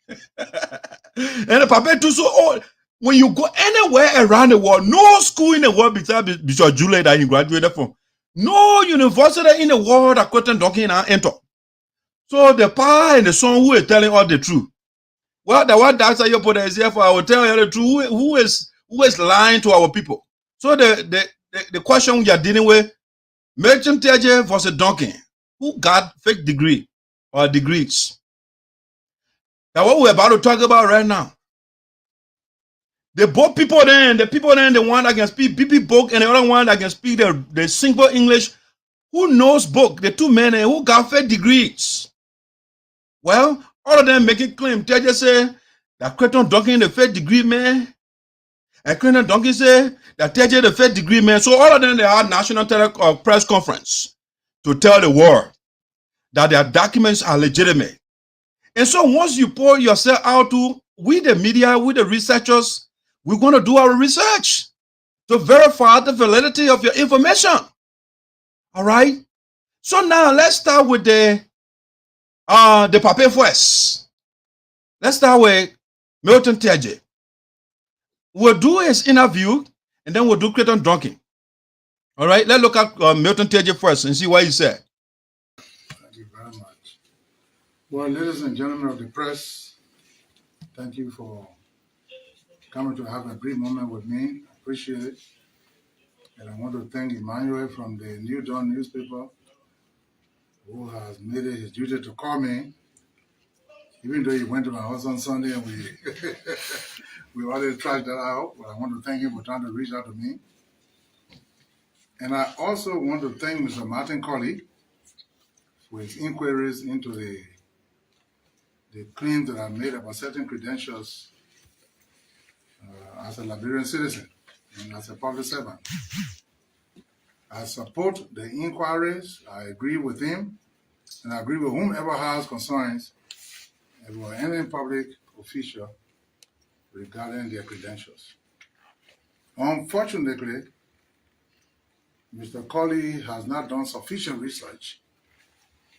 And the papa too, so when you go anywhere around the world, no school in the world besides Bishop Julie that he graduated from, no university in the world that Crayton Duncan enter. So the power and the son who is telling all the truth. Well, the one that's you put is here for I will tell you the truth. Who is lying to our people? So the question we are dealing with, Milton Teahjay versus Duncan, who got fake degree or degrees. Now what we're about to talk about right now. The both people then, the one that can speak BP book and the other one that can speak the simple English, who knows book, the two men who got fake degrees. Well, all of them making claim. Teahjay say that Crayton Duncan the fake degree man, and Crayton Duncan say that Teahjay the fake degree man. So all of them they had national press conference to tell the world that their documents are legitimate. And so once you pour yourself out to we the media, we the researchers, we're going to do our research to verify the validity of your information. All right. So now let's start with the paper first. Let's start with Milton Teahjay. We'll do his interview and then we'll do Crayton Duncan. All right. Let's look at Milton Teahjay first and see what he said. Thank you very much. Well, ladies and gentlemen of the press, thank you for coming to have a brief moment with me. I appreciate it. And I want to thank Emmanuel from the New Dawn newspaper who has made it his duty to call me, even though he went to my house on Sunday and we already trashed that out. But I want to thank him for trying to reach out to me. And I also want to thank Mr. Martin Colley for his inquiries into the claims that I made about certain credentials as a Liberian citizen and as a public servant. I support the inquiries. I agree with him, and I agree with whomever has concerns about any public official regarding their credentials. Unfortunately, Mr. Colley has not done sufficient research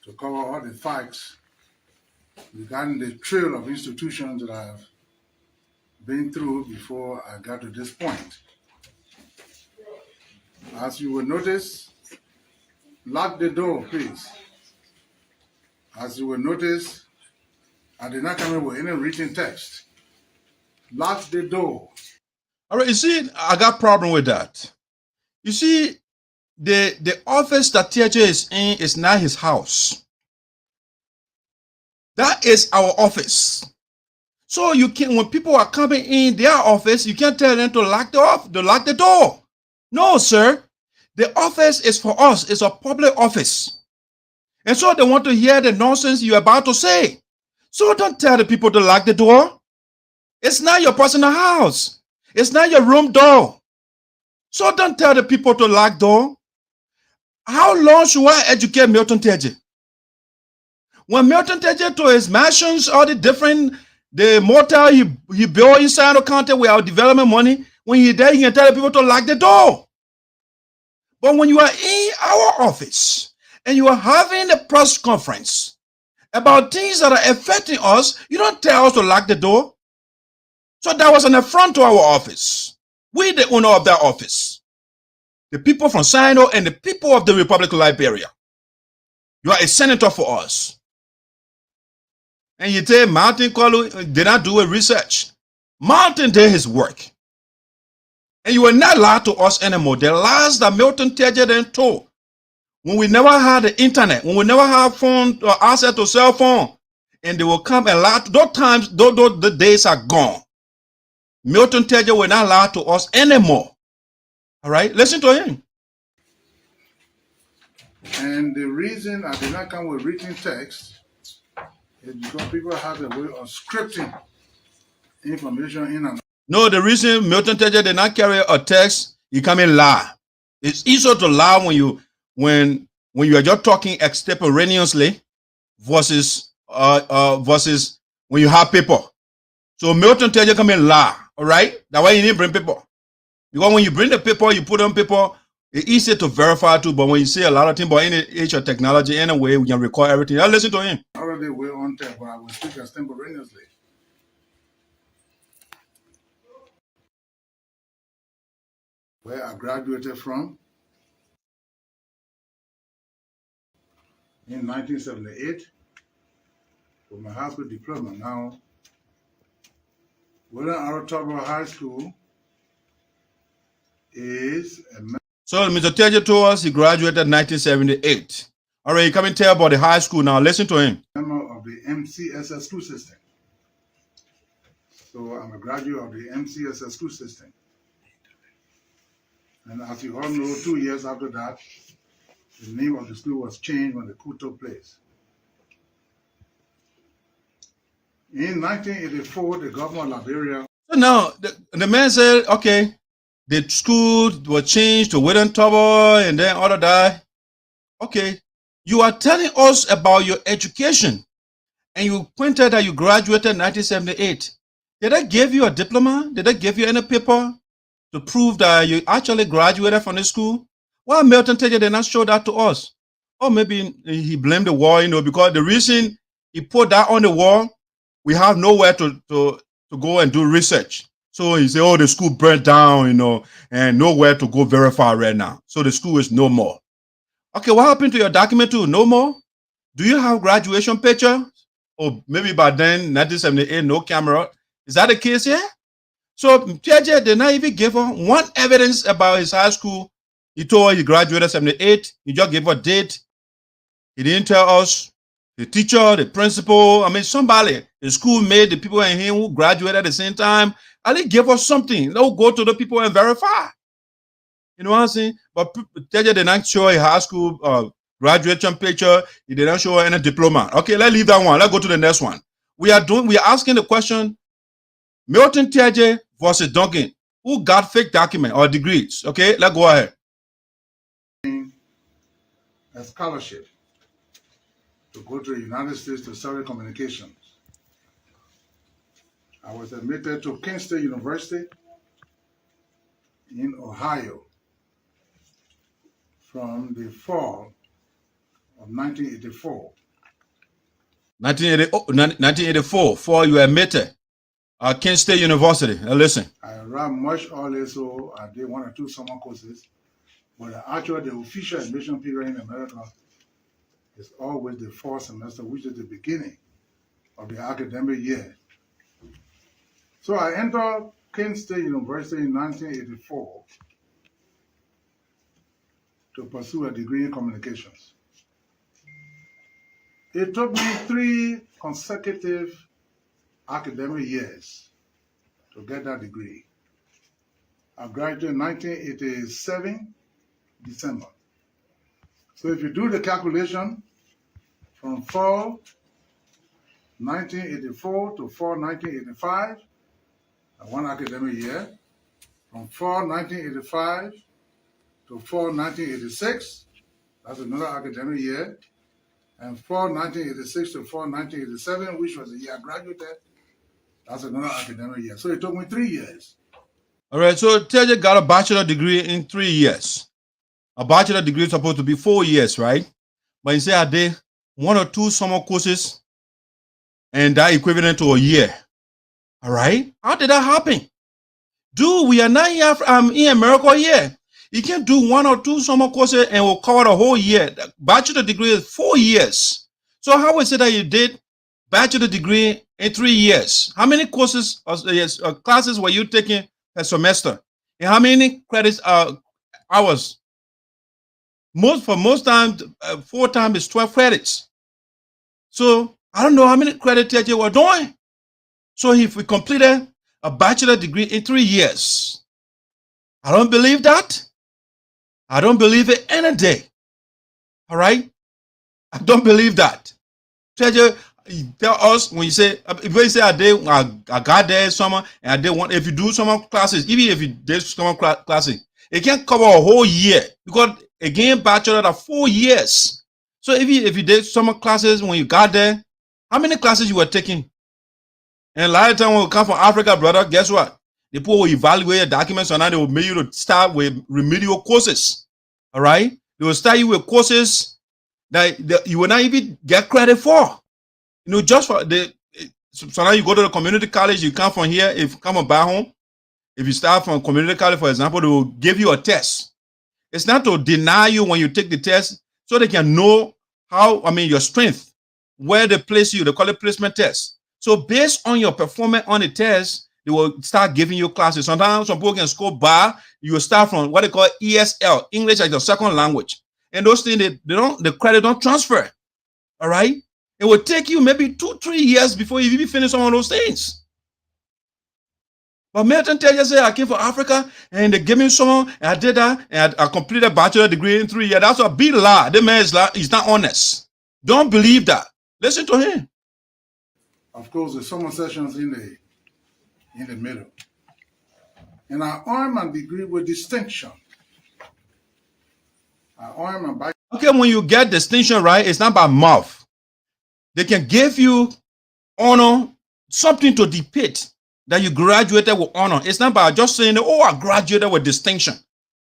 to cover all the facts regarding the trail of institutions that I have been through before I got to this point. As you will notice, lock the door, please. As you will notice, I did not come in with any written text. Lock the door. All right, you see, I got a problem with that. You see, the office that Teahjay is in is not his house. That is our office. So you can, when people are coming in their office, you can't tell them to lock the door. No, sir. The office is for us. It's a public office. And so they want to hear the nonsense you're about to say. So don't tell the people to lock the door. It's not your personal house. It's not your room door. So don't tell the people to lock door. How long should I educate Milton Teahjay? When Milton Teahjay to his mansions, all the motel he built inside the county with our development money, when he there, he can tell the people to lock the door. But when you are in our office and you are having a press conference about things that are affecting us, you don't tell us to lock the door. So that was an affront to our office. We the owner of that office. The people from Sinoe and the people of the Republic of Liberia. You are a senator for us. And you say Martin Colley did not do a research. Martin did his work. And you will not lie to us anymore. The lies that Milton Teahjay then told, when we never had the internet, when we never had phone or access to cell phone, and they will come and lie. Those times, the days are gone. Milton Teahjay will not lie to us anymore. All right, listen to him. And the reason I did not come with written text is because people have a way of scripting information in and No, the reason Milton Teahjay did not carry a text You come in lie. It's easier to lie when you are just talking extemporaneously versus when you have people. So Milton Teahjay come in lie, all right? That's why you need to bring people. Because when you bring the people, you put on people, it's easy to verify too, but when you say a lot of things about any age of technology, anyway, we can record everything. I'll listen to him. Already we're on tape, but I will speak extemporaneously. Where I graduated from in 1978 with my high school diploma. Now, William R. Tarpeh High School is a... So Mr. Teahjay told us he graduated in 1978. All right, you come and tell about the high school now. Listen to him. Member of the MCSS school system. So I'm a graduate of the MCSS school system. And as you all know, 2 years after that, the name of the school was changed when the coup took place. In 1984, the government of Liberia... So now, the man said, okay, the school was changed to William Tarpeh and then all of that. Okay, you are telling us about your education and you pointed that you graduated in 1978. Did they give you a diploma? Did they give you any paper to prove that you actually graduated from the school? Why Milton Teahjay did not show that to us? Or maybe he blamed the war, because the reason he put that on the wall, we have nowhere to go and do research. So he said, oh, the school burnt down, and nowhere to go verify right now. So the school is no more. Okay, what happened to your document too? No more? Do you have graduation picture? Or maybe by then, 1978, no camera. Is that the case here? So Teahjay did not even give her one evidence about his high school. He told her he graduated 78. He just gave her a date. He didn't tell us the teacher, the principal, somebody, the schoolmate, the people in him who graduated at the same time. At least give us something. They'll go to the people and verify. You know what I'm saying? But Teahjay did not show a high school graduation picture. He did not show any diploma. Okay, let's leave that one. Let's go to the next one. We are asking the question, Milton Teahjay versus Duncan. Who got fake document or degrees? Okay, let's go ahead. A scholarship to go to the United States to study communications. I was admitted to Kent State University in Ohio from the fall of 1984. 1984, fall you admitted. Kent State University. Now listen. I ran much earlier, so I did 1 or 2 summer courses. But the official admission period in America is always the fall semester, which is the beginning of the academic year. So I entered Kent State University in 1984 to pursue a degree in communications. It took me 3 consecutive academic years to get that degree. I graduated in 1987, December. So if you do the calculation from fall 1984 to fall 1985, one academic year, from fall 1985 to fall 1986, that's another academic year, and fall 1986 to fall 1987, which was the year I graduated, that's another academic year. So it took me 3 years. All right, so Teahjay got a bachelor degree in 3 years. A bachelor degree is supposed to be 4 years, right? But he said I did 1 or 2 summer courses, and that equivalent to a year. All right, how did that happen? Dude, we are not here in America here. You can't do 1 or 2 summer courses and we'll cover the whole year. The bachelor degree is 4 years. So how is it that you did bachelor degree in 3 years? How many courses or classes were you taking per semester? And how many credits hours? Most times, 4 times is 12 credits. So I don't know how many credits you were doing. So if we completed a bachelor degree in 3 years, I don't believe that. I don't believe it any day. All right? I don't believe that. Tell us when you say, I got there summer and I did one. If you do summer classes, even if you did summer classes, It can't cover a whole year because again, bachelor are 4 years. So if you did summer classes when you got there, how many classes you were taking? And a lot of time when we come from Africa, brother, guess what? The people will evaluate your documents and now they will make you to start with remedial courses. All right? They will start you with courses that you will not even get credit for. You know, just for the so now you go to the community college, you come from here, if you come from back home, if you start from community college, for example, they will give you a test. It's not to deny you when you take the test, so they can know your strength, where they place you. They call it placement test. So based on your performance on the test, they will start giving you classes. Sometimes some people can score bar. You will start from what they call ESL, English as your second language. And those things, the credit don't transfer. All right? It will take you maybe 2-3 years before you even finish some of those things. But Milton Teahjay said, I came from Africa and they gave me some, and I did that, and I completed a bachelor degree in 3 years. That's a big lie. The man is not honest. Don't believe that. Listen to him. Of course, the summer sessions in the middle. And I earned my degree with distinction. Okay, when you get distinction, right, it's not by mouth. They can give you honor, something to depict that you graduated with honor. It's not by just saying, oh, I graduated with distinction.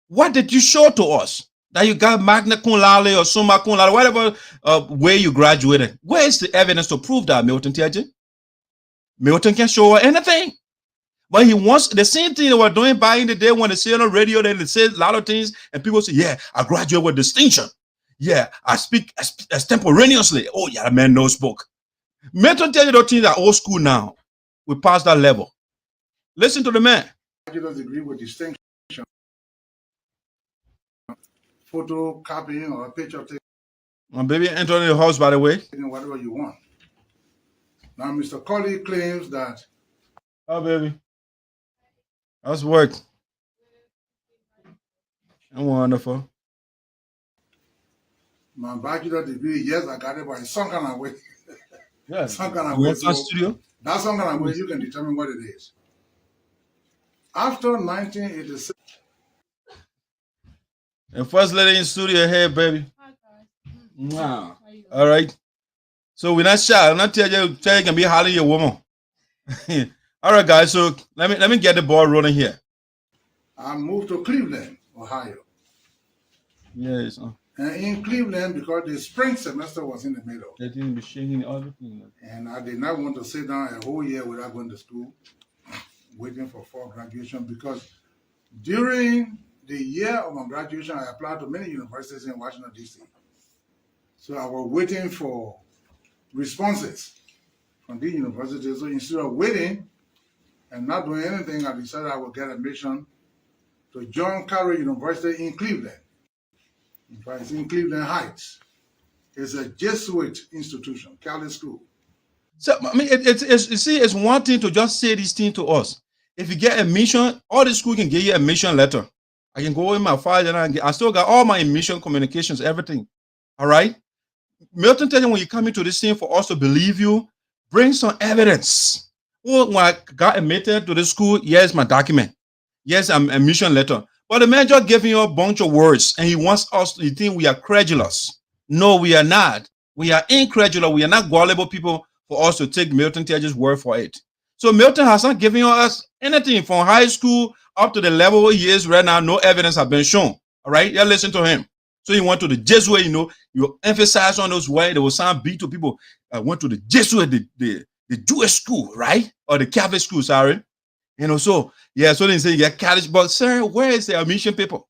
What did you show to us? That you got magna cum laude or summa cum laude, whatever way you graduated. Where is the evidence to prove that, Milton Teahjay? Milton can show anything. But he wants the same thing they were doing back in the day when they say on the radio, they say a lot of things, and people say, yeah, I graduated with distinction. Yeah, I speak extemporaneously. Oh, yeah, that man knows book. Milton Teahjay those things are old school now. We passed that level. Listen to the man. Bachelor's degree with distinction. Photo copying or a picture taking. My baby entering the house, by the way. Whatever you want. Now, Mr. Colley claims that. Oh, baby. That's work. I'm wonderful. My bachelor degree, yes, I got it, but it's some kind of way. Yeah. Some kind of way. So studio? That's some kind of way you can determine what it is. After 1986. And first lady in studio here, baby. Hi, guys. Wow. All right. So we're not shy. I'm not telling you can be hollering your woman. All right, guys. So let me get the ball rolling here. I moved to Cleveland, Ohio. Yes. And in Cleveland, because the spring semester was in the middle. They didn't be shaking everything. And I did not want to sit down a whole year without going to school, waiting for fall graduation, because during the year of my graduation, I applied to many universities in Washington, D.C. So I was waiting for responses from the universities. So instead of waiting and not doing anything, I decided I would get admission to John Carroll University in Cleveland. In fact, it's in Cleveland Heights. It's a Jesuit institution, Catholic school. So I mean, it's one thing to just say these things to us. If you get admission, all the school can give you admission letter. I can go in my file and I still got all my admission communications, everything. All right. Milton Teahjay, when you come into this thing for us to believe you, bring some evidence. Well, when I got admitted to the school, here's my document. Yes, I'm admission letter. But the man just giving you a bunch of words and he wants us to think we are credulous. No, we are not. We are incredulous. We are not gullible people for us to take Milton Teahjay's word for it. So Milton has not given us anything from high school up to the level he is right now. No evidence has been shown. All right, yeah, listen to him. So he went to the Jesuit, you emphasize on those words. They will sound big to people. I went to the Jesuit, the Jewish school, right? Or the Catholic school, sorry. So they say you get college, but sir, where is the admission people?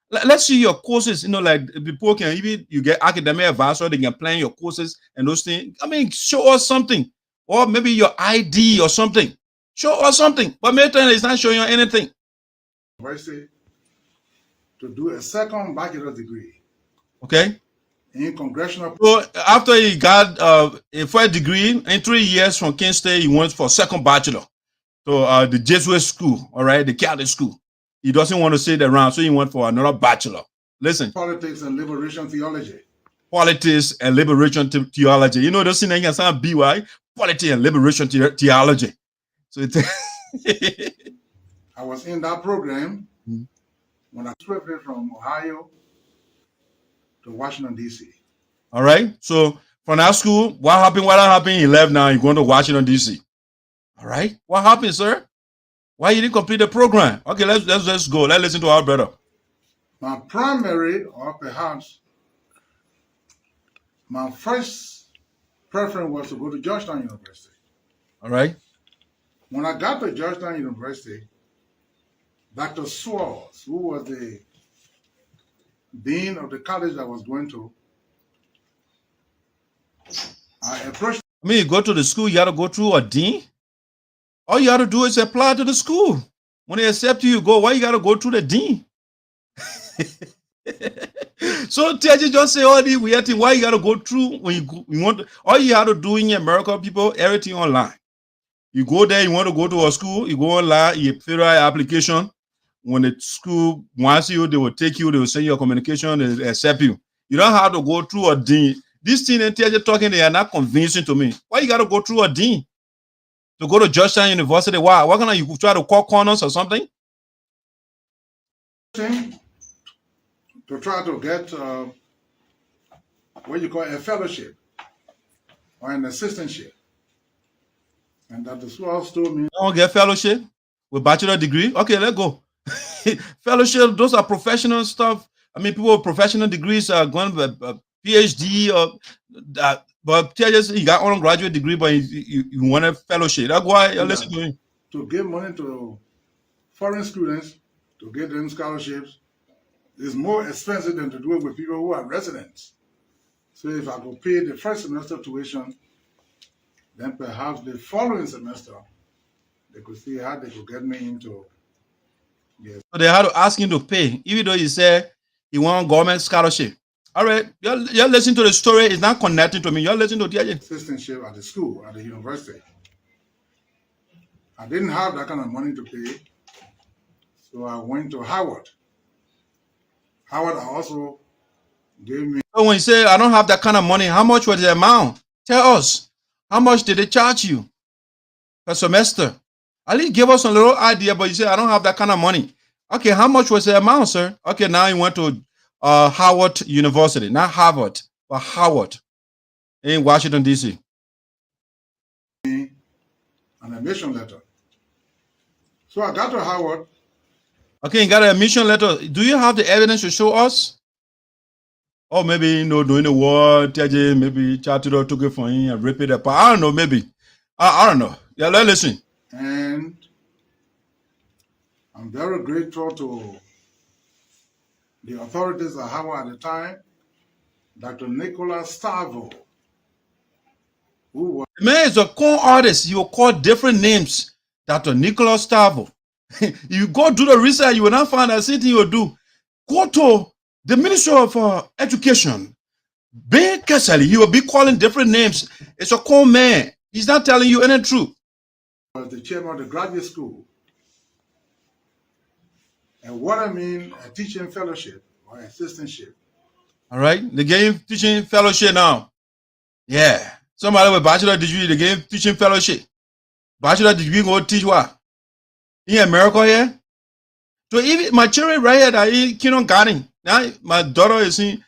Let's see your courses, like people can even, you get academic advisor, they can plan your courses and those things. I mean, show us something. Or maybe your ID or something. Show us something. But Milton is not showing you anything. University to do a second bachelor degree. Okay. In congressional. So after he got a first degree in 3 years from Kent State, he went for second bachelor. So the Jesuit school, all right, the Catholic school. He doesn't want to sit around, so he went for another bachelor. Listen. Politics and liberation theology. Politics and liberation theology. Those things can sound BY. Politics and liberation theology. So I was in that program when I transferred from Ohio to Washington, D.C. All right. So from that school, what happened? What happened? He left now. He's going to Washington, D.C. All right. What happened, sir? Why you didn't complete the program? Okay, let's go. Let's listen to our brother. My primary, or perhaps my first preference, was to go to Georgetown University. All right. When I got to Georgetown University, Dr. Swartz, who was the dean of the college I was going to, I approached. I mean, you go to the school, you got to go through a dean. All you got to do is apply to the school. When they accept you, you go. Why you got to go through the dean? So Teahjay just say all these weird things. Why you got to go through when you want to, all you have to do in America, people, everything online. You go there, you want to go to a school, you go online, you fill out an application. When the school wants you, they will take you, they will send you a communication, they accept you. You don't have to go through a dean. This thing that Teahjay talking, they are not convincing to me. Why you got to go through a dean? To go to Georgetown University? Why? What can you try to cut corners or something? To try to get what you call a fellowship or an assistantship. And Dr. Swartz told me, I don't get fellowship with bachelor degree. Okay, let's go. Fellowship, those are professional stuff. I mean, people with professional degrees are going to PhD or that. But Teahjay, he got undergraduate degree, but you want a fellowship. That's why you listen to him. To give money to foreign students, to get them scholarships, is more expensive than to do it with people who are residents. So if I could pay the first semester tuition, then perhaps the following semester, they could see how they could get me into. Yes. So they had to ask him to pay, even though he said he want government scholarship. All right, you're listening to the story. It's not connecting to me. You're listening to Teahjay. Assistantship at the school, at the university. I didn't have that kind of money to pay, so I went to Howard. Howard also gave me. So when you say, I don't have that kind of money, how much was the amount? Tell us. How much did they charge you per semester? At least give us a little idea, but you say, I don't have that kind of money. Okay, how much was the amount, sir? Okay, now you went to Howard University. Not Harvard, but Howard in Washington, D.C. An admission letter. So I got to Howard. Okay, you got an admission letter. Do you have the evidence to show us? Or maybe, you know, doing the war, Teahjay, maybe Chatiro took it from him and ripped it apart. I don't know, maybe. I don't know. Yeah, let's listen. And I'm very grateful to the authorities at Howard at the time, Dr. Nicholas Stavo, who was. The man is a con artist. He will call different names. Dr. Nicholas Stavo. You go do the research, you will not find that same thing you will do. Go to the Ministry of Education. Ben Kesali, he will be calling different names. It's a con man. He's not telling you any truth. Was the chairman of the graduate school. And what I mean, a teaching fellowship or assistantship. All right, they gave teaching fellowship now. Yeah, somebody with bachelor degree, they gave teaching fellowship. Bachelor degree go teach what? In America here? So even my children right here that in kindergarten. Now my daughter is in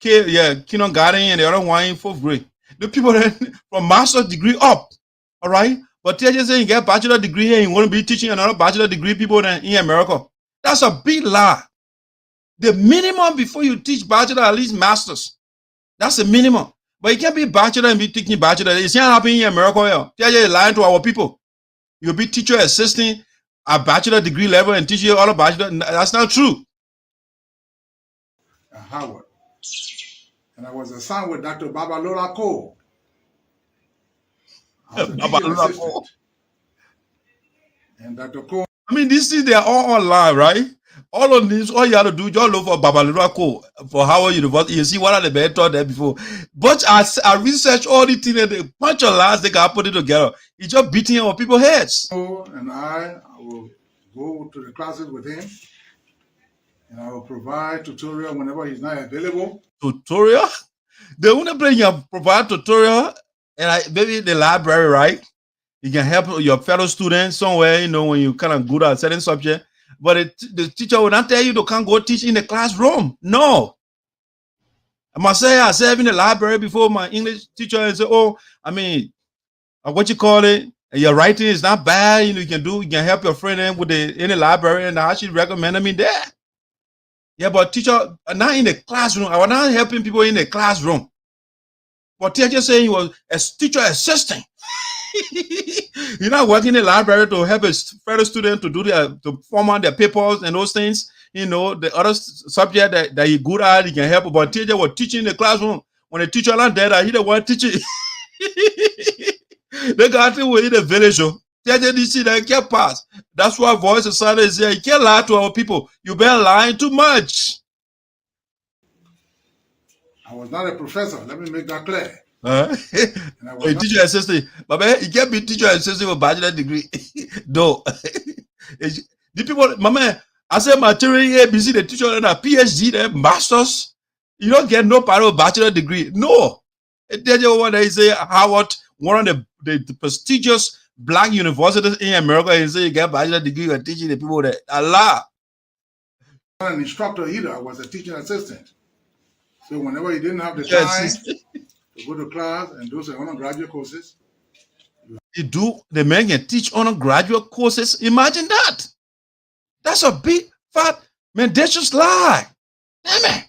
kindergarten and the other one in 4th grade. The people that from master's degree up. All right. But Teahjay saying you get bachelor degree here, you want to be teaching another bachelor degree people than in America. That's a big lie. The minimum before you teach bachelor, at least masters. That's the minimum. But you can't be bachelor and be teaching bachelor. It's not happening in America. Teahjay is lying to our people. You'll be teacher assisting at bachelor degree level and teach you all the bachelor. That's not true. At Howard. And I was assigned with Dr. Babalola Cole. And Dr. Cole. I mean, these things, they are all online, right? All of this, all you have to do, just look for Babalola Cole for Howard University. You see what are the better taught there before. But I research all these things and a bunch of lies they got put it together. He's just beating on people's heads. And I will go to the classes with him. And I will provide tutorial whenever he's not available. Tutorial? They want to provide tutorial and maybe the library, right? You can help your fellow students somewhere, you know, when you kind of good at a certain subject. But the teacher will not tell you to come go teach in the classroom. No. I must say, I served in the library before my English teacher and say, oh, I mean, what you call it? Your writing is not bad. You can help your friend in the library, and I should recommend me there. Yeah, but teacher, not in the classroom. I was not helping people in the classroom. But teacher saying he was a teacher assistant. You're not working in the library to help a fellow student to format their papers and those things. The other subject that you're good at, you can help. But teacher was teaching in the classroom. When the teacher not there, he the one teaching. They got him in the village. Teacher didn't see that can't pass. That's why Voice of Sunday is here. You can't lie to our people. You been lying too much. I was not a professor. Let me make that clear. A teacher assistant. But man, you can't be teacher assistant with a bachelor degree. No. The people, my man, I said my theory ABC, the teacher and a PhD, the masters. You don't get no part of a bachelor degree. No. They say Howard, one of the prestigious black universities in America, and say you get a bachelor degree and teaching the people that Allah. I was not an instructor either. I was a teaching assistant. So whenever you didn't have the time to go to class and do some undergraduate courses, the man can teach undergraduate courses. Imagine that. That's a big fat mendacious lie. Damn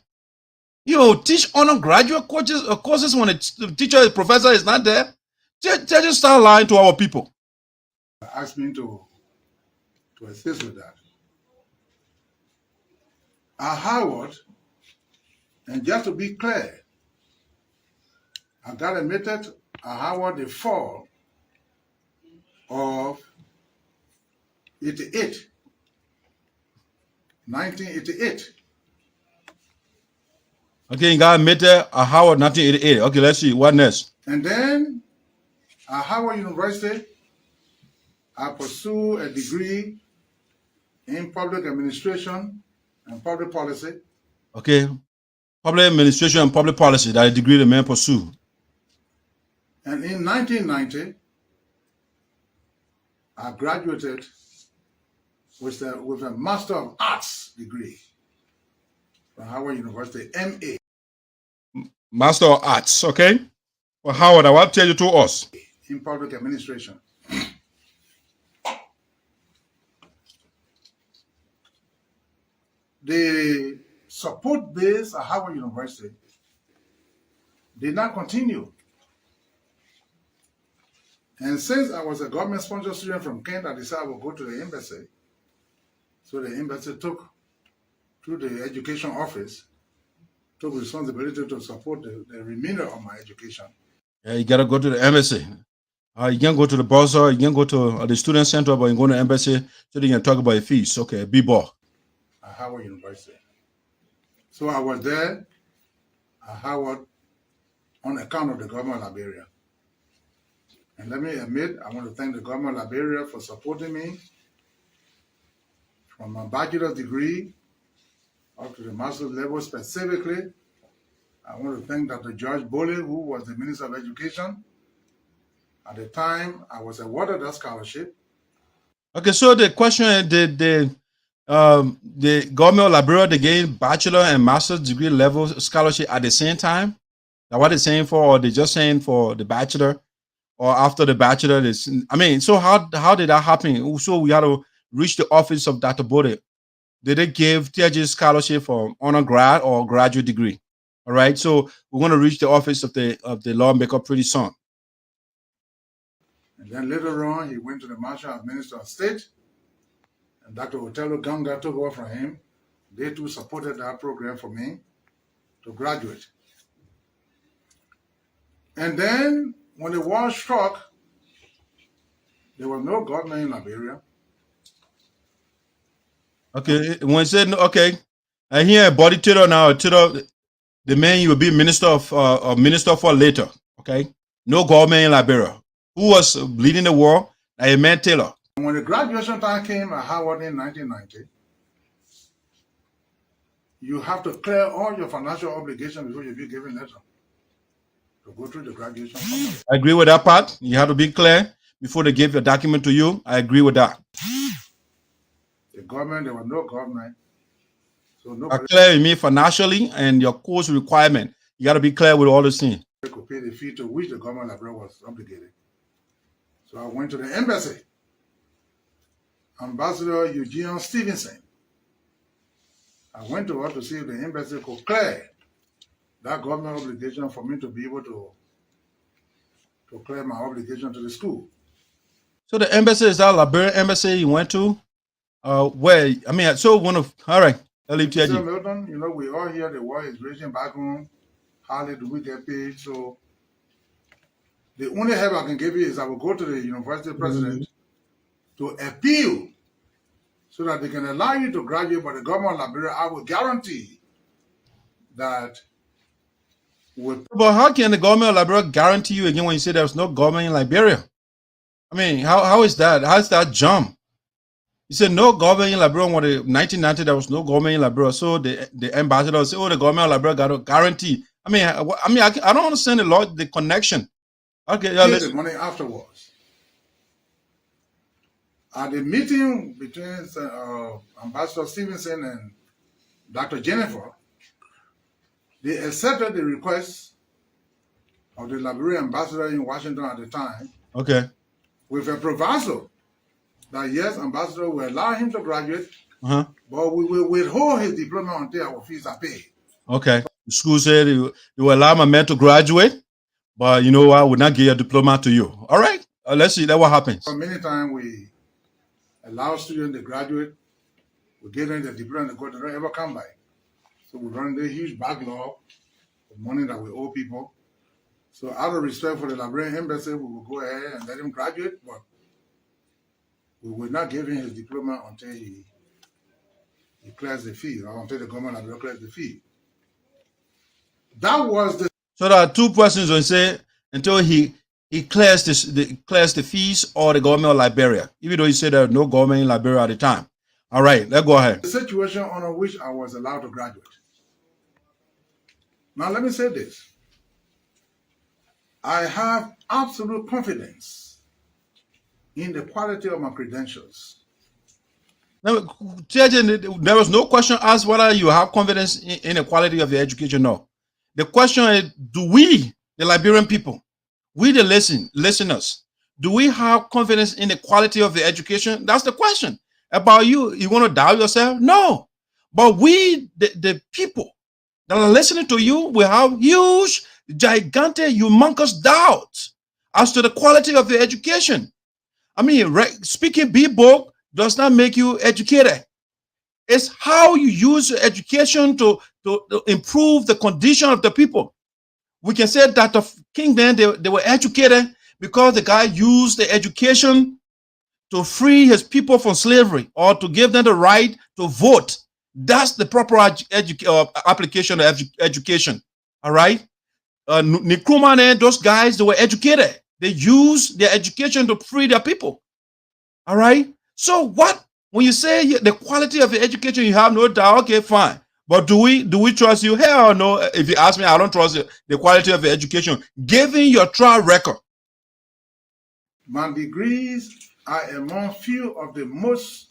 it. Teach undergraduate courses when the teacher, the professor is not there. Just start lying to our people. Asked me to assist with that. At Howard, and just to be clear, I got admitted at Howard the fall of 1988. Okay, you got admitted at Howard 1988. Okay, let's see. What next? And then at Howard University, I pursued a degree in public administration and public policy. Okay. Public administration and public policy, that a degree the man pursue. And in 1990, I graduated with a Master of Arts degree from Howard University, MA. Master of Arts, okay? Well, Howard, I will tell you to us. In public administration. The support base at Howard University did not continue. And since I was a government-sponsored student from Kent, I decided I would go to the embassy. So the embassy took, through the education office, took responsibility to support the remainder of my education. Yeah, you got to go to the embassy. You can go to the bursar, you can go to the student center, but you go to the embassy so they can talk about your fees. Okay, B-ball. At Howard University. So I was there at Howard on account of the government of Liberia. And let me admit, I want to thank the government of Liberia for supporting me from my bachelor's degree up to the master's level specifically. I want to thank Dr. George Boley, who was the Minister of Education. At the time, I was awarded that scholarship. Okay, so the question is, the government of Liberia, they gave bachelor and master's degree level scholarship at the same time? Now, what they're saying for, or they just saying for the bachelor, or after the bachelor? So how did that happen? So we had to reach the office of Dr. Boley. Did they give Teahjay scholarship for undergrad or graduate degree? All right, so we're going to reach the office of the lawmaker pretty soon. And then later on, he went to the Marshal as Minister of State, and Dr. Otello Ganga took over from him. They too supported that program for me to graduate. And then when the war struck, there was no government in Liberia. Okay, when you said, okay, I hear a body title now, the man you will be minister for later, okay? No government in Liberia. Who was leading the war? A man Taylor. When the graduation time came at Howard in 1990, you have to clear all your financial obligations before you be given letter to go through the graduation process. I agree with that part. You have to be clear before they give your document to you. I agree with that. The government, there was no government. So nobody Clear, you mean financially and your course requirement. You got to be clear with all those things. could pay the fee to which the government library was obligated. So I went to the embassy. Ambassador Eugene Stevenson. I went to her to see if the embassy could clear that government obligation for me to be able to clear my obligation to the school. So the embassy is that Liberian embassy you went to? Where? I mean, so one of all right. I'll leave to So you. Milton, you know, we all hear the war is raging back home. Hardly do we get paid. So the only help I can give you is I will go to the university president to appeal so that they can allow you to graduate. But the government of Liberia, I will guarantee that with But how can the government of Liberia guarantee you again when you say there's no government in Liberia? I mean, how is that? How is that jump? You said no government in Liberia. When in 1990 there was no government in Liberia, so the ambassador said, "Oh, the government of Liberia got a guarantee." I mean, I don't understand the connection. Okay, yeah, pay let's, the money afterwards. At the meeting between Ambassador Stevenson and Dr. Jennifer, they accepted the request of the Liberian ambassador in Washington at the time okay. with a proviso that yes, ambassador will allow him to graduate, Uh-huh. but we will withhold his diploma until our fees are paid. Okay. The school said you will allow my man to graduate, but you know I would not give a diploma to you. All right. Let's see that what happens. So many times we allow students to graduate, we give them the diploma to go, they don't ever come back. So we run the huge backlog of money that we owe people. So out of respect for the Liberian embassy, we will go ahead and let him graduate, but we will not give him his diploma until he clears the fee, or until the government of Liberia clears the fee. That was the So there are two persons when say until he clears the fees or the government of Liberia, even though he said there was no government in Liberia at the time. All right, let's go ahead. situation under which I was allowed to graduate. Now let me say this. I have absolute confidence in the quality of my credentials. Now, there was no question asked whether you have confidence in the quality of your education. No. The question is, do we, the Liberian people, we the listeners, do we have confidence in the quality of the education? That's the question. About you want to doubt yourself? No. But we, the people that are listening to you, we have huge, gigantic, humongous doubts as to the quality of the education. I mean, speaking big book does not make you educated. It's how you use education to improve the condition of the people. We can say that the kingdom, they were educated because the guy used the education to free his people from slavery or to give them the right to vote. That's the proper application of education. All right? Nkrumah, those guys, they were educated. They used their education to free their people. All right? So what, when you say the quality of the education, you have no doubt, okay, fine. But do we trust you? Hell no. If you ask me, I don't trust the quality of the education. Given your trial record. My degrees are among few of the most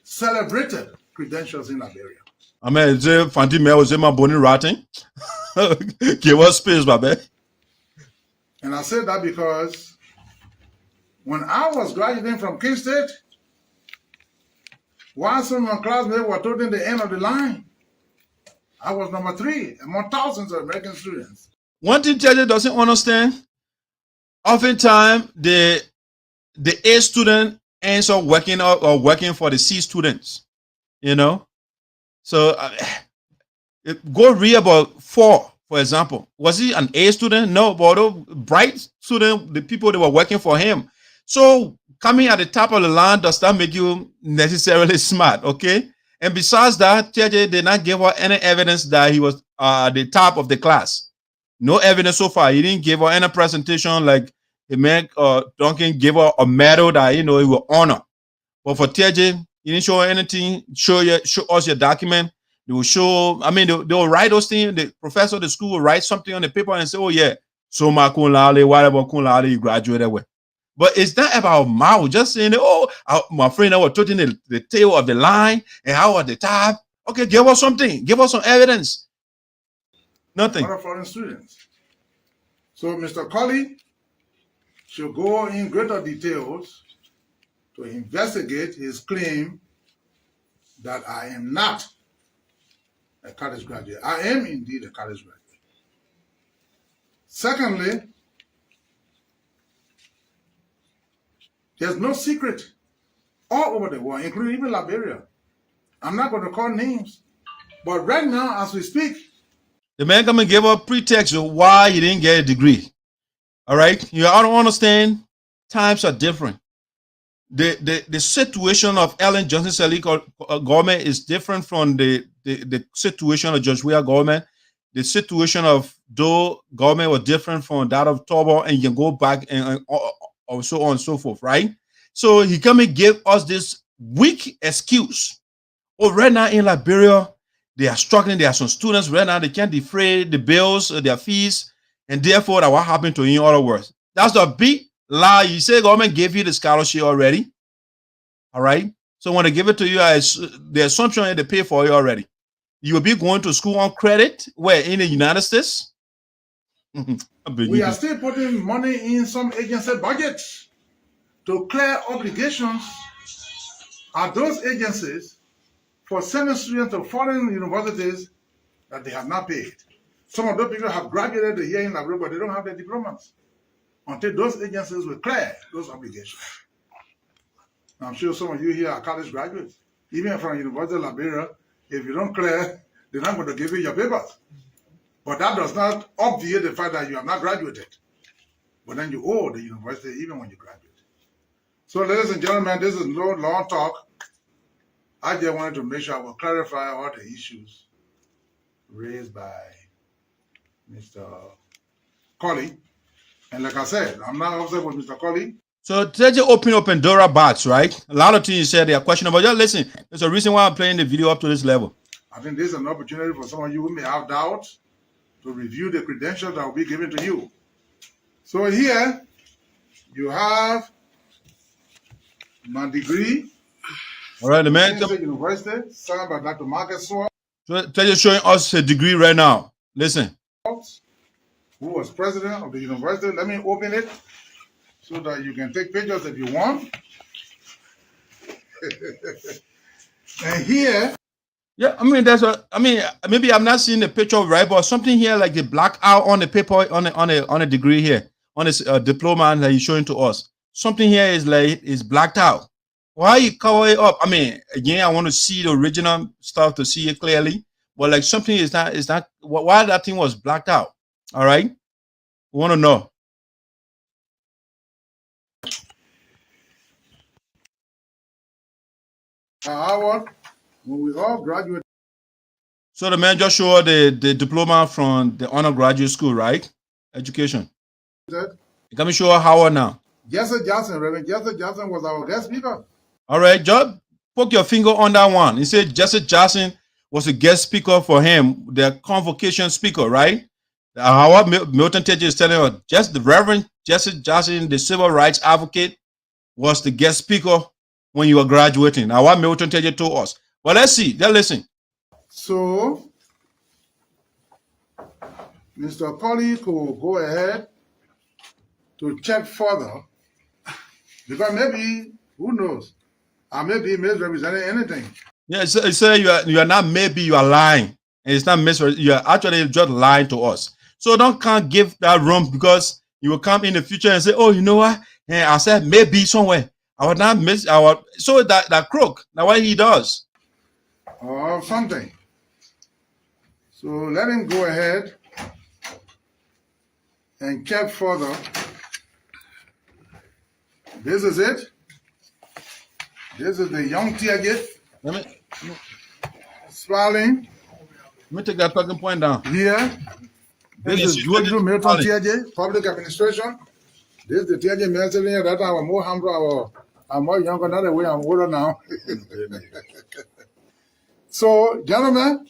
celebrated credentials in Liberia. I mean, is it Fanti Mel, is it my bony rotting? Give us space, baby. And I said that because when I was graduating from King State, while some of my classmates were towards the end of the line, I was number 3 among thousands of American students. One thing Teahjay doesn't understand, oftentimes the A student ends up working for the C students, you know. So go read about 4, for example. Was he an A student? No, but a bright student, the people that were working for him. So coming at the top of the line does not make you necessarily smart, okay? And besides that, Teahjay did not give her any evidence that he was at the top of the class. No evidence so far. He didn't give her any presentation like he made Duncan gave her a medal that, you know, he will honor. But for Teahjay, he didn't show anything. Show us your document. They will show, I mean, they will write those things. The professor of the school will write something on the paper and say, oh yeah, so my cum laude, whatever cum laude you graduated with. But it's not about mouth, just saying, oh, my friend, I was touching the tail of the line and how at the top. Okay, give us something. Give us some evidence. Nothing. Other foreign students. So Mr. Colley should go in greater details to investigate his claim that I am not a college graduate. I am indeed a college graduate. Secondly, there's no secret all over the world, including even Liberia. I'm not going to call names, but right now, as we speak, the man come and give a pretext of why he didn't get a degree. All right, you all don't understand. Times are different. The situation of Ellen Johnson Sirleaf government is different from the situation of George Weah government. The situation of Doe government was different from that of Tarpeh, and you can go back and so on and so forth, right? So he come and give us this weak excuse. Oh, right now in Liberia, they are struggling. There are some students right now, they can't defray the bills, their fees, and therefore that what happened to you, in other words. That's the big lie. You say government gave you the scholarship already. All right. So when they give it to you, the assumption is they pay for you already. You will be going to school on credit, where in the United States? We are still putting money in some agency budgets to clear obligations at those agencies for sending students to foreign universities that they have not paid. Some of those people have graduated here in Liberia, but they don't have their diplomas until those agencies will clear those obligations. I'm sure some of you here are college graduates, even from University of Liberia. If you don't clear, they're not going to give you your papers. But that does not obviate the fact that you have not graduated. But then you owe the university even when you graduate. So, ladies and gentlemen, this is no long talk. I just wanted to make sure I will clarify all the issues raised by Mr. Colley. And like I said, I'm not upset with Mr. Colley. So Teahjay open up Pandora box, right? A lot of things you said they are questionable. Just listen, there's a reason why I'm playing the video up to this level. I think this is an opportunity for some of you who may have doubts to review the credentials that will be given to you. So here, you have my degree. All right, the man. University, signed by Dr. Marcus Swart. So Teahjay showing us a degree right now. Listen. Who was president of the university. Let me open it so that you can take pictures if you want. And here. Yeah, I mean, maybe I'm not seeing the picture right, but something here like the black out on the paper on a degree here, on this diploma that he's showing to us. Something here is blacked out. Why you cover it up? I mean, again, I want to see the original stuff to see it clearly, but like something is not why that thing was blacked out. All right, we want to know. Howard, when we all graduate. So the man just showed the diploma from the undergraduate school, right? Education. You can show Howard now. Jesse Johnson, Reverend Jesse Johnson was our guest speaker. All right, just poke your finger on that one. He said Jesse Johnson was a guest speaker for him, the convocation speaker, right? Howard Milton Teahjay is telling us, just the Reverend Jesse Johnson, the civil rights advocate, was the guest speaker when you were graduating. Now, what Milton Teahjay told us. Well, let's see. Let's listen. So, Mr. Colley could go ahead to check further, because maybe, who knows, I may be misrepresenting anything. Yeah, it's you are not maybe, you are lying. And it's not misrepresenting. You are actually just lying to us. So can't give that room, because you will come in the future and say, oh, you know what? And I said maybe somewhere. I would not miss so that crook. Now what he does. Or something. So let him go ahead and check further. This is it. This is the young Teahjay. Smiling. Let me take that talking point down. Here. This is George Milton Teahjay, public administration. This is the Teahjay ministry here. That I'm more humble. I'm more younger, not the way I'm older now. So, gentlemen,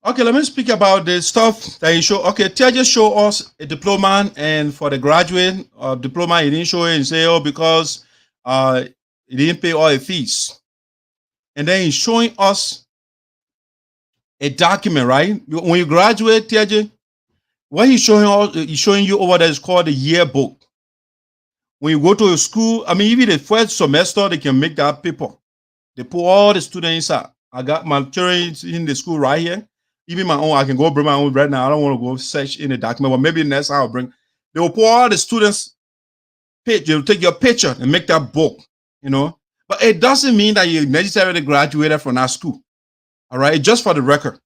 Okay, let me speak about the stuff that he showed. Okay, Teahjay showed us a diploma, and for the graduate diploma, he didn't show it and say, oh, because he didn't pay all the fees. And then he's showing us a document, right? When you graduate, Teahjay, what he's showing you over there is called the yearbook. When you go to a school, I mean, even the first semester, they can make that paper. They put all the students inside. I got my children in the school right here. Even my own, I can go bring my own right now. I don't want to go search in the document, but maybe next I'll bring. They will put all the students' picture. They'll take your picture and make that book, you know. But it doesn't mean that you necessarily graduated from that school. All right, just for the record.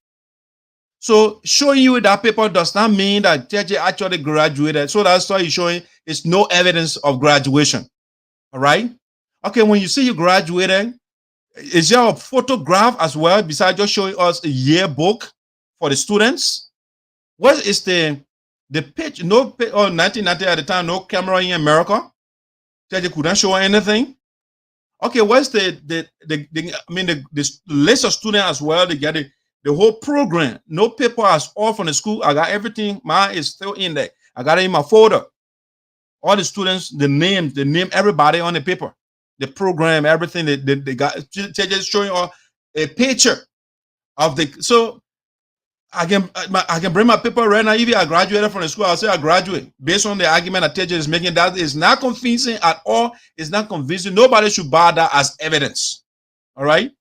So showing you that paper does not mean that Teahjay actually graduated. So that's why he's showing it's no evidence of graduation. All right. Okay, when you say you graduated, is there a photograph as well besides just showing us a yearbook for the students? What is the pitch? No, 1990 at the time, no camera in America. Teahjay couldn't show anything. Okay, what's the list of students as well? They get the whole program. No paper is all from the school. I got everything. Mine is still in there. I got it in my folder. All the students, the name everybody on the paper. The program, everything they got. They're just showing all a picture of the. So I can bring my paper right now. If I graduated from the school, I'll say I graduate based on the argument that Teahjay is making. That is not convincing at all. It's not convincing. Nobody should buy that as evidence. All right.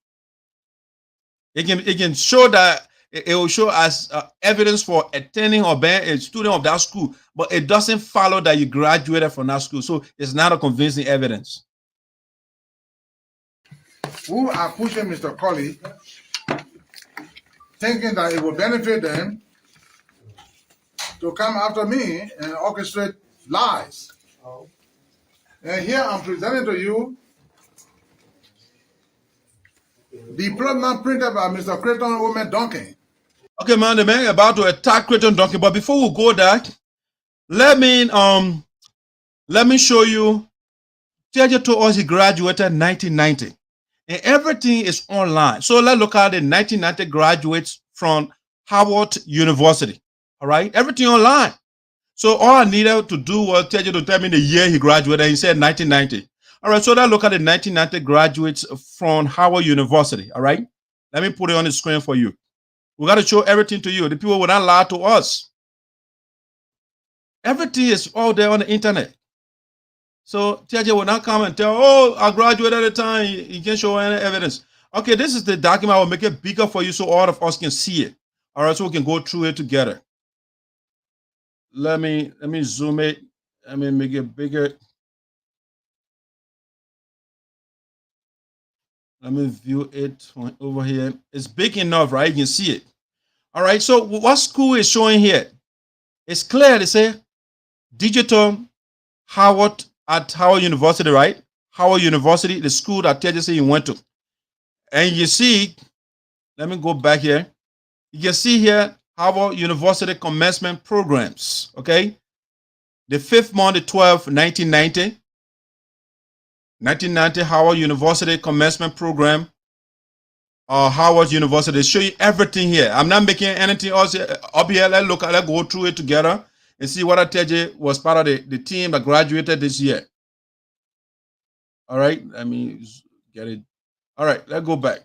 It can show that it will show as evidence for attending or being a student of that school, but it doesn't follow that you graduated from that school. So it's not a convincing evidence. Who are pushing Mr. Colley, thinking that it will benefit them to come after me and orchestrate lies. And here I'm presenting to you diploma printed by Mr. Crayton O. Duncan. Okay, man, the man about to attack Crayton Duncan, but before we go there, let me show you. Teahjay told us he graduated in 1990, and everything is online. So let's look at the 1990 graduates from Howard University. All right, everything online. So all I needed to do was Teahjay to tell me the year he graduated. He said 1990. All right, so let's look at the 1990 graduates from Howard University. All right, let me put it on the screen for you. We got to show everything to you. The people will not lie to us. Everything is all there on the internet. So Teahjay will not come and tell, oh, I graduated at the time. You can't show any evidence. Okay, this is the document. I will make it bigger for you so all of us can see it. All right, so we can go through it together. Let me zoom it. Let me make it bigger. Let me view it from over here. It's big enough, right? You can see it. All right, so what school is showing here? It's clear. They say digital Howard at Howard University, right? Howard University, the school that Teahjay said he went to. And you see, let me go back here. You can see here Howard University commencement programs, okay? The 5th month, the 12th, 1990. 1990 Howard University commencement program. Howard University. They show you everything here. I'm not making anything else up here. Let's go through it together and see what Teahjay was part of the team that graduated this year. All right, let me get it. All right, let's go back.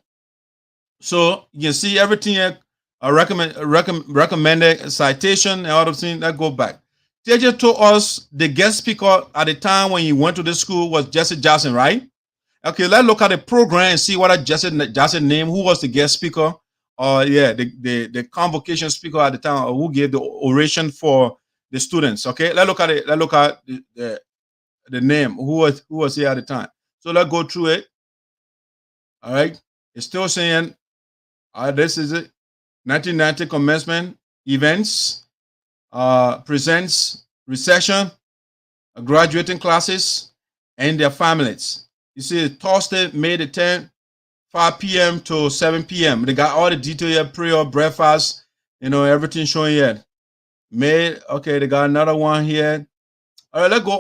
So you can see everything here. Recommended citation and all those things. Let's go back. Teahjay told us the guest speaker at the time when he went to this school was Jesse Jackson, right? Okay, let's look at the program and see what Jesse Jackson name. Who was the guest speaker? The convocation speaker at the time, or who gave the oration for the students. Okay, let's look at it. Let's look at the name. Who was here at the time? So let's go through it. All right, it's still saying, this is it. 1990 commencement events. Presents recession, graduating classes, and their families. You see, Thursday, May the 10th, 5 p.m. to 7 p.m. They got all the detail here, prayer, breakfast, everything showing here. May, okay, they got another one here. All right, let's go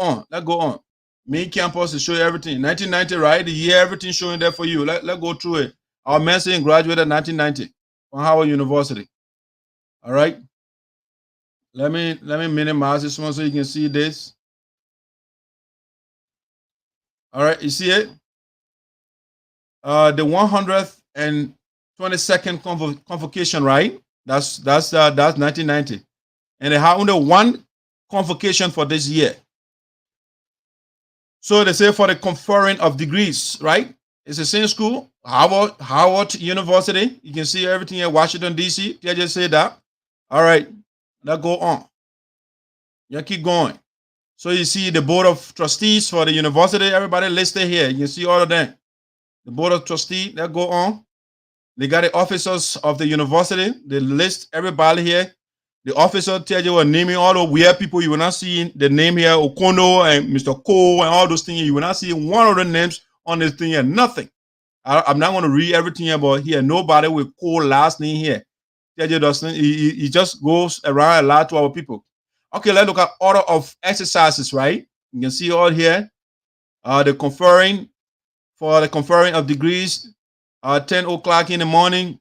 on. Main campus to show you everything. 1990, right? The year, everything showing there for you. Let's go through it. Our man saying graduated in 1990 from Howard University. All right. Let me minimize this one so you can see this. All right, you see it? The 122nd convocation, right? That's 1990, and they have only one convocation for this year. So they say for the conferring of degrees, right? It's the same school, Howard University. You can see everything in Washington D.C. They just say that. All right, now go on. You keep going. So you see the board of trustees for the university. Everybody listed here. You can see all of them. The board of trustees. That go on. They got the officers of the university. They list everybody here. The officer tell you what naming all the weird people. You will not see the name here, Okono and Mr. Cole and all those things. You will not see one of the names on this thing here. Nothing. I'm not going to read everything about here. Nobody with Cole last name here. Tell you doesn't. He just goes around a lot to our people. Okay, let's look at order of exercises, right? You can see all here. The conferring of degrees, 10 o'clock in the morning.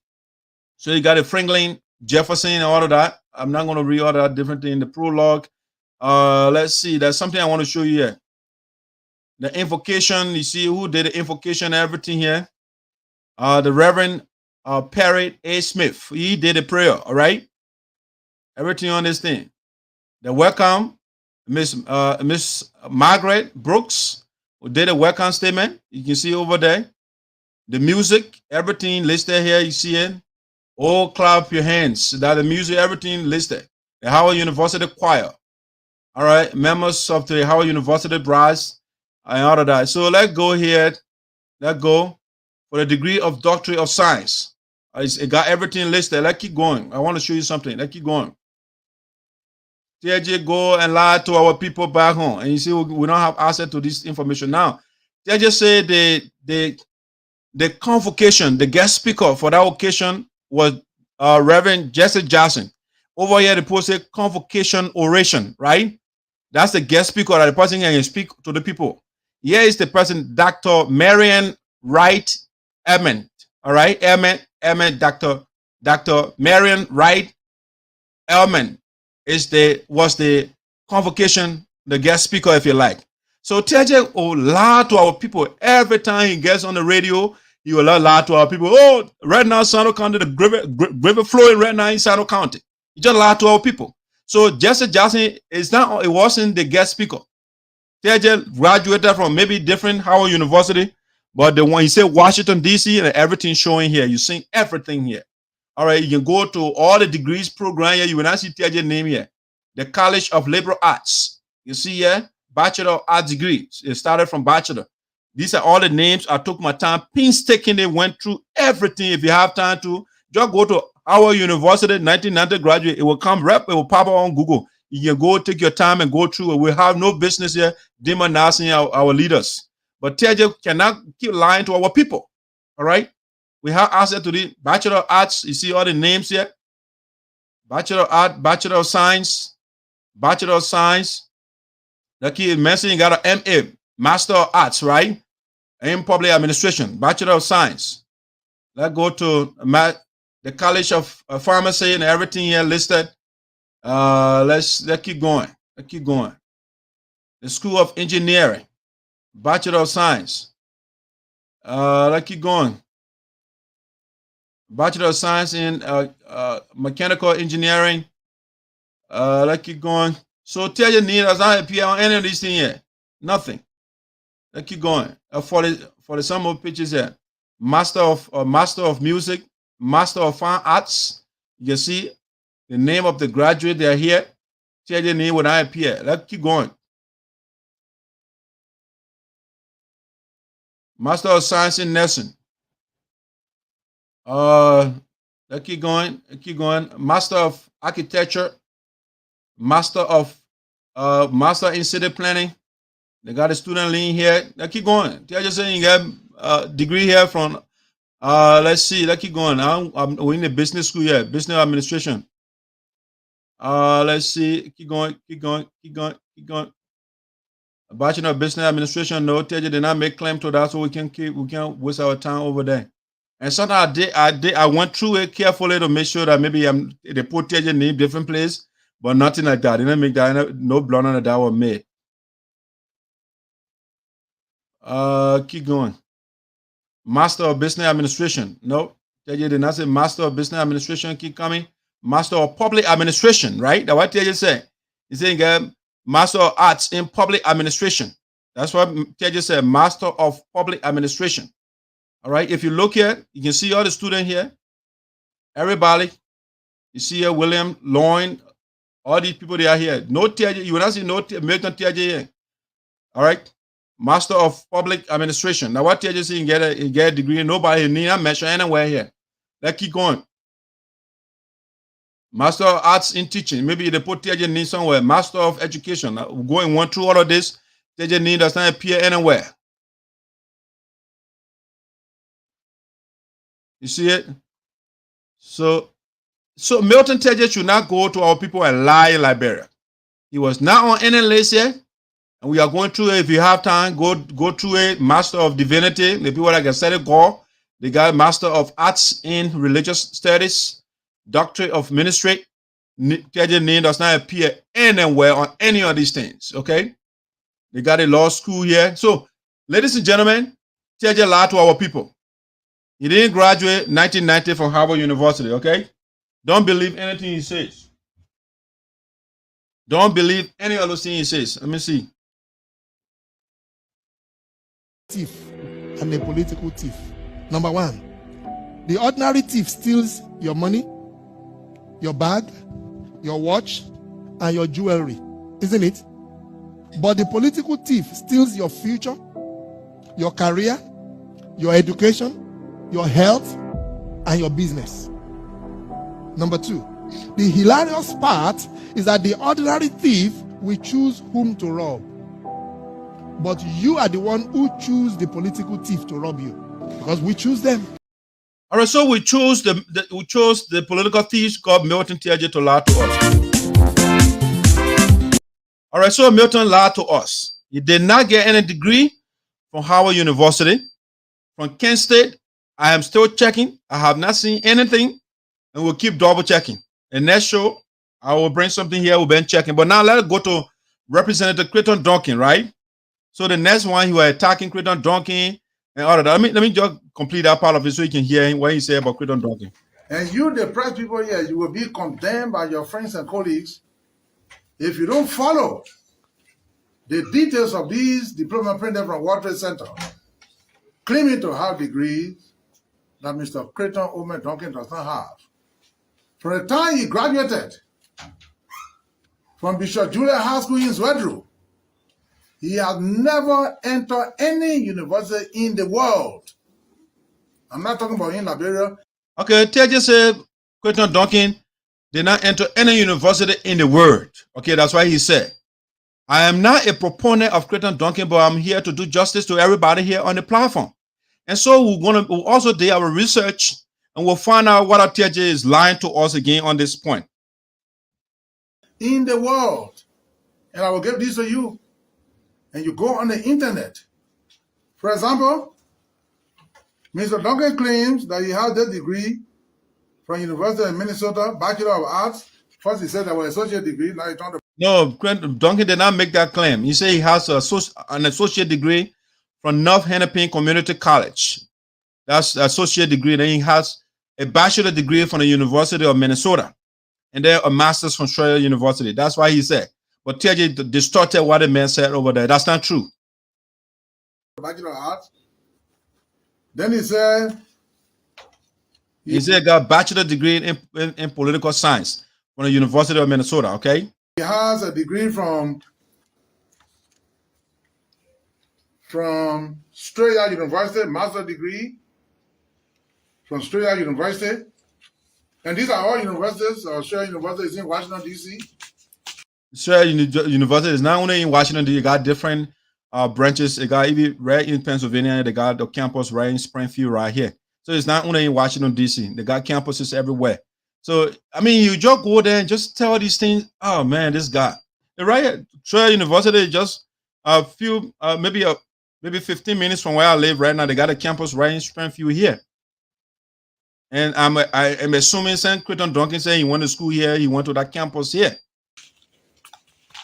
So you got the Franklin, Jefferson, and all of that. I'm not going to read all that different thing in the prologue. Let's see. There's something I want to show you here. The invocation. You see who did the invocation and everything here. The Reverend Perry A. Smith. He did the prayer, all right? Everything on this thing. The welcome, Miss Margaret Brooks, who did a welcome statement. You can see over there. The music, everything listed here. You see it. All clap your hands. That the music, everything listed. The Howard University Choir. All right, members of the Howard University Brass and all of that. So let's go here. Let's go for the degree of Doctorate of Science. It got everything listed. Let's keep going. I want to show you something. Let's keep going. Teahjay go and lie to our people back home, and you see we don't have access to this information now. Teahjay said the convocation, the guest speaker for that occasion was Reverend Jesse Johnson. Over here, the post said convocation oration, right? That's the guest speaker that the person can speak to the people. Here is the person, Dr. Marian Wright Edmond. All right, Dr. Marian Wright Edmond was the convocation, the guest speaker, if you like. So Teahjay will lie to our people every time he gets on the radio. He will lie to our people. Oh, right now, Sinoe County, the river flowing right now in Sinoe County. He just lied to our people. So Jesse Johnson it wasn't the guest speaker. Teahjay graduated from maybe different Howard University, but the one he said Washington D.C. and everything showing here. You see everything here. All right, you can go to all the degrees program here. You will not see Teahjay name here. The College of Liberal Arts. You see here, Bachelor of Arts degree. It started from bachelor. These are all the names. I took my time, painstakingly went through everything. If you have time to, just go to Howard University, 1990 graduate. It will come right, it will pop up on Google. You can go take your time and go through it. We have no business here demonizing our leaders. But Teahjay cannot keep lying to our people. All right? We have access to the Bachelor of Arts. You see all the names here. Bachelor of Art, Bachelor of Science, Bachelor of Science. Like he mentioned, you got an MA, Master of Arts, right? In Public Administration, Bachelor of Science. Let's go to the College of Pharmacy and everything here listed. Let's keep going. Let's keep going. The School of Engineering, Bachelor of Science. Let's keep going. Bachelor of Science in Mechanical Engineering. Let's keep going. So Teahjay does not appear on any of these things here. Nothing. Let's keep going. For the some more pictures here. Master of Music, Master of Fine Arts. You can see the name of the graduate. They are here. Teahjay name will not appear. Let's keep going. Master of Science in Nursing. Let's keep going. Let's keep going. Master of Architecture. Master in City Planning. They got a student lien here. Let's keep going. Teahjay saying you got a degree here from let's see. Let's keep going. We're in the business school here, business administration. Let's see. Keep going. Keep going. Keep going. Keep going. A Bachelor of Business Administration. No, Teahjay did not make claim to that, so we can't waste our time over there. And sometimes I went through it carefully to make sure that maybe they put Teahjay name different place, but nothing like that. They didn't make that, no blunder that was made. Keep going. Master of Business Administration. No, Teahjay did not say Master of Business Administration. Keep coming. Master of Public Administration, right? That's what Teahjay said. He's saying Master of Arts in Public Administration. That's what Teahjay said, Master of Public Administration. All right, if you look here, you can see all the students here. Everybody. You see here, William, Loin, all these people, they are here. No Teahjay, you will not see no Milton Teahjay here. All right. Master of Public Administration. Now, what Teahjay saying, you get a degree, nobody need a measure anywhere here. Let's keep going. Master of Arts in Teaching. Maybe they put Teahjay name somewhere. Master of Education. Now, going one through all of this, Teahjay name does not appear anywhere. You see it? So Milton Teahjay should not go to our people and lie in Liberia. He was not on any list here. And we are going through it. If you have time, go through it. Master of Divinity. The people that can study God. They got Master of Arts in Religious Studies. Doctorate of Ministry. Teahjay name does not appear anywhere on any of these things. Okay? They got a law school here. So, ladies and gentlemen, Teahjay lied to our people. He didn't graduate 1990 from Harvard University, okay? Don't believe anything he says. Don't believe any of those things he says. Let me see. Thief and a political thief. Number one, the ordinary thief steals your money, your bag, your watch, and your jewelry, isn't it? But the political thief steals your future, your career, your education, your health, and your business. Number two, the hilarious part is that the ordinary thief will choose whom to rob. But you are the one who choose the political thief to rob you, because we choose them. All right, so we chose the political thief called Milton Teahjay to lie to us. All right, so Milton lied to us. He did not get any degree from Howard University, from Kent State. I am still checking. I have not seen anything, and we'll keep double checking. And next show, I will bring something here. We'll be checking. But now let's go to Representative Crayton Duncan, right? So the next one, he was attacking Crayton Duncan and all of that. Let me just complete that part of it so you can hear what he said about Crayton Duncan. And you, the press people here, you will be condemned by your friends and colleagues if you don't follow the details of these diplomas printed from World Trade Center, claiming to have degrees that Mr. Crayton O. Duncan does not have. From the time he graduated from Bishop Julia High School in Zwedru, he has never entered any university in the world. I'm not talking about in Liberia. Okay, Teahjay said Crayton Duncan did not enter any university in the world. Okay, that's why he said, I am not a proponent of Crayton Duncan, but I'm here to do justice to everybody here on the platform. And so we'll also do our research, and we'll find out what Teahjay is lying to us again on this point. In the world, and I will give this to you, and you go on the internet. For example, Mr. Duncan claims that he has that degree from University of Minnesota, Bachelor of Arts. First he said that was an associate degree, now he turned to... No, Duncan did not make that claim. He said he has an associate degree from North Hennepin Community College. That's an associate degree. Then he has a bachelor degree from the University of Minnesota, and then a master's from Chea University. That's why he said. But Teahjay distorted what the man said over there. That's not true. Bachelor of Arts. Then he said he got a bachelor degree in political science from the University of Minnesota. Okay. He has a degree from Strayer University, master degree from Strayer University. And these are all universities. Strayer University is in Washington, D.C. Strayer University is not only in Washington, D.C., you got different branches. It got even right in Pennsylvania. They got the campus right in Springfield right here. So it's not only in Washington, D.C. They got campuses everywhere. So, I mean, you just go there and just tell these things. Oh, man, this guy. Right here, Strayer University, just a few, maybe 15 minutes from where I live right now. They got a campus right in Springfield here. And I'm assuming St. Crayton Duncan said he went to school here, he went to that campus here.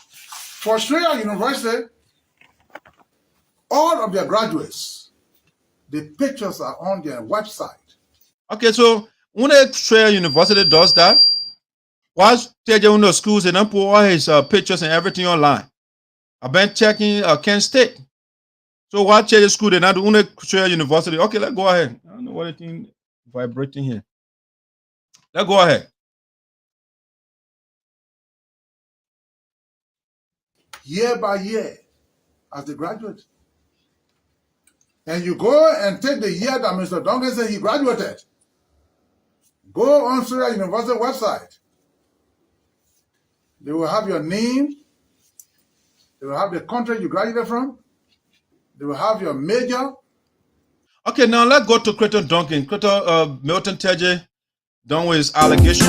For Chea University, all of their graduates, the pictures are on their website. Okay, so when Chea University does that, why Teahjay the schools and then put all his pictures and everything online? I've been checking Kent State. So why Chea school they not do Chea University? Okay, let's go ahead. I don't know what thing vibrating here. Let's go ahead. Year by year, as they graduate. And you go and take the year that Mr. Duncan said he graduated. Go on Chea University website. They will have your name. They will have the country you graduated from. They will have your major. Okay, now let's go to Crayton Duncan. Milton Teahjay done with his allegation.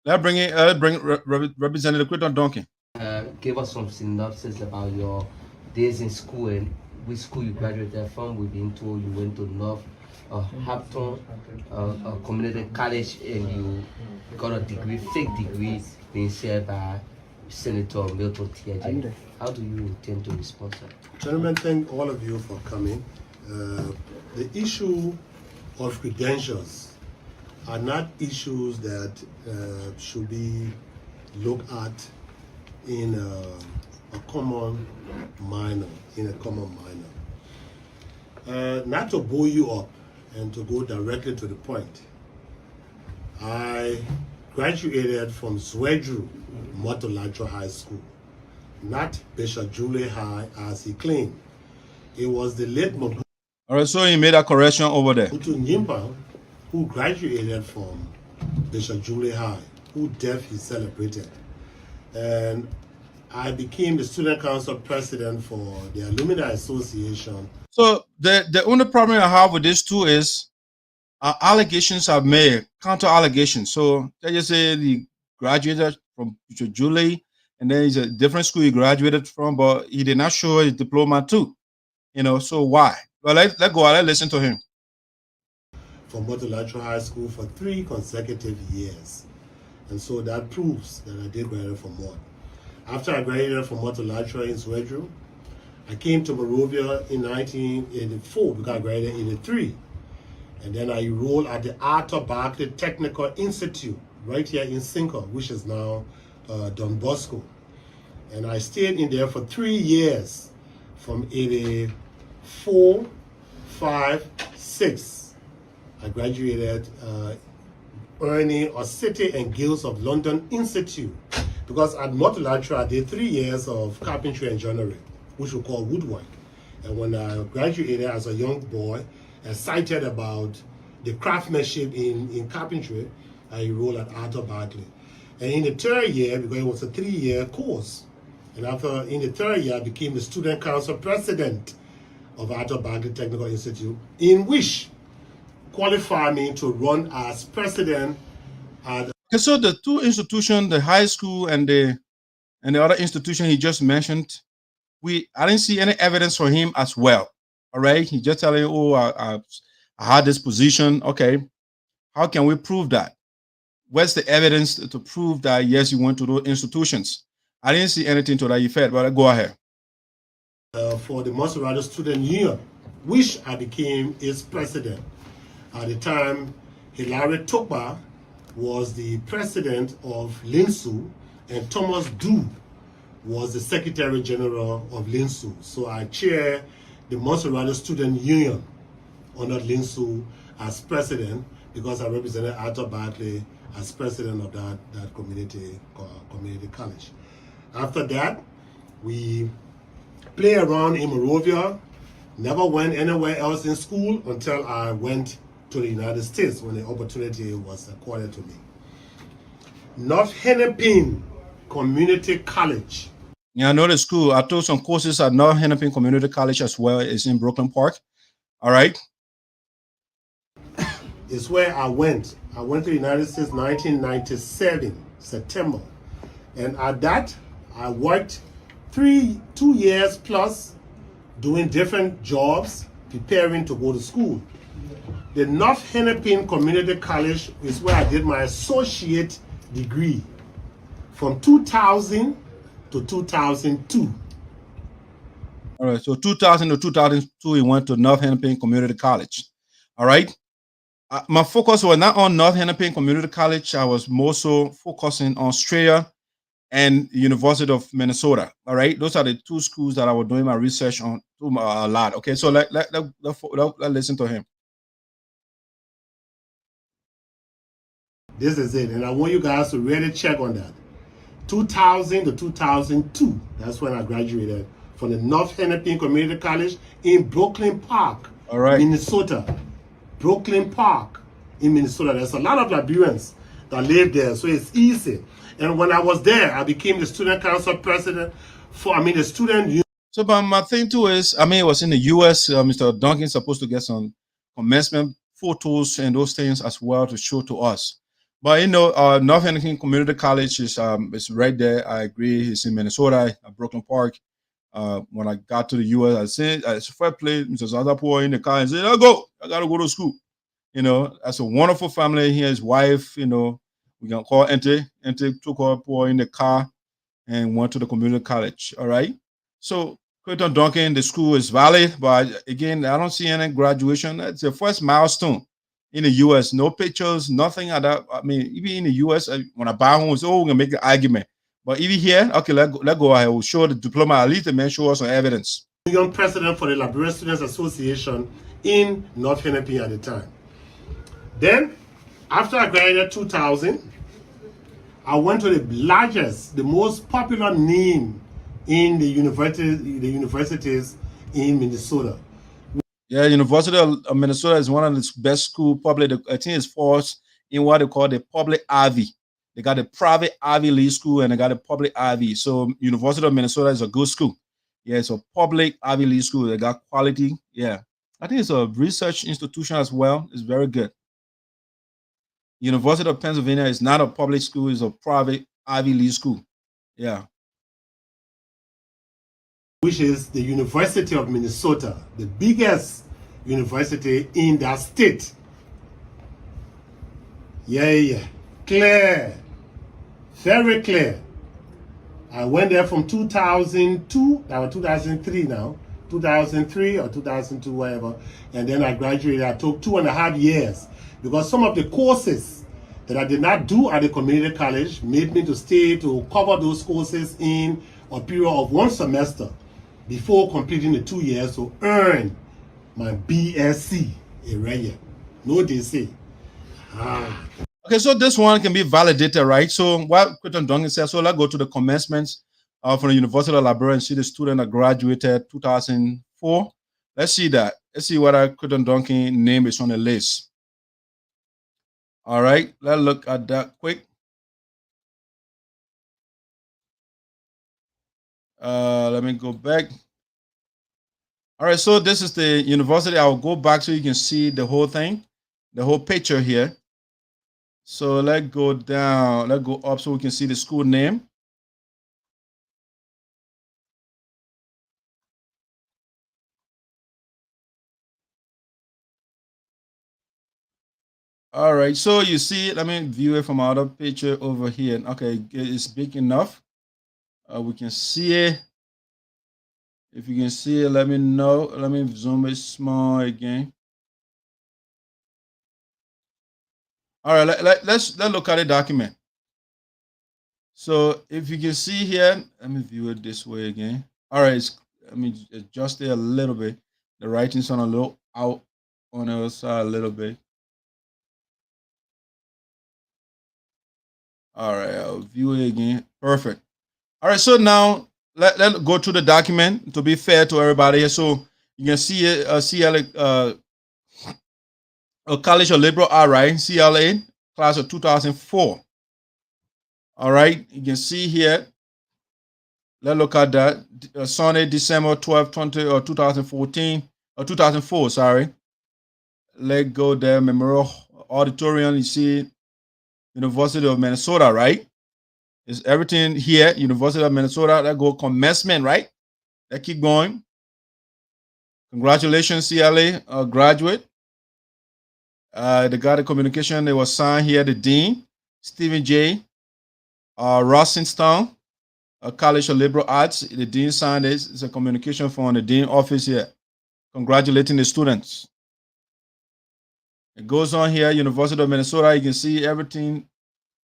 Let's bring Representative Crayton Duncan. Give us some synopsis about your days in school and which school you graduated from. We've been told you went to North Hampton Community College and you got a degree, fake degree, being shared by Senator Milton Teahjay. How do you intend to respond to that? Gentlemen, thank all of you for coming. The issue of credentials are not issues that should be looked at in a common manner. Not to bore you up and to go directly to the point. I graduated from Zwedru Motolacho High School, not Bishop Julie High as he claimed. It was the late Mobutu All right, so he made a correction over there. Nyimpa who graduated from Bishop Julie High, who deaf he celebrated. And I became the student council president for the Alumni Association. So the only problem I have with this too is allegations are made, counter allegations. So they just say he graduated from Bishop Julie, and then it's a different school he graduated from, but he did not show his diploma too. You know, so why? Well, let's go. Let's listen to him. From Motolacho High School for 3 consecutive years. And so that proves that I did graduate from Mott. After I graduated from Motolacho in Zwedru, I came to Monrovia in 1984 because I graduated in 1983. And then I enrolled at the Arthur Barkley Technical Institute right here in Cinco, which is now Don Bosco. And I stayed in there for 3 years from 84, 5, 6. I graduated earning a City and Guilds of London Institute because at Motolacho I did 3 years of carpentry and joinery, which we call woodwork. And when I graduated as a young boy, excited about the craftsmanship in carpentry, I enrolled at Arthur Barkley. And in the 3rd year, because it was a 3-year course, and in the 3rd year, I became the student council president of Arthur Barkley Technical Institute, in which qualified me to run as president at. Okay, so the two institutions, the high school and the other institution he just mentioned, I didn't see any evidence for him as well. All right, he just telling you, oh, I had this position. Okay, how can we prove that? What's the evidence to prove that yes, you went to those institutions? I didn't see anything to that effect, but go ahead. For the Maserati Student Union, which I became its president. At the time, Hilary Tokpa was the president of LINSU, and Thomas Du was the Secretary General of LINSU. So I chair the Maserati Student Union under LINSU as president because I represented Arthur Barkley as president of that community college. After that, we played around in Monrovia, never went anywhere else in school until I went to the United States when the opportunity was accorded to me. North Hennepin Community College. Yeah, I know the school. I took some courses at North Hennepin Community College as well. It's in Brooklyn Park. All right. It's where I went. I went to the United States 1997, September. And at that, I worked 2 years plus doing different jobs, preparing to go to school. The North Hennepin Community College is where I did my associate degree from 2000 to 2002. All right, so 2000 to 2002, he went to North Hennepin Community College. All right. My focus was not on North Hennepin Community College. I was more so focusing on Chea and University of Minnesota. All right, those are the two schools that I was doing my research on a lot. Okay, so let's listen to him. This is it, and I want you guys to really check on that. 2000 to 2002, that's when I graduated from the North Hennepin Community College in Brooklyn Park, all right, Minnesota. Brooklyn Park in Minnesota. There's a lot of Liberians that live there, so it's easy. And when I was there, I became the student council president for, the student union. So, but my thing too is, it was in the U.S. Mr. Duncan is supposed to get some commencement photos and those things as well to show to us. But North Hennepin Community College is right there. I agree. It's in Minnesota, Brooklyn Park. When I got to the U.S., I said, it's a fair play. Mr. Sarpo in the car and said, I gotta go to school. That's a wonderful family. He and his wife, we can call Ente. Ente took her boy in the car and went to the community college. All right. So Crayton Duncan, the school is valid, but again, I don't see any graduation. That's the first milestone in the U.S. No pictures, nothing like that. Even in the U.S., when I buy home, we're gonna make the argument. But even here, okay, let go ahead. We'll show the diploma. At least the man show us some evidence. Young president for the Liberian Students Association in North Hennepin at the time. Then, after I graduated 2000, I went to the largest, the most popular name in the universities in Minnesota. Yeah, University of Minnesota is one of the best school public. I think it's first in what they call the public Ivy. They got a private Ivy League school and they got a public Ivy. So University of Minnesota is a good school. Yeah, it's a public Ivy League school. They got quality. Yeah, I think it's a research institution as well. It's very good. University of Pennsylvania is not a public school. It's a private Ivy League school. Yeah. Which is the University of Minnesota, the biggest university in that state. Yeah. Clear. Very clear. I went there from 2002, that was 2003 now, 2003 or 2002, whatever, and then I graduated. I took 2.5 years because some of the courses that I did not do at the community college made me to stay to cover those courses in a period of 1 semester before completing the 2 years to earn my BSc area. No, they say. Okay, so this one can be validated, right? So what Crayton Duncan says, so let's go to the commencements from the University of Liberia and see the student that graduated 2004. Let's see that. Let's see whether Crayton Duncan name is on the list. All right, let's look at that quick. Let me go back. All right, so this is the university. I'll go back so you can see the whole thing, the whole picture here. So let's go down, let's go up so we can see the school name. All right, so you see it. Let me view it from our other picture over here. Okay, it's big enough. We can see it. If you can see it, let me know. Let me zoom it small again. All right, let's look at the document. So if you can see here, let me view it this way again. All right, let me adjust it a little bit. The writing's on a little out on the other side a little bit. All right, I'll view it again. Perfect. All right, so now let's go to the document to be fair to everybody here. So you can see it, CLA, College of Liberal Arts, right? CLA, class of 2004. All right, you can see here. Let's look at that. Sunday, December 12, 2014, or 2004, sorry. Let's go there, Memorial Auditorium. You see University of Minnesota, right? Is everything here, University of Minnesota. Let's go commencement, right? Let's keep going. Congratulations, CLA graduate. The guy the communication, it was signed here, the Dean, Stephen J. Rossington, College of Liberal Arts. The Dean signed this. It's a communication from the Dean office here, congratulating the students. It goes on here, University of Minnesota. You can see everything.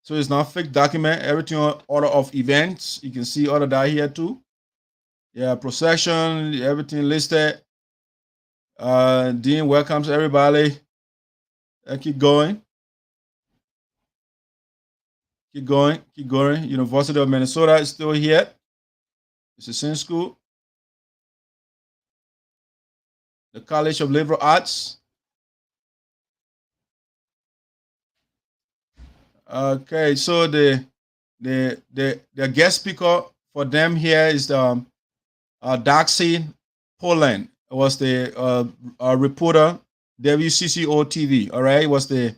So it's not fake document. Everything on order of events. You can see all of that here too. Yeah, procession, everything listed. Dean welcomes everybody. Keep going. Keep going. Keep going. University of Minnesota is still here. It's the same school. The College of Liberal Arts. Okay, so the guest speaker for them here is Darcy Poland. It was the reporter WCCO TV. All right, it was the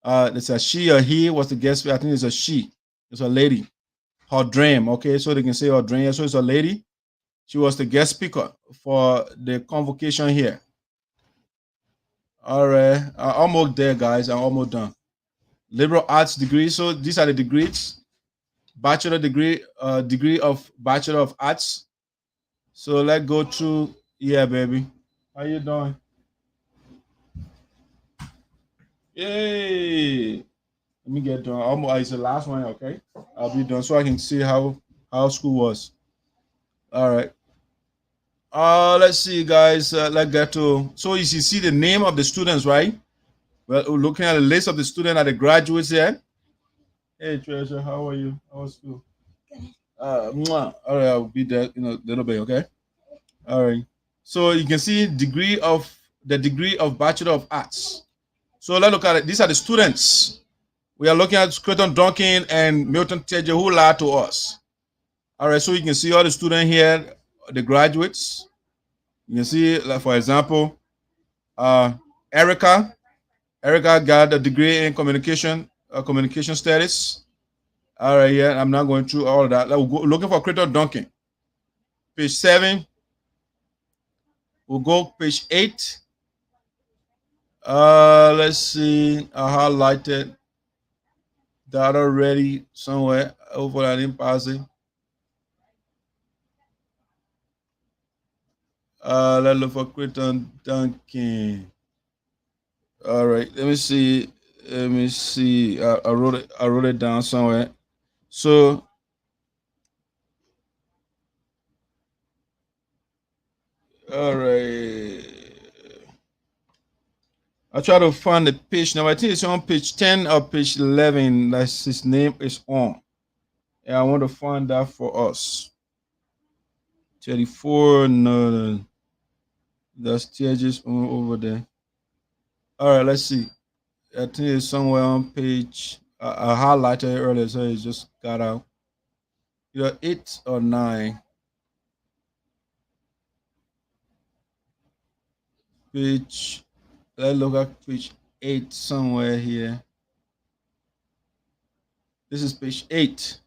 it's a she or he was the guest. I think it's a she. It's a lady. Her dream. Okay, so they can say her dream. So it's a lady. She was the guest speaker for the convocation here. All right, I'm almost there, guys. I'm almost done. Liberal arts degree. So these are the degrees. Bachelor degree, degree of Bachelor of Arts. So let's go through. Yeah, baby. How you doing? Yay! Let me get done. Almost, it's the last one. Okay, I'll be done so I can see how school was. All right. Let's see, guys. Let's get to. So you see the name of the students, right? Well, we're looking at the list of the students and the graduates here. Hey, Treasure, how are you? How was school? All right, I'll be there in a little bit, okay? All right. So you can see the degree of Bachelor of Arts. So let's look at it. These are the students. We are looking at Crayton Duncan and Milton Teahjay who lied to us. All right, so you can see all the students here, the graduates. You can see, like, for example, Erica got a degree in communication studies. All right, yeah, I'm not going through all of that. We'll go looking for Crayton Duncan. Page 7. We'll go page 8. Let's see. I highlighted that already somewhere. Over I didn't pass it. Let's look for Crayton Duncan. All right, let me see. I wrote it down somewhere. So all right. I try to find the page now. I think it's on page 10 or page 11. That's his name is on. And I want to find that for us. 34. No. That's Teahjay's on over there. All right, let's see. I think it's somewhere on page. I highlighted it earlier, so it just got out. Either 8 or 9. Page. Let's look at page 8 somewhere here. This is page 8.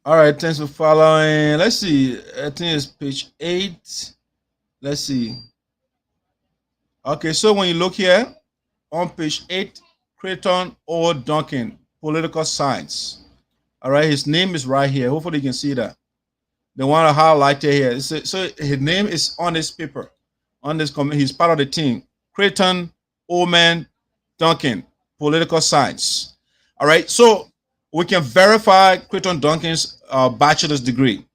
All right, thanks for following. Let's see. I think it's page 8. Let's see. Okay, so when you look here on page 8, Crayton O. Duncan, political science. All right, his name is right here. Hopefully you can see that. The one I highlighted here. So his name is on this paper. On this comment, he's part of the team. Crayton O. Duncan, political science. All right, so we can verify Crayton Duncan's bachelor's degree.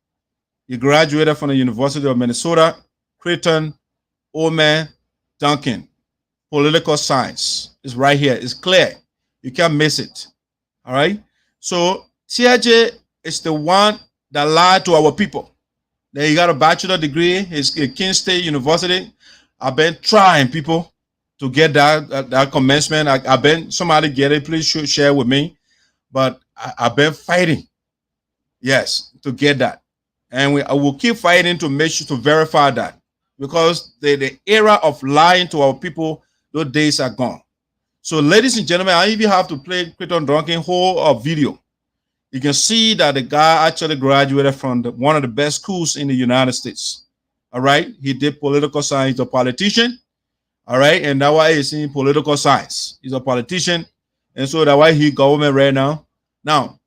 He graduated from the University of Minnesota. Crayton O. Duncan, political science. It's right here. It's clear. You can't miss it. All right. So Teahjay is the one that lied to our people. Then he got a bachelor degree. He's at Kent State University. I've been trying, people, to get that commencement. I've been, somebody get it. Please share with me. But I've been fighting, yes, to get that. And I will keep fighting to make sure to verify that. Because the era of lying to our people, those days are gone. So, ladies and gentlemen, I even have to play Crayton Duncan whole video. You can see that the guy actually graduated from one of the best schools in the United States. All right, he did political science, a politician. All right, and that's why he's in political science. He's a politician, and so that's why he's government right now. Now,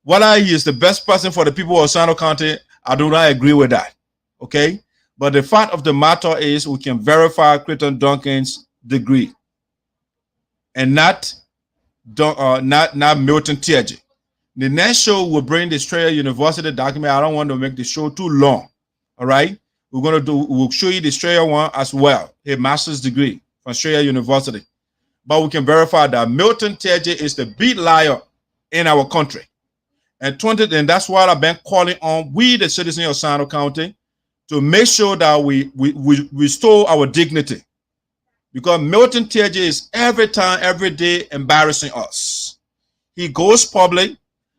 whether he is the best person for the people of Sinoe County, I do not agree with that. Okay, but the fact of the matter is we can verify Crayton Duncan's degree, and not Milton Teahjay. The next show will bring the Chea University document. I don't want to make the show too long. All right, we'll show you the Chea one as well, a master's degree from Chea University. But we can verify that Milton Teahjay is the big liar in our country. And that's why I've been calling on we, the citizens of Sinoe County, to make sure that we restore our dignity. Because Milton Teahjay is every time, every day embarrassing us. He goes public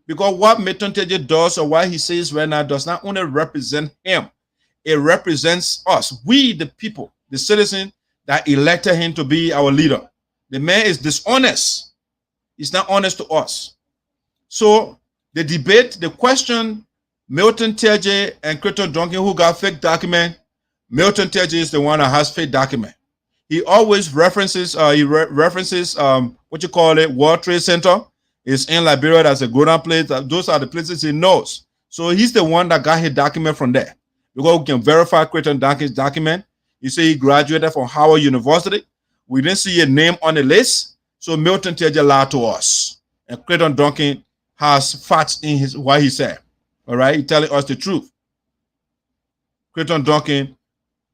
because what Milton Teahjay does or what he says right now does not only represent him, it represents us, we the people, the citizens that elected him to be our leader. The man is dishonest. He's not honest to us. So the debate, the question, Milton Teahjay and Crayton Duncan, who got fake document, Milton Teahjay is the one that has fake document. He always references, what you call it, World Trade Center. It's in Liberia. That's a golden place. Those are the places he knows. So he's the one that got his document from there. Because we can verify Crayton Duncan's document. You say he graduated from Howard University. We didn't see a name on the list. So Milton Teahjay lied to us. And Crayton Duncan has facts in what he said. All right? He's telling us the truth. Crayton Duncan,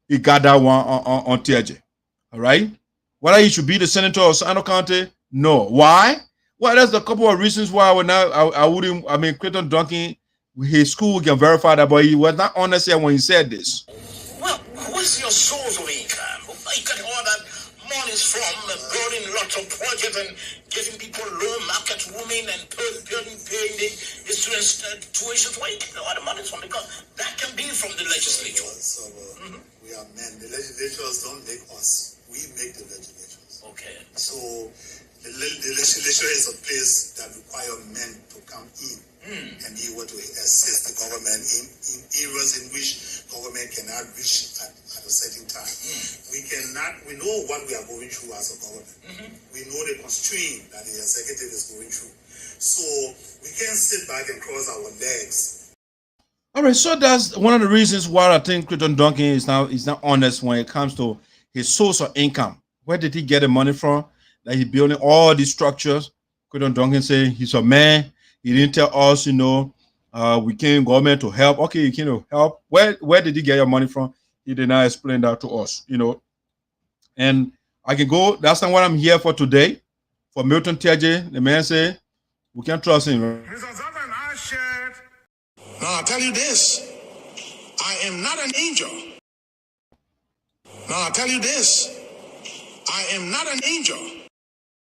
he got that one on Teahjay. All right? Whether he should be the senator of Sinoe County? No. Why? Well, there's a couple of reasons why I wouldn't. I mean, Crayton Duncan, his school can verify that, but he was not honest here when he said this. Well, what's your source of income? You got all that money's from building lots of projects and getting people loan, market women, and paying the students' tuition. Where you get all the money from? Because that can be from the legislature. So, we are men. The legislatures don't make us. We make the legislatures. Okay. So the legislature is a place that requires men to come in and be able to assist the government in areas in which government cannot reach at a certain time. We know what we are going through as a government. We know the constraint that the executive is going through. So we can't sit back and cross our legs. All right, so that's one of the reasons why I think Crayton Duncan is not honest when it comes to his source of income. Where did he get the money from? That he's building all these structures. Crayton Duncan saying he's a man. He didn't tell us, we came government to help. Okay, you can help. Where did he get your money from? He did not explain that to us, And I can go. That's not what I'm here for today. For Milton Teahjay, the man said we can't trust him. Now I'll tell you this. I am not an angel. Now I'll tell you this. I am not an angel.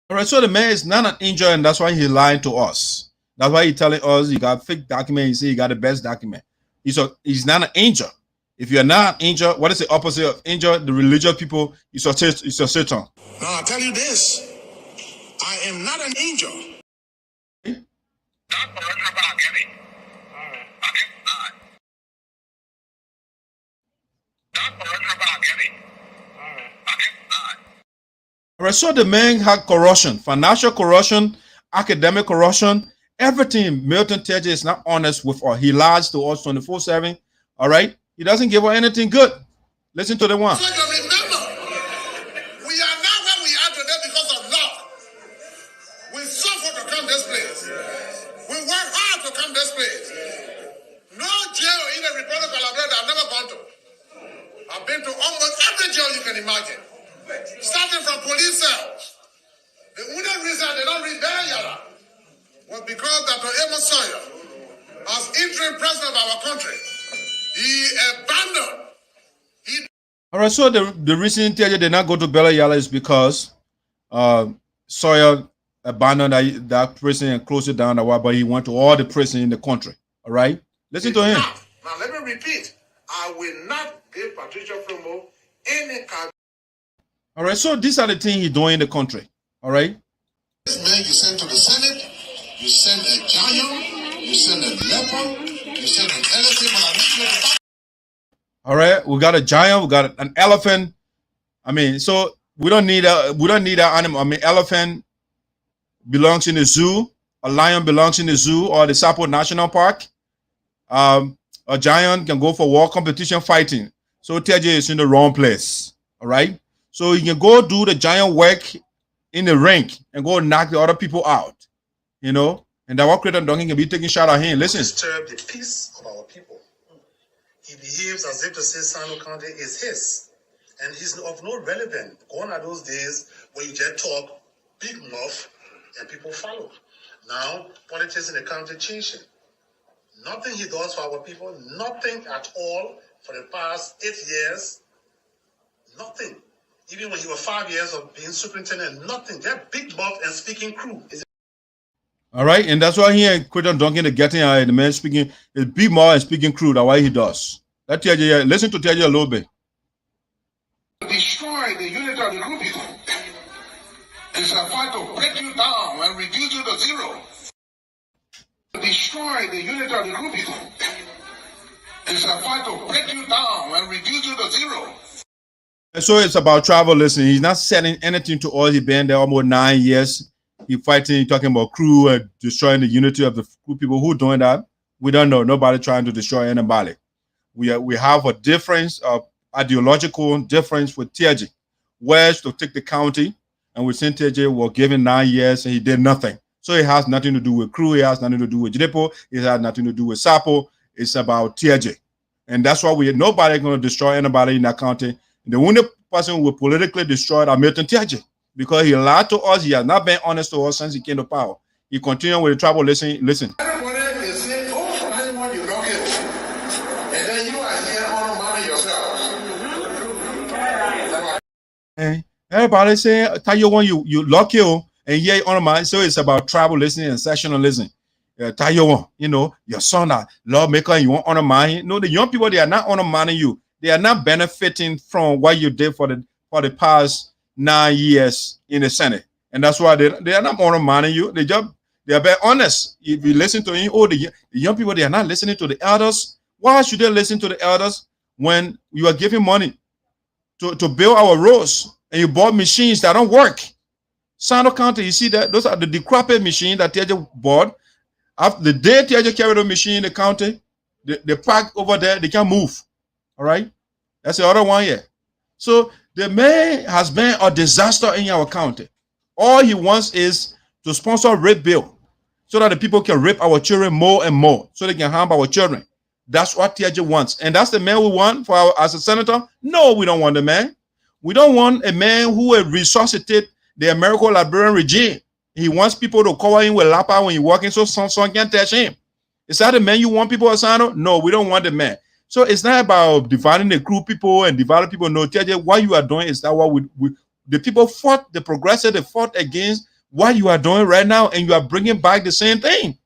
All right, so the man is not an angel, and that's why he's lying to us. That's why he's telling us he got fake document. He say he got the best document. He's not an angel. If you're not an angel, what is the opposite of angel? The religious people, it's a Satan. Now I'll tell you this. I am not an angel. All right, so the man had corruption, financial corruption, academic corruption, everything. Milton Teahjay is not honest with us. He lies to us 24/7. All right, he doesn't give us anything good. Listen to the one. So you remember, we are now where we are today because of love. We suffered to come this place. We worked hard to come this place. No jail in the Republic of Liberia I've never gone to. I've been to almost every jail you can imagine. Starting from police cells. The only reason they don't read Yala was because Dr. Amos, as interim president of our country, he abandoned. All right, so the reason Teahjay did not go to Yala is because Sawyer abandoned that prison and closed it down, but he went to all the prisons in the country. All right, listen to him. Now let me repeat. I will not give Patricia Fromo any card. All right, so these are the things he's doing in the country. All right. This man you send to the Senate, you send a giant, you send a leopard, you send an elephant. All right, we got a giant, we got an elephant. I mean, so We don't need an animal. I mean, elephant belongs in the zoo. A lion belongs in the zoo or the Sarpo National Park. A giant can go for war competition fighting. So Teahjay is in the wrong place. All right. So he can go do the giant work in the ring and go knock the other people out. You know, and that what Crayton Duncan can be taking shot at him. Listen. Disturb the peace of our people. He behaves as if to say Sinoe County is his, and he's of no relevance. Gone are those days where you just talk big mouth and people follow. Now politics in the county changing. Nothing he does for our people, nothing at all for the past 8 years. Nothing. Even when he was 5 years of being superintendent, nothing. They're big mouth and speaking crew. All right, and that's why he and Crayton Duncan are getting the man speaking his big mouth and speaking crude. That's why he does. That Teahjay, listen to Teahjay a little bit. Destroy the unity of the group. It's a fight to break you down and reduce you to zero. Destroy the unity of the group. It's a fight to break you down and reduce you to zero. And so it's about travel. Listen, he's not selling anything to all. He's been there almost 9 years. He's fighting, talking about crew and destroying the unity of the crew. People who doing that, we don't know. Nobody trying to destroy anybody. We have a difference, ideological difference with Teahjay. Where's to take the county, and with St. Teahjay was given 9 years and he did nothing. So it has nothing to do with crew. It has nothing to do with Depo. It has nothing to do with Sarpo. It's about Teahjay. And that's why nobody going to destroy anybody in that county. The only person who will politically destroy is Milton Teahjay, because he lied to us. He has not been honest to us since he came to power. He continued with the trouble. Listen. Everybody is saying, oh, for anyone you don't get. And then you are here on money yourself. Hey, everybody say, tell you when you lock you and yeah, on my. So it's about tribalism and sectionalism. Tell you one, you know, your son, lawmaker, and you want honor money. No, the young people, they are not honor money you. They are not benefiting from what you did for the past 9 years in the Senate. And that's why they are not honor money you. They are very honest. If you listen to him, the young people, they are not listening to the elders. Why should they listen to the elders when you are giving money to build our roads and you bought machines that don't work? Sinoe County, you see that? Those are the decrepit machines that Teahjay bought. After the day Teahjay carried a machine in the county, they park over there, they can't move. All right? That's the other one here. So the man has been a disaster in our county. All he wants is to sponsor a rape bill so that the people can rape our children more and more, so they can harm our children. That's what Teahjay wants. And that's the man we want for as a senator? No, we don't want the man. We don't want a man who will resuscitate the American Liberian regime. He wants people to cover him with lapa when he's walking so someone can't touch him. Is that the man you want people to? No, we don't want the man. So it's not about dividing the crew people and dividing people. No, Teahjay, what you are doing is that what the people fought, the progressive, they fought against what you are doing right now, and you are bringing back the same thing.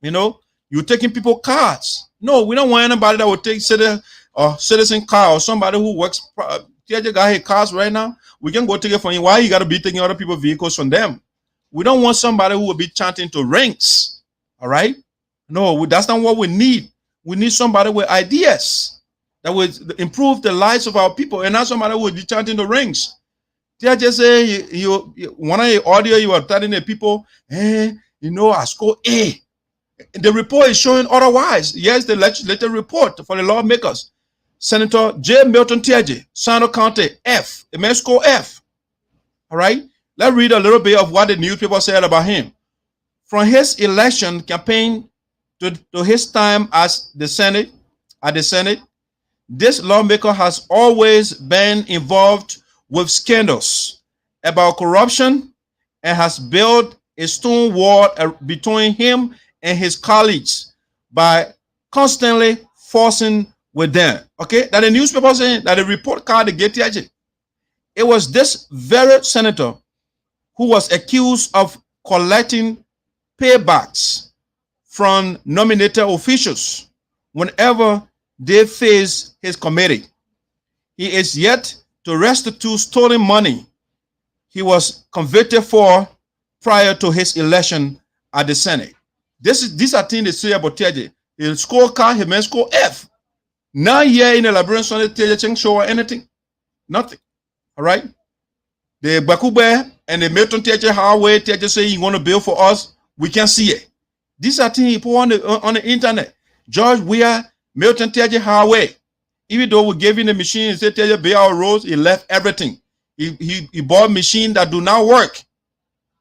You know, you're taking people cars. No, we don't want anybody that will take citizen car or somebody who works. Teahjay got his cars right now. We can go take it from him. Why you got to be taking other people's vehicles from them? We don't want somebody who will be chanting to ranks. All right? No, that's not what we need. We need somebody with ideas that will improve the lives of our people, and not somebody who will be chanting the rings. Teahjay say one of the audio you are telling the people, hey, you know, I score A. The report is showing otherwise. Yes, the legislative report for the lawmakers. Senator J. Milton Teahjay, Sinoe County, F. The man score F. All right? Let's read a little bit of what the newspaper said about him. From his election campaign to his time at the Senate, this lawmaker has always been involved with scandals about corruption and has built a stone wall between him and his colleagues by constantly forcing with them. Okay, that the newspaper saying that the report card they get Teahjay. It was this very senator who was accused of collecting paybacks from nominated officials whenever they face his committee. He is yet to restitute stolen money he was convicted for prior to his election at the Senate. These are things they say about Teahjay. He'll score car, he may score F. 9 years in the Liberian Senate, Teahjay can't show anything. Nothing. All right? The Bakube and the Milton Teahjay Highway, Teahjay say he want to build for us, we can see it. These are things he put on the internet. George, we are Milton Teahjay Highway. Even though we gave him the machine and said Teahjay build our roads, he left everything. He bought machines that do not work.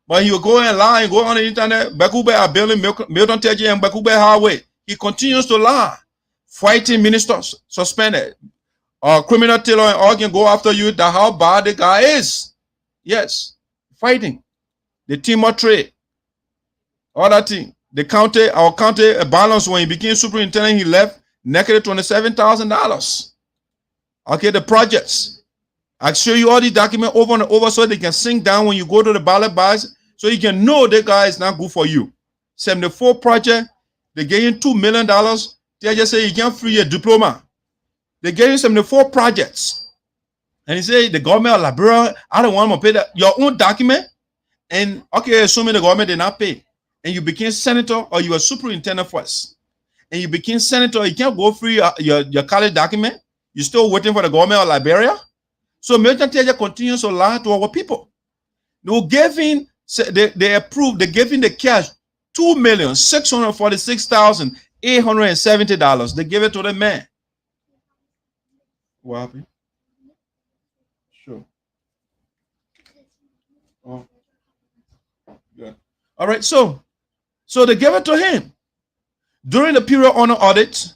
But he will go and lie and go on the internet. Bakube are building Milton Teahjay and Bakube Highway. He continues to lie. Fighting ministers suspended. Criminal Taylor and all can go after you. That's how bad the guy is. Yes, fighting. The team of trade. All that thing. Our county a balance when he became superintendent, he left naked $27,000. Okay, the projects. I'll show you all the documents over and over so they can sink down when you go to the ballot box so you can know the guy is not good for you. 74 project, they gave him $2 million. They just say you can't free a diploma. They gave him 74 projects. And he said, the government of Liberia, I don't want to pay that. Your own document. And okay, assuming the government did not pay. And you became senator or you were superintendent first. And you became senator, you can't go free your college document. You're still waiting for the government of Liberia. So Milton Teahjay continues to lie to our people. They gave him, they approved, they gave him the cash, $2,646,870. They gave it to the man. What happened? Sure. Oh. Yeah. All right, so they gave it to him. During the period honor audit,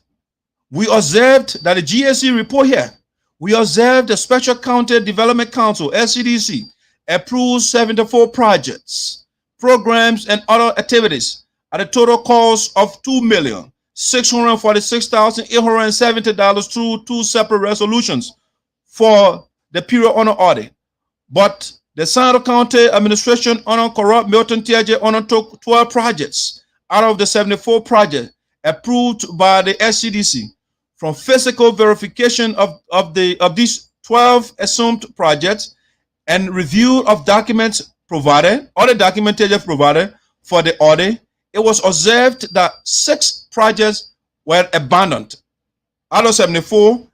we observed that the GSC report here, we observed the Special County Development Council, SCDC, approved 74 projects, programs, and other activities at a total cost of $2,646,870 through 2 separate resolutions for the period honor audit. But the Sinoe County administration honor corrupt Milton Teahjay honor took 12 projects out of the 74 projects approved by the SCDC. From physical verification of these 12 assumed projects and review of documents provided, all the documentation provided for the audit, it was observed that 6 projects were abandoned. Out of 74,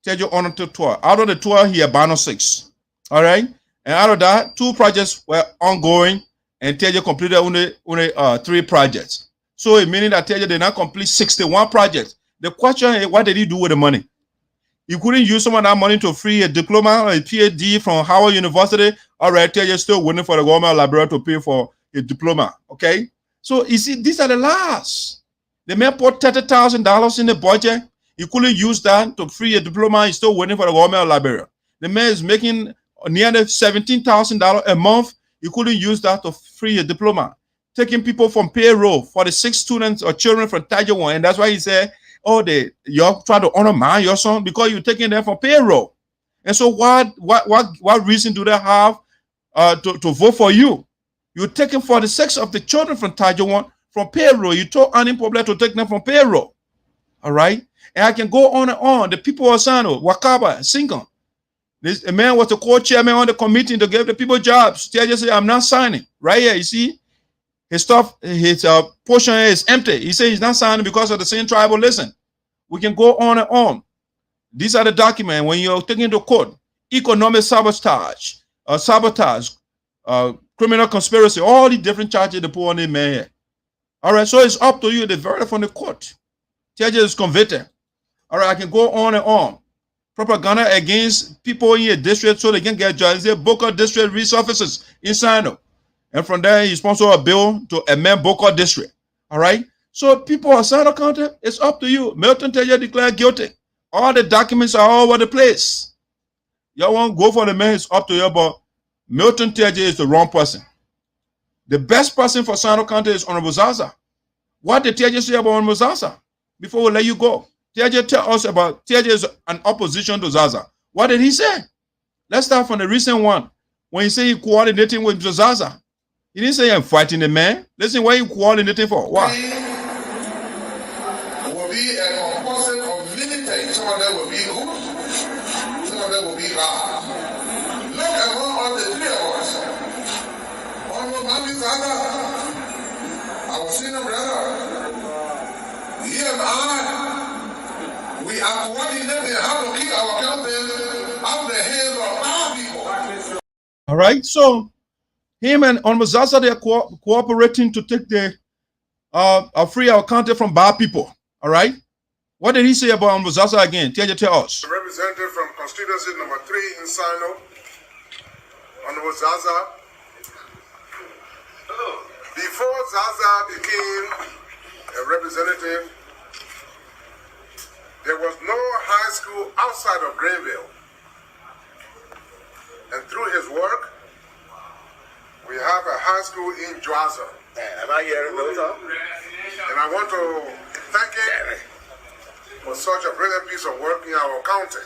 Teahjay honored 12. Out of the 12, he abandoned 6. All right? And out of that, 2 projects were ongoing, and Teahjay completed only 3 projects. So it meaning that Teahjay did not complete 61 projects. The question is, what did he do with the money? You couldn't use some of that money to free a diploma or a PhD from Howard University. All right, Teahjay still waiting for the government of Liberia to pay for a diploma. Okay? So you see, these are the lies. The man put $30,000 in the budget. He couldn't use that to free a diploma. He's still waiting for the government of Liberia. The man is making nearly $17,000 a month. He couldn't use that to free a diploma. Taking people from payroll for the 6 students or children from Teahjay, and that's why he said, oh, you're trying to honor your son because you're taking them from payroll. And so what reason do they have to vote for you? You're taking 46 of the children from Teahjay from payroll. You told unemployed to take them from payroll. All right? And I can go on and on. The people of Sinoe, Wakaba, Singon. A man was the co-chairman on the committee to give the people jobs. Teahjay said, I'm not signing. Right here, you see? His stuff, his portion is empty. He said he's not signing because of the same tribalism. We can go on and on. These are the documents when you're taking to court. Economic sabotage, criminal conspiracy, all the different charges they put on the man here. All right, so it's up to you. The verdict from the court. Teahjay is convicted. All right, I can go on and on. Propaganda against people in your district so they can get judges. They book up district resources in Sinoe. And from there, he sponsored a bill to amend Boko District. All right? So people of Sinoe County, it's up to you. Milton Teahjay declared guilty. All the documents are all over the place. Y'all won't go for the man, it's up to you, but Milton Teahjay is the wrong person. The best person for Sinoe County is Honorable Zaza. What did Teahjay say about Honorable Zaza? Before we let you go. Teahjay tell us about, Teahjay is an opposition to Zaza. What did he say? Let's start from the recent one. When he said he coordinating with Zaza. He didn't say I'm fighting the man. Listen, what are you coordinating for? Why? Will be a composite of many things. Some of them will be good, some of them will be bad. Look among all the 3 of us. Honorable Mami Zaza, our senior brother, he and I, we are coordinating how to keep our country out of the hands of our people. All right. So him and Honorable Zaza, they are cooperating to take the free our county from bad people. All right. What did he say about Honorable Zaza again? Tell us. Representative from constituency number 3 in Sinoe, Honorable Zaza. Before Zaza became a representative, there was no high school outside of Greenville. And through his work, we have a high school in Jwaza. Am I hearing those? And I want to thank him for such a brilliant piece of work in our county.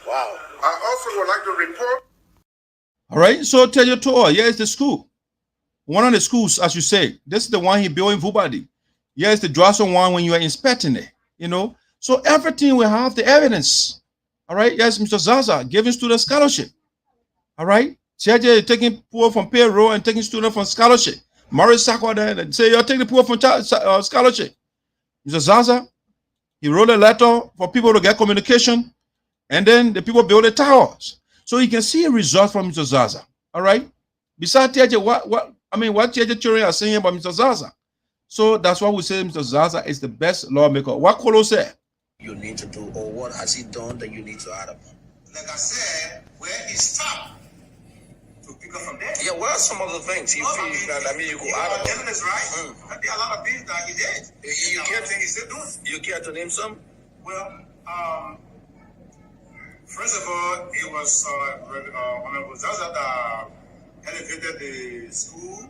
Wow. I also would like to report. All right, so tell your tour. Here is the school. One of the schools, as you say, this is the one he built in Vubadi. Here is the Jwaza one when you are inspecting it, you know. So everything will have the evidence. All right, yes, Mr. Zaza giving students scholarship. All right, Teahjay is taking poor from payroll and taking students from scholarship. Maurice Sakwa there and say you're taking the poor from scholarship. Mr. Zaza, he wrote a letter for people to get communication, and then the people build the towers. So you can see a result from Mr. Zaza. All right. Besides Teahjay, what Teahjay children are saying about Mr. Zaza. So that's why we say Mr. Zaza is the best lawmaker. What Kolo said? You need to do, or what has he done that you need to add up? Like I said, where he stopped to pick up from there. Yeah, what are some of the things he feels that you go add up? Evidence, right? There are a lot of things that he did. You care to, he's still doing. You care to name some? Well, first of all, it was Honorable Zaza that elevated the school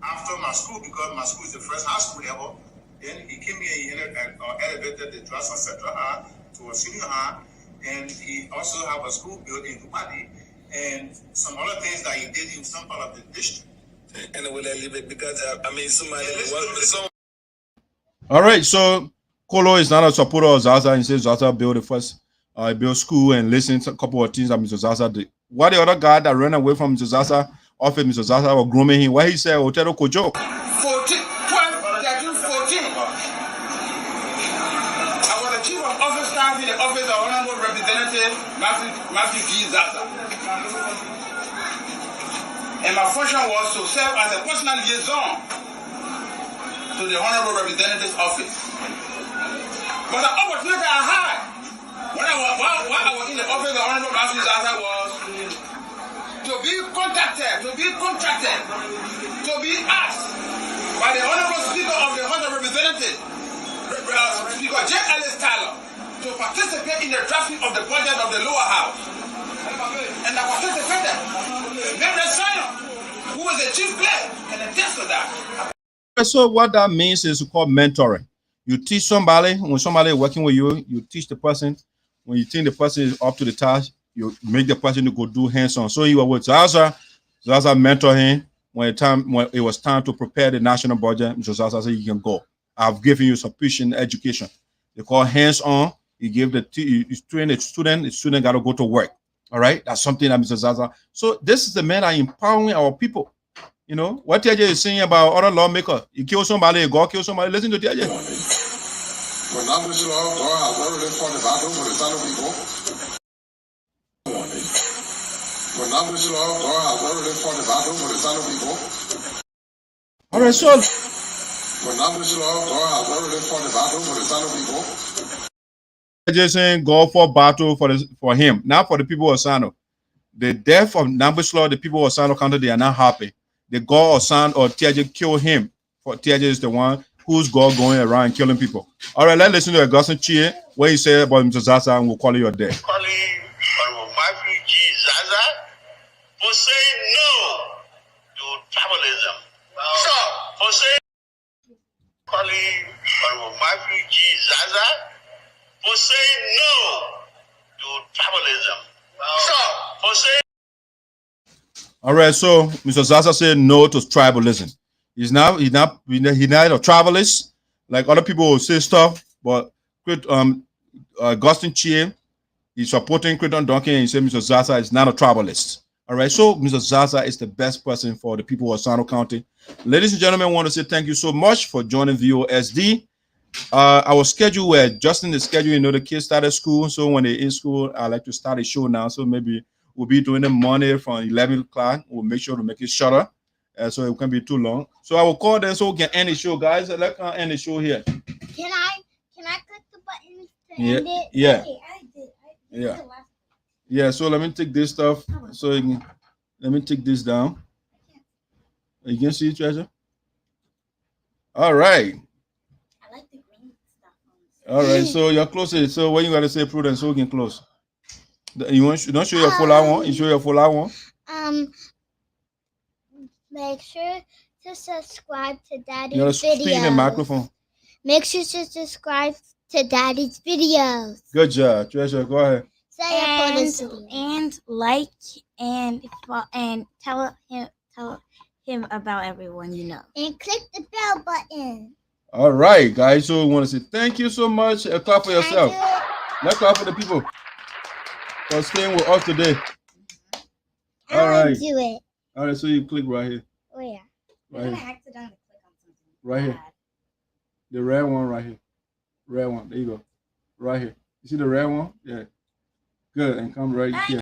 after my school, because my school is the first high school ever. Then he came here, he elevated the Jwaza Central High to a senior high, and he also have a school built in Dubadi, and some other things that he did in some part of the district. And will I leave it because somebody was the All right, so Kolo is not a supporter of Zaza and says Zaza built the first built school and listened to a couple of things that Mr. Zaza did. What the other guy that ran away from Mr. Zaza, offered Mr. Zaza or grooming him, what he said, Otero Kojo. 13, 14. I was the chief of office staff in the office of Honorable Representative Matthew G. Zaza. And my function was to serve as a personal liaison to the Honorable Representative's office. But the opportunity I had while I was in the office of Honorable Matthew Zaza was to be contacted, to be contracted, to be asked by the Honorable Speaker of the House of Representatives, Speaker Geleo Escalates, to participate in the drafting of the budget of the lower house. And I participated. Member Sinoe, who was the chief clerk, and attest to that. So what that means is called mentoring. You teach somebody, when somebody is working with you, you teach the person. When you think the person is up to the task, you make the person to go do hands-on. So you were with Zaza mentor him. When it was time to prepare the national budget, Mr. Zaza said, you can go. I've given you sufficient education. They call hands-on. You give you train the student got to go to work. All right, that's something that Mr. Zaza. So this is the man that empowering our people. You know what Teahjay is saying about other lawmakers. You kill somebody, God kill somebody. Listen to Teahjay. When I'm the law, God has already fought the battle for the Sinoe people. When I'm the law, God has already fought the battle for the Sinoe people. All right, so when I'm the law, God has already fought the battle for the Sinoe people. Just saying God fought battle for him, not for the people of Sinoe. The death of Nambislo, the people of Sinoe County, they are not happy. The God of Sinoe or Teahjay killed him. For Teahjay is the one who's God going around killing people. All right, let's listen to Augustine Chea, what he said about Mr. Zaza, and we'll call you your day. Calling Honorable Matthew G. Zaza for saying no to tribalism. So, for saying, calling Honorable Matthew G. Zaza for saying no to tribalism. So, for saying. All right, so Mr. Zaza said no to tribalism. He's not a tribalist like other people will say stuff, but Augustine Chea, he's supporting Crayton Duncan, and he said Mr. Zaza is not a tribalist. All right, so Mr. Zaza is the best person for the people of Sinoe County. Ladies and gentlemen, I want to say thank you so much for joining VOSD. Our schedule, we're adjusting the schedule. You know, the kids started school, so when they're in school, I like to start a show now. So maybe We'll be doing the Monday from 11 o'clock. We'll make sure to make it shorter, so it can't be too long. So I will call them so we can end the show, guys. Let's end the show here. Can I click the button to Yeah, end it? yeah. Okay, I did. Yeah. Yeah, so let me take this stuff. So you can, let me take this down. You can see it, Treasure? All right. I like the green stuff. All right, so you're closing. So what you gotta say, Prudence, so we can close. You want don't show your full one? You show your full one? Make sure to subscribe to Daddy's You gotta videos. speak in the microphone. Make sure to subscribe to Daddy's videos. Good job, Treasure. Go ahead. And like and tell him about everyone you know. And click the bell button. All right, guys. So we want to say thank you so much. Clap for yourself. Let's clap for the people for staying with us today. All right. Do it. All right. So you click right here. Where? Right I'm here. gonna accidentally click on something. Right here. The red one right here. Red one. There you go. Right here. You see the red one? Yeah. Good. And come right here.